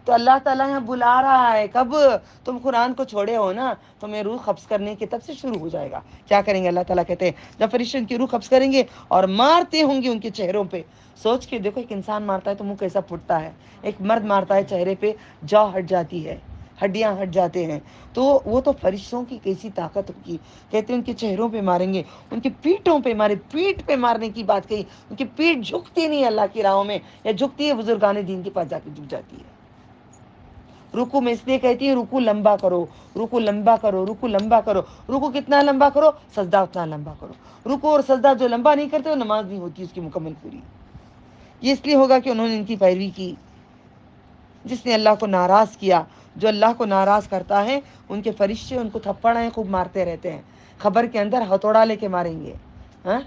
تو اللہ تعالیٰ یہاں بلا رہا ہے. کب تم قرآن کو چھوڑے ہو نا, تو میں روح قبض کرنے کی تب سے شروع ہو جائے گا. کیا کریں گے, اللہ تعالیٰ کہتے ہیں جب فرشتے ان کی روح قبض کریں گے اور مارتے ہوں گے ان کے چہروں پہ. سوچ کے دیکھو, ایک انسان مارتا ہے تو منہ کیسا پھٹتا ہے, ایک مرد مارتا ہے چہرے پہ جا ہٹ جاتی ہے, ہڈیاں ہٹ جاتے ہیں. تو وہ تو فرشتوں کی کیسی طاقت ہوگی. کہتے ہیں ان کے چہروں پہ ماریں گے, ان کی پیٹوں پہ مارے, پیٹ پہ مارنے کی بات کہی. ان کی پیٹ جھکتی نہیں اللہ کی راہوں میں, یا جھکتی ہے بزرگان دین کے پاس جا کے جھک جاتی ہے. رکو میں اس لیے کہتی ہوں رکو لمبا کرو, رکو لمبا کرو, رکو لمبا کرو. رکو کتنا لمبا کرو, سجدہ اتنا لمبا کرو. رکو اور سجدہ جو لمبا نہیں کرتے وہ نماز نہیں ہوتی اس کی مکمل پوری. یہ اس لیے ہوگا کہ انہوں نے ان کی پیروی کی. جس نے اللہ کو ناراض کیا, جو اللہ کو ناراض کرتا ہے ان کے فرشتے ان کو تھپڑیں خوب مارتے رہتے ہیں. خبر کے اندر ہتھوڑا لے کے ماریں گے, ہاں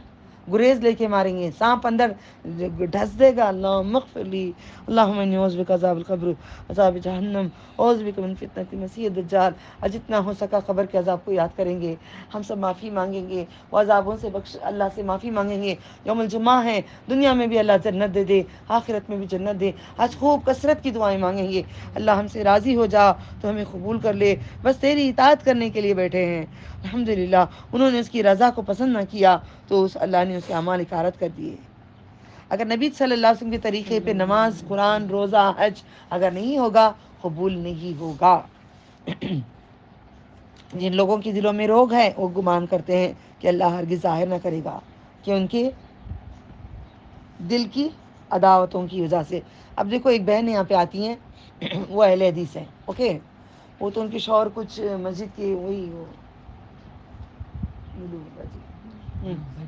گریز لے کے ماریں گے, سانپ اندر ڈھس دے گا. اللہم اغفر لی, اللہم انی اعوذ بک عذاب القبر, عذاب جہنم, اعوذ بک من فتنۃ المسیح الدجال. جتنا ہو سکا قبر کے عذاب کو یاد کریں گے, ہم سب معافی مانگیں گے, وہ عذابوں سے بخش اللہ سے معافی مانگیں گے. یوم الجمعہ ہے, دنیا میں بھی اللہ جنت دے دے, آخرت میں بھی جنت دے. آج خوب کثرت کی دعائیں مانگیں گے. اللہ ہم سے راضی ہو جا تو ہمیں قبول کر لے, بس تیری اطاعت کرنے کے لیے بیٹھے ہیں. الحمدللہ انہوں نے اس کی رضا کو پسند نہ کیا تو اللہ نے اس کے اعمال اکارت کر دیے. اگر نبی صلی اللہ علیہ وسلم کے طریقے پہ نماز, قرآن, روزہ, حج اگر نہیں ہوگا, قبول نہیں ہوگا. جن لوگوں کے دلوں میں روگ ہے وہ گمان کرتے ہیں کہ اللہ ہرگز ظاہر نہ کرے گا, کہ ان کے دل کی عداوتوں کی وجہ سے. اب دیکھو ایک بہن یہاں پہ آتی ہیں, وہ اہل حدیث ہیں, اوکے, وہ تو ان کے شوہر کچھ مسجد کے وہی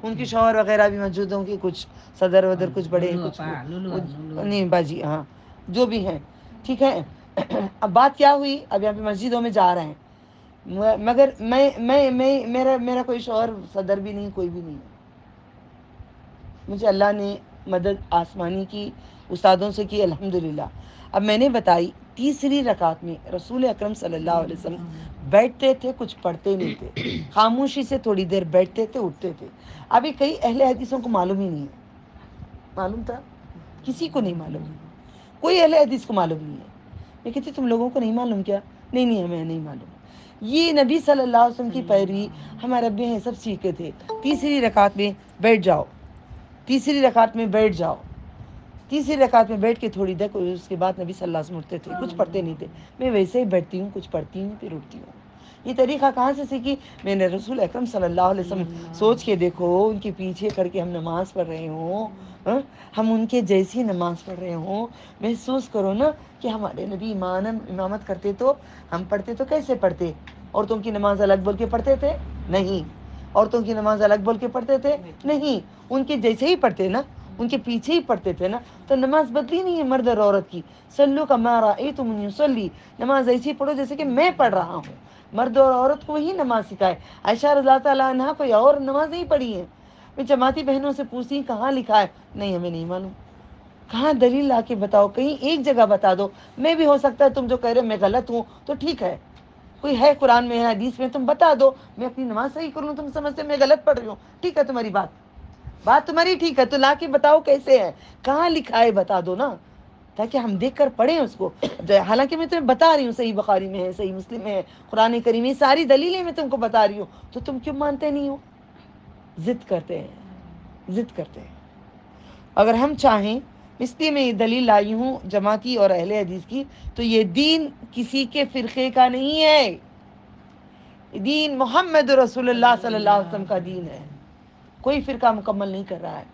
ان کے شوہر وغیرہ بھی موجود ہوں گے, کچھ صدر ودر کچھ بڑے ہیں, کچھ نہیں باجی, ہاں جو بھی ہیں, ٹھیک ہے. اب بات کیا ہوئی, اب یہاں پہ مسجدوں میں جا رہے ہیں, مگر میرا کوئی شوہر صدر بھی نہیں, کوئی بھی نہیں. مجھے اللہ نے مدد آسمانی کی, استادوں سے کی, الحمدللہ. اب میں نے بتائی, تیسری رکعت میں رسول اکرم صلی اللہ علیہ وسلم بیٹھتے تھے, کچھ پڑھتے نہیں تھے, خاموشی سے تھوڑی دیر بیٹھتے تھے, اٹھتے تھے. ابھی کئی اہل حدیثوں کو معلوم ہی نہیں ہے. معلوم تھا کسی کو نہیں معلوم ہے, کوئی اہل حدیث کو معلوم نہیں ہے. میں کہتی تم لوگوں کو نہیں معلوم کیا, نہیں ہمیں نہیں معلوم. یہ نبی صلی اللہ علیہ وسلم کی پیروی ہمارے ابے ہیں سب سیکھے تھے. تیسری رکعت میں بیٹھ جاؤ, تیسری رکعت میں بیٹھ جاؤ, تیسری رکعت میں بیٹھ کے تھوڑی دیر, اس کے بعد نبی صلی اللہ علیہ وسلم اٹھتے تھے, کچھ پڑھتے نہیں تھے. میں ویسے ہی بیٹھتی ہوں, کچھ پڑھتی ہوں, پھر اٹھتی ہوں. یہ طریقہ کہاں سے سیکھی, میں نے رسول اکرم صلی اللہ علیہ وسلم. سوچ کے دیکھو, ان کے پیچھے کر کے ہم نماز پڑھ رہے ہوں, ہم ان کے جیسی نماز پڑھ رہے ہوں. محسوس کرو نا کہ ہمارے نبی امامت کرتے تو ہم پڑھتے تو کیسے پڑھتے. عورتوں کی نماز الگ بول کے پڑھتے تھے, نہیں. عورتوں کی نماز الگ بول کے پڑھتے تھے, نہیں. ان کے جیسے ہی پڑھتے نا, ان کے پیچھے ہی پڑھتے تھے نا. تو نماز بدلی نہیں ہے مرد اور عورت کی. سلو کما رأیتمونی اصلی, نماز ایسی پڑھو جیسے کہ میں پڑھ رہا ہوں. مرد اور عورت کو وہی نماز سکھائے. عائشہ رضی اللہ تعالیٰ عنہا کوئی اور نماز نہیں پڑھی ہے. میں جماعتی بہنوں سے پوچھتی کہاں لکھا ہے, نہیں ہمیں نہیں معلوم. کہاں دلیل لا کے بتاؤ, کہیں ایک جگہ بتا دو. میں بھی ہو سکتا ہے تم جو کہہ رہے میں غلط ہوں تو ٹھیک ہے, کوئی ہے قرآن میں ہے, حدیث میں, تم بتا دو, میں اپنی نماز صحیح کر لوں. تم سمجھتے میں غلط پڑھ رہی ہوں, ٹھیک ہے تمہاری بات تمہاری ٹھیک ہے, تو لا کے بتاؤ کیسے ہے, کہاں لکھا ہے, بتا دو نا, تاکہ ہم دیکھ کر پڑھیں اس کو. حالانکہ میں تمہیں بتا رہی ہوں, صحیح بخاری میں ہے, صحیح مسلم میں ہے, قرآن کریم میں ساری دلیلیں میں تم کو بتا رہی ہوں, تو تم کیوں مانتے نہیں ہو. ضد کرتے ہیں. اگر ہم چاہیں, اس لیے میں یہ دلیل لائی ہوں جماعتی اور اہل حدیث کی, تو یہ دین کسی کے فرقے کا نہیں ہے. دین محمد رسول اللہ صلی اللہ علیہ وسلم کا دین ہے. کوئی فرقہ مکمل نہیں کر رہا ہے.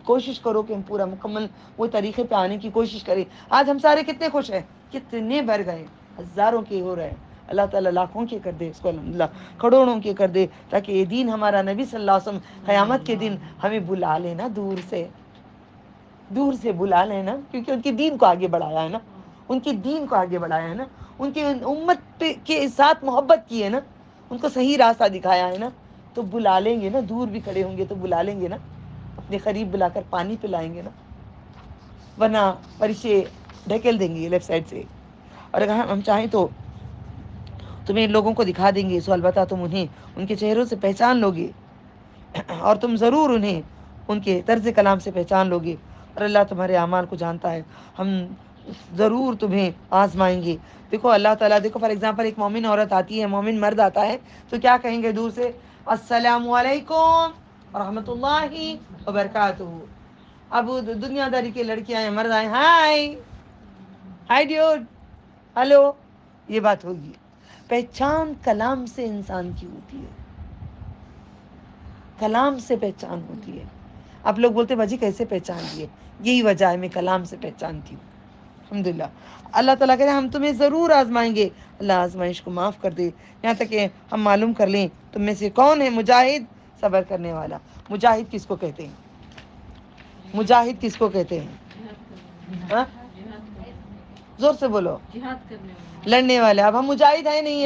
کوشش کرو کہ ہم پورا مکمل وہ طریقے پہ آنے کی کوشش کریں. آج ہم سارے کتنے خوش ہیں, کتنے بھر گئے, ہزاروں کے ہو رہے ہیں. اللہ تعالیٰ لاکھوں کے کر دے اس کو, الحمدللہ کروڑوں کے کر دے, تاکہ یہ دین ہمارا نبی صلی اللہ علیہ وسلم قیامت کے دن ہمیں بلا لینا, دور سے بلا لینا, کیونکہ ان کے دین کو آگے بڑھایا ہے نا, ان کے دین کو آگے بڑھایا ہے نا, ان کی امت کے ساتھ محبت کی ہے نا, ان کو صحیح راستہ دکھایا ہے نا, تو بلا لیں گے نا. دور بھی کھڑے ہوں گے تو بلا لیں گے نا, اپنے قریب بلا کر پانی پلائیں گے نا, ورنہ فرشتے ڈھکیل دیں گے لیفٹ سائڈ سے. اور اگر ہم چاہیں تو تمہیں لوگوں کو دکھا دیں گے، سو البتہ تم انہیں ان کے چہروں سے پہچان لوگے، اور تم ضرور انہیں ان کے طرز کلام سے پہچان لوگے، اور اللہ تمہارے اعمال کو جانتا ہے، ہم ضرور تمہیں آزمائیں گے۔ دیکھو اللہ تعالیٰ، دیکھو فار ایگزامپل ایک مومن عورت آتی ہے، مومن مرد آتا ہے، تو کیا کہیں گے دور سے؟ السلام علیکم ورحمۃ اللہ وبرکاتہ۔ اب دنیا داری کی لڑکیاں ہیں، مرد آئے، ہائی ہائی ڈیوڈ، ہلو، یہ بات ہوگی۔ پہچان کلام سے انسان کی ہوتی ہے، کلام سے پہچان ہوتی ہے۔ آپ لوگ بولتے باجی کیسے پہچان دیے؟ یہی وجہ ہے، میں کلام سے پہچانتی ہوں۔ الحمدللہ اللہ تعالیٰ کہتے ہیں ہم تمہیں ضرور آزمائیں گے، اللہ آزمائش کو معاف کر دے، یہاں تک کہ ہم معلوم کر لیں تم میں سے کون ہے مجاہد، صبر کرنے والا۔ مجاہد کس کو کہتے ہیں؟ مجاہد کس کو کہتے ہیں؟ ہاں؟ زور سے بولو۔ جہاد کرنے والے، لڑنے والے۔ اب ہم مجاہد ہیں نہیں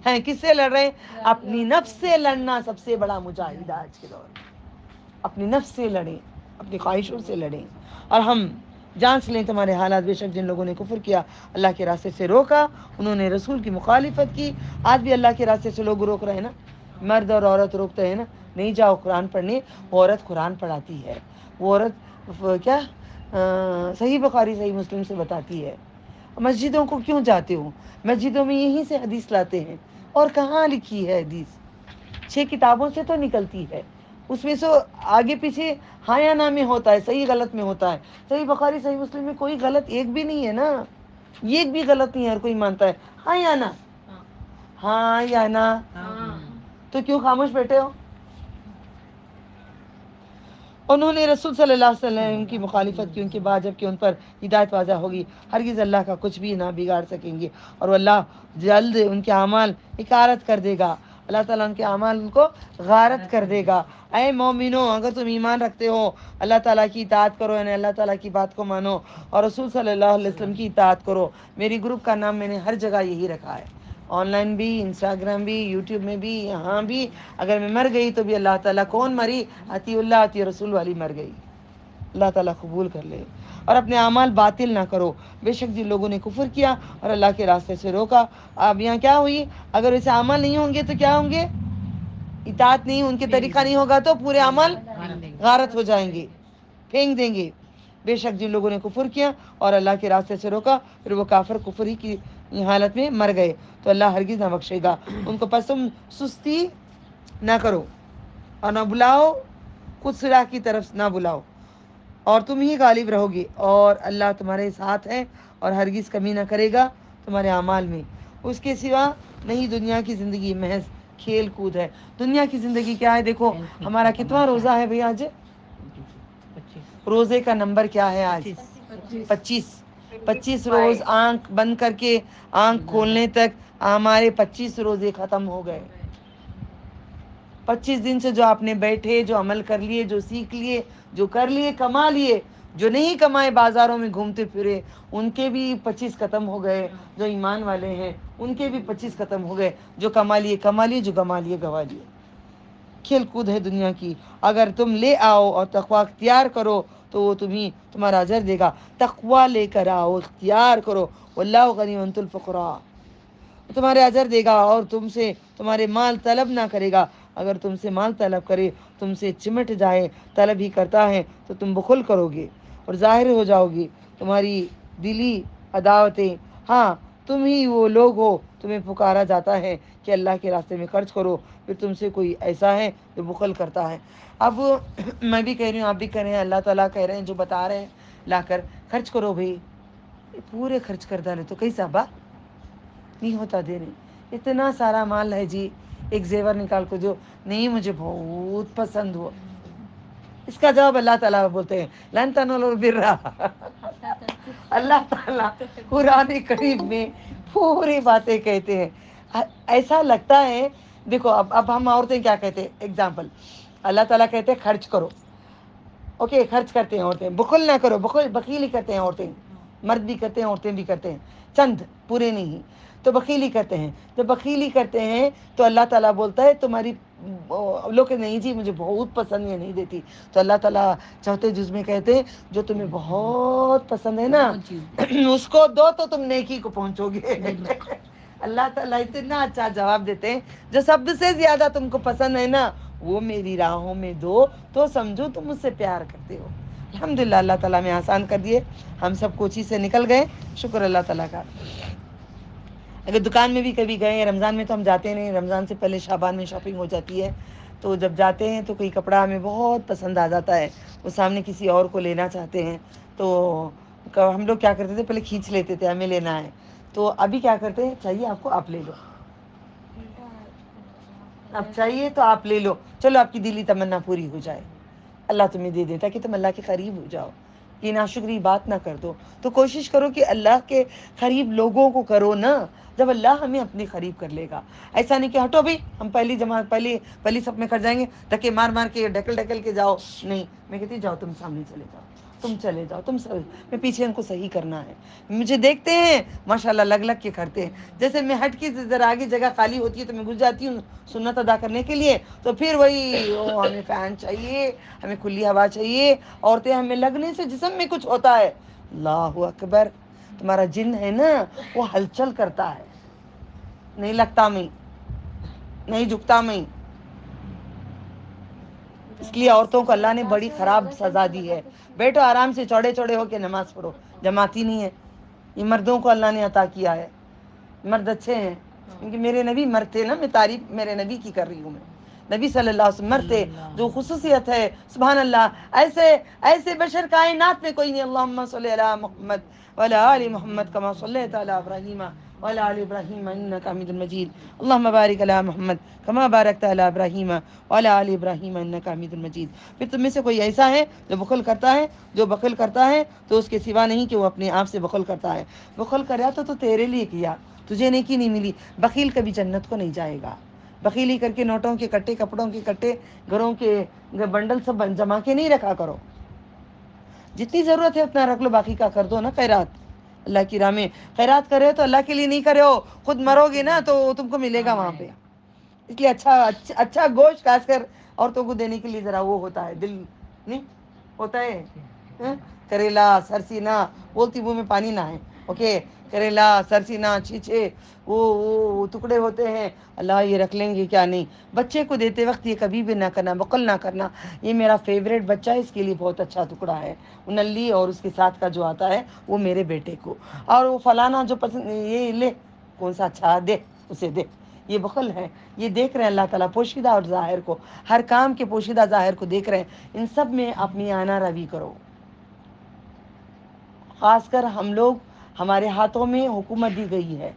ہیں، کس سے لڑ رہے ہیں؟ اپنی نفس سے لڑنا سب سے بڑا مجاہد آج کے دور میں۔ اپنی نفس سے لڑیں، اپنی خواہشوں سے لڑیں، اور ہم جانچ لیں تمہارے حالات۔ بے شک جن لوگوں نے کفر کیا، اللہ کے راستے سے روکا، انہوں نے رسول کی مخالفت کی۔ آج بھی اللہ کے راستے سے لوگ روک رہے ہیں نا، مرد اور عورت روکتے ہیں نا، نہیں جاؤ قرآن پڑھنے۔ وہ عورت قرآن پڑھاتی ہے، وہ عورت کیا صحیح بخاری صحیح مسلم سے بتاتی ہے۔ مسجدوں کو کیوں جاتے ہو؟ مسجدوں میں یہیں سے حدیث لاتے ہیں، اور کہاں لکھی ہے حدیث؟ 6 کتابوں سے تو نکلتی ہے، اس میں سے آگے پیچھے ہاں یا نہ میں ہوتا ہے، صحیح غلط میں ہوتا ہے۔ صحیح بخاری صحیح مسلم میں کوئی غلط ایک بھی نہیں ہے نا، ایک بھی غلط نہیں ہے، ہر کوئی مانتا ہے ہاں یا نہ، ہاں یا نہ، تو کیوں خاموش بیٹھے ہو؟ انہوں نے رسول صلی اللہ علیہ وسلم کی مخالفت کی، ان کے بعد جب کہ ان پر ہدایت واضح ہوگی، ہرگز اللہ کا کچھ بھی نہ بگاڑ سکیں گے، اور اللہ جلد ان کے اعمال غارت کر دے گا۔ اللہ تعالیٰ ان کے اعمال ان کو غارت کر دے گا۔ اے مومنو، اگر تم ایمان رکھتے ہو، اللہ تعالیٰ کی اطاعت کرو، یعنی اللہ تعالیٰ کی بات کو مانو، اور رسول صلی اللہ علیہ وسلم کی اطاعت کرو۔ میری گروپ کا نام میں نے ہر جگہ یہی رکھا ہے، آن لائن بھی، انسٹاگرام بھی، یوٹیوب میں بھی، یہاں بھی۔ اگر میں مر گئی تو بھی اللہ تعالیٰ کون مری؟ اطیع اللہ اطیع رسول والی مر گئی۔ اللہ تعالیٰ قبول کر لے، اور اپنے اعمال باطل نہ کرو۔ بے شک جن لوگوں نے کفر کیا اور اللہ کے راستے سے روکا، اب یہاں کیا ہوئی؟ اگر ویسے اعمال نہیں ہوں گے تو کیا ہوں گے؟ اطاعت نہیں، ان کے طریقہ نہیں ہوگا تو پورے عمل غارت ہو جائیں گے، پھینک دیں گے۔ بے شک جن لوگوں نے کفر کیا اور اللہ کے راستے سے روکا، پھر وہ کافر کفر ہی کی حالت میں مر گئے، تو اللہ ہرگز نہ بخشے گا ان کو۔ پس تم سستی نہ کرو اور نہ بلاؤ، کچھ راہ کی طرف نہ بلاؤ، اور تم ہی غالب رہو گے، اور اللہ تمہارے ساتھ ہے، اور ہرگز کمی نہ کرے گا تمہارے اعمال میں۔ اس کے سوا نہیں، دنیا کی زندگی محض کھیل کود ہے۔ دنیا کی زندگی کیا ہے؟ دیکھو ہمارا کتنا روزہ ہے بھئی آج؟ روزے کا نمبر کیا ہے آج؟ 25 روز آنکھ بند کر کے آنکھ کھولنے تک ہمارے 25 روزے ختم ہو گئے۔ 25 دن سے جو آپ نے بیٹھے، جو عمل کر لیے، جو سیکھ لیے، جو کر لیے، کما لیے، جو نہیں کمائے بازاروں میں گھومتے پھرے، ان کے بھی 25 ختم ہو گئے۔ جو ایمان والے ہیں ان کے بھی 25 ختم ہو گئے۔ جو کما لیے کما لیے، جو گما لیے گوا لیے۔ کھیل کود ہے دنیا کی۔ اگر تم لے آؤ اور تقوی اختیار کرو تو وہ تمہارا اجر دے گا۔ تقوی لے کر آؤ، اختیار کرو، واللہ غنی عن الفقراء، تمہارے اجر دے گا، اور تم سے تمہارے مال طلب نہ کرے گا۔ اگر تم سے مال طلب کرے، تم سے چمٹ جائے، طلب ہی کرتا ہے، تو تم بخل کرو گے اور ظاہر ہو جاؤ گے تمہاری دلی عداوتیں۔ ہاں تم ہی وہ لوگ ہو، تمہیں پکارا جاتا ہے کہ اللہ کے راستے میں خرچ کرو، پھر تم سے کوئی ایسا ہے جو بخل کرتا ہے۔ اب میں بھی کہہ رہی ہوں، آپ بھی کہہ رہے ہیں، اللہ تعالیٰ کہہ رہے ہیں، جو بتا رہے ہیں لا کر خرچ کرو بھائی۔ پورے خرچ کر ڈالے تو کیسا با نہیں ہوتا دینے؟ اتنا سارا مال ہے جی، ایک زیور نکال کو جو نہیں مجھے بہت پسند ہوا، اس کا جواب اللہ تعالیٰ بولتے ہیں لن تنالوا البر۔ اللہ تعالیٰ قرآن کریم میں پوری باتیں کہتے ہیں۔ ایسا لگتا ہے، دیکھو اب ہم عورتیں کیا کہتے ہیں؟ ایگزامپل، اللہ تعالیٰ کہتے ہیں خرچ کرو، اوکے خرچ کرتے ہیں عورتیں، بخل نہ کرو، بخیلی کرتے ہیں عورتیں، مرد بھی کرتے ہیں عورتیں بھی کرتے ہیں، چند پورے نہیں، تو بخیلی کرتے ہیں۔ جب بخیلی کرتے ہیں تو اللہ تعالیٰ بولتا ہے تمہاری لوگ نہیں جی مجھے بہت پسند ہے نہیں دیتی، تو اللہ تعالیٰ چوتھے جز میں کہتے ہیں جو تمہیں بہت پسند ہے نا اس کو دو تو تم نیکی کو پہنچو گے۔ اللہ تعالیٰ اتنا اچھا جواب دیتے ہیں، جو سب سے زیادہ تم کو پسند ہے نا وہ میری راہوں میں دو تو سمجھو تم مجھ سے پیار کرتے ہو۔ الحمدللہ اللہ تعالیٰ نے آسان کر دیے، ہم سب کوچی سے نکل گئے، شکر اللہ تعالیٰ کا۔ اگر دکان میں بھی کبھی گئے، رمضان میں تو ہم جاتے نہیں، رمضان سے پہلے شعبان میں شاپنگ ہو جاتی ہے، تو جب جاتے ہیں تو کوئی کپڑا ہمیں بہت پسند آ جاتا ہے، وہ سامنے کسی اور کو لینا چاہتے ہیں تو ہم لوگ کیا کرتے تھے، پہلے کھینچ لیتے تھے ہمیں لینا ہے، تو ابھی کیا کرتے ہیں، چاہیے آپ کو آپ لے لو، اب چاہیے تو آپ لے لو، چلو آپ کی دلی تمنا پوری ہو جائے، اللہ تمہیں دے دے تاکہ تم اللہ کے قریب ہو جاؤ، یہ ناشکری بات نہ کر دو۔ تو کوشش کرو کہ اللہ کے قریب لوگوں کو کرو نا، جب اللہ ہمیں اپنے قریب کر لے گا۔ ایسا نہیں کہ ہٹو بھائی ہم پہلی سب میں کر جائیں گے، دھکے مار مار کے ڈھکل کے جاؤ، نہیں، میں کہتی جاؤ تم سامنے چلے جاؤ، تم چلے جاؤ، میں پیچھے ان کو صحیح کرنا ہے، مجھے دیکھتے ہیں ماشاءاللہ لگ کے کرتے ہیں، جیسے میں ہٹ کی ذرا آگے جگہ خالی ہوتی ہے تو میں گھس جاتی ہوں سنت ادا کرنے کے لیے، تو پھر وہی ہمیں فین چاہیے، ہمیں کھلی ہوا چاہیے، عورتیں ہمیں لگنے سے جسم میں کچھ ہوتا ہے، اللہ اکبر، تمہارا جن ہے نا وہ ہلچل کرتا ہے، نہیں لگتا میں، نہیں جھکتا میں، اس لیے عورتوں کو اللہ نے بڑی خراب سزا دی ہے، بیٹھو آرام سے چوڑے چوڑے ہو کے نماز پڑھو، جماعتی نہیں ہے، یہ مردوں کو اللہ نے عطا کیا ہے، مرد اچھے ہیں، کیونکہ میرے نبی مرد تھے نا، میں تعریف میرے نبی کی کر رہی ہوں، میں نبی صلی اللہ علیہ وسلم مرد تھے، جو خصوصیت ہے، سبحان اللہ، ایسے بشر کائنات میں کوئی نہیں، اللہم صلی علی محمد وعلی آل محمد کما صلیت علی ابراہیم وعلی آل ابراہیم انک حمید مجید، اللہم بارک علی محمد کما بارکت علی ابراہیم وعلی آل ابراہیم انک حمید مجید۔ پھر تم میں سے کوئی ایسا ہے جو بخل کرتا ہے تو اس کے سوا نہیں کہ وہ اپنے آپ سے بخل کرتا ہے، بخل کریا تو تیرے لیے کیا، تجھے نیکی نہیں ملی، بخیل کبھی جنت کو نہیں جائے گا، بخیلی کر کے نوٹوں کے کٹے، کپڑوں کے کٹے، گھروں کے بنڈل سب جما کے نہیں رکھا کرو، جتنی ضرورت ہے اتنا رکھ لو، باقی کا کر دو نا خیرات، اللہ کی راہ میں خیرات کرے ہو تو اللہ کے لیے نہیں کرے ہو، خود مرو گے نا تو تم کو ملے گا وہاں پہ، اس لیے اچھا گوشت خاص کر عورتوں کو دینے کے لیے ذرا وہ ہوتا ہے، دل نہیں ہوتا ہے، کریلا سرسینا بولتی منہ میں پانی نہ ہے، اوکے، کریلا سرسینا چھیچے وہ ٹکڑے ہوتے ہیں، اللہ یہ رکھ لیں گے کیا نہیں، بچے کو دیتے وقت یہ کبھی بھی نہ کرنا، بخل نہ کرنا، یہ میرا فیوریٹ بچہ ہے، اس کے لیے بہت اچھا ٹکڑا ہے، نلی اور اس کے ساتھ کا جو آتا ہے وہ میرے بیٹے کو، اور وہ فلانا جو پسند یہ لے، کون سا اچھا دے اسے دے، یہ بخل ہے، یہ دیکھ رہے ہیں اللہ تعالیٰ پوشیدہ اور ظاہر کو، ہر کام کے پوشیدہ ظاہر کو دیکھ رہے ہیں، ان سب میں اپنی آنا روی کرو، خاص کر ہم لوگ، ہمارے ہاتھوں میں حکومت دی گئی ہے،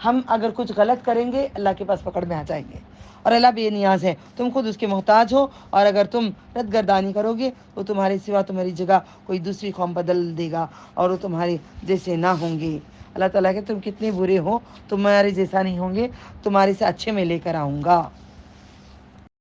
ہم اگر کچھ غلط کریں گے اللہ کے پاس پکڑ میں آ جائیں گے، اور اللہ بے نیاز ہے، تم خود اس کے محتاج ہو، اور اگر تم رد گردانی کرو گے تو تمہارے سوا تمہاری جگہ کوئی دوسری قوم بدل دے گا، اور وہ تمہارے جیسے نہ ہوں گے، اللہ تعالیٰ کہ تم کتنے برے ہو تمہارے جیسا نہیں ہوں گے، تمہارے سے اچھے میں لے کر آؤں گا۔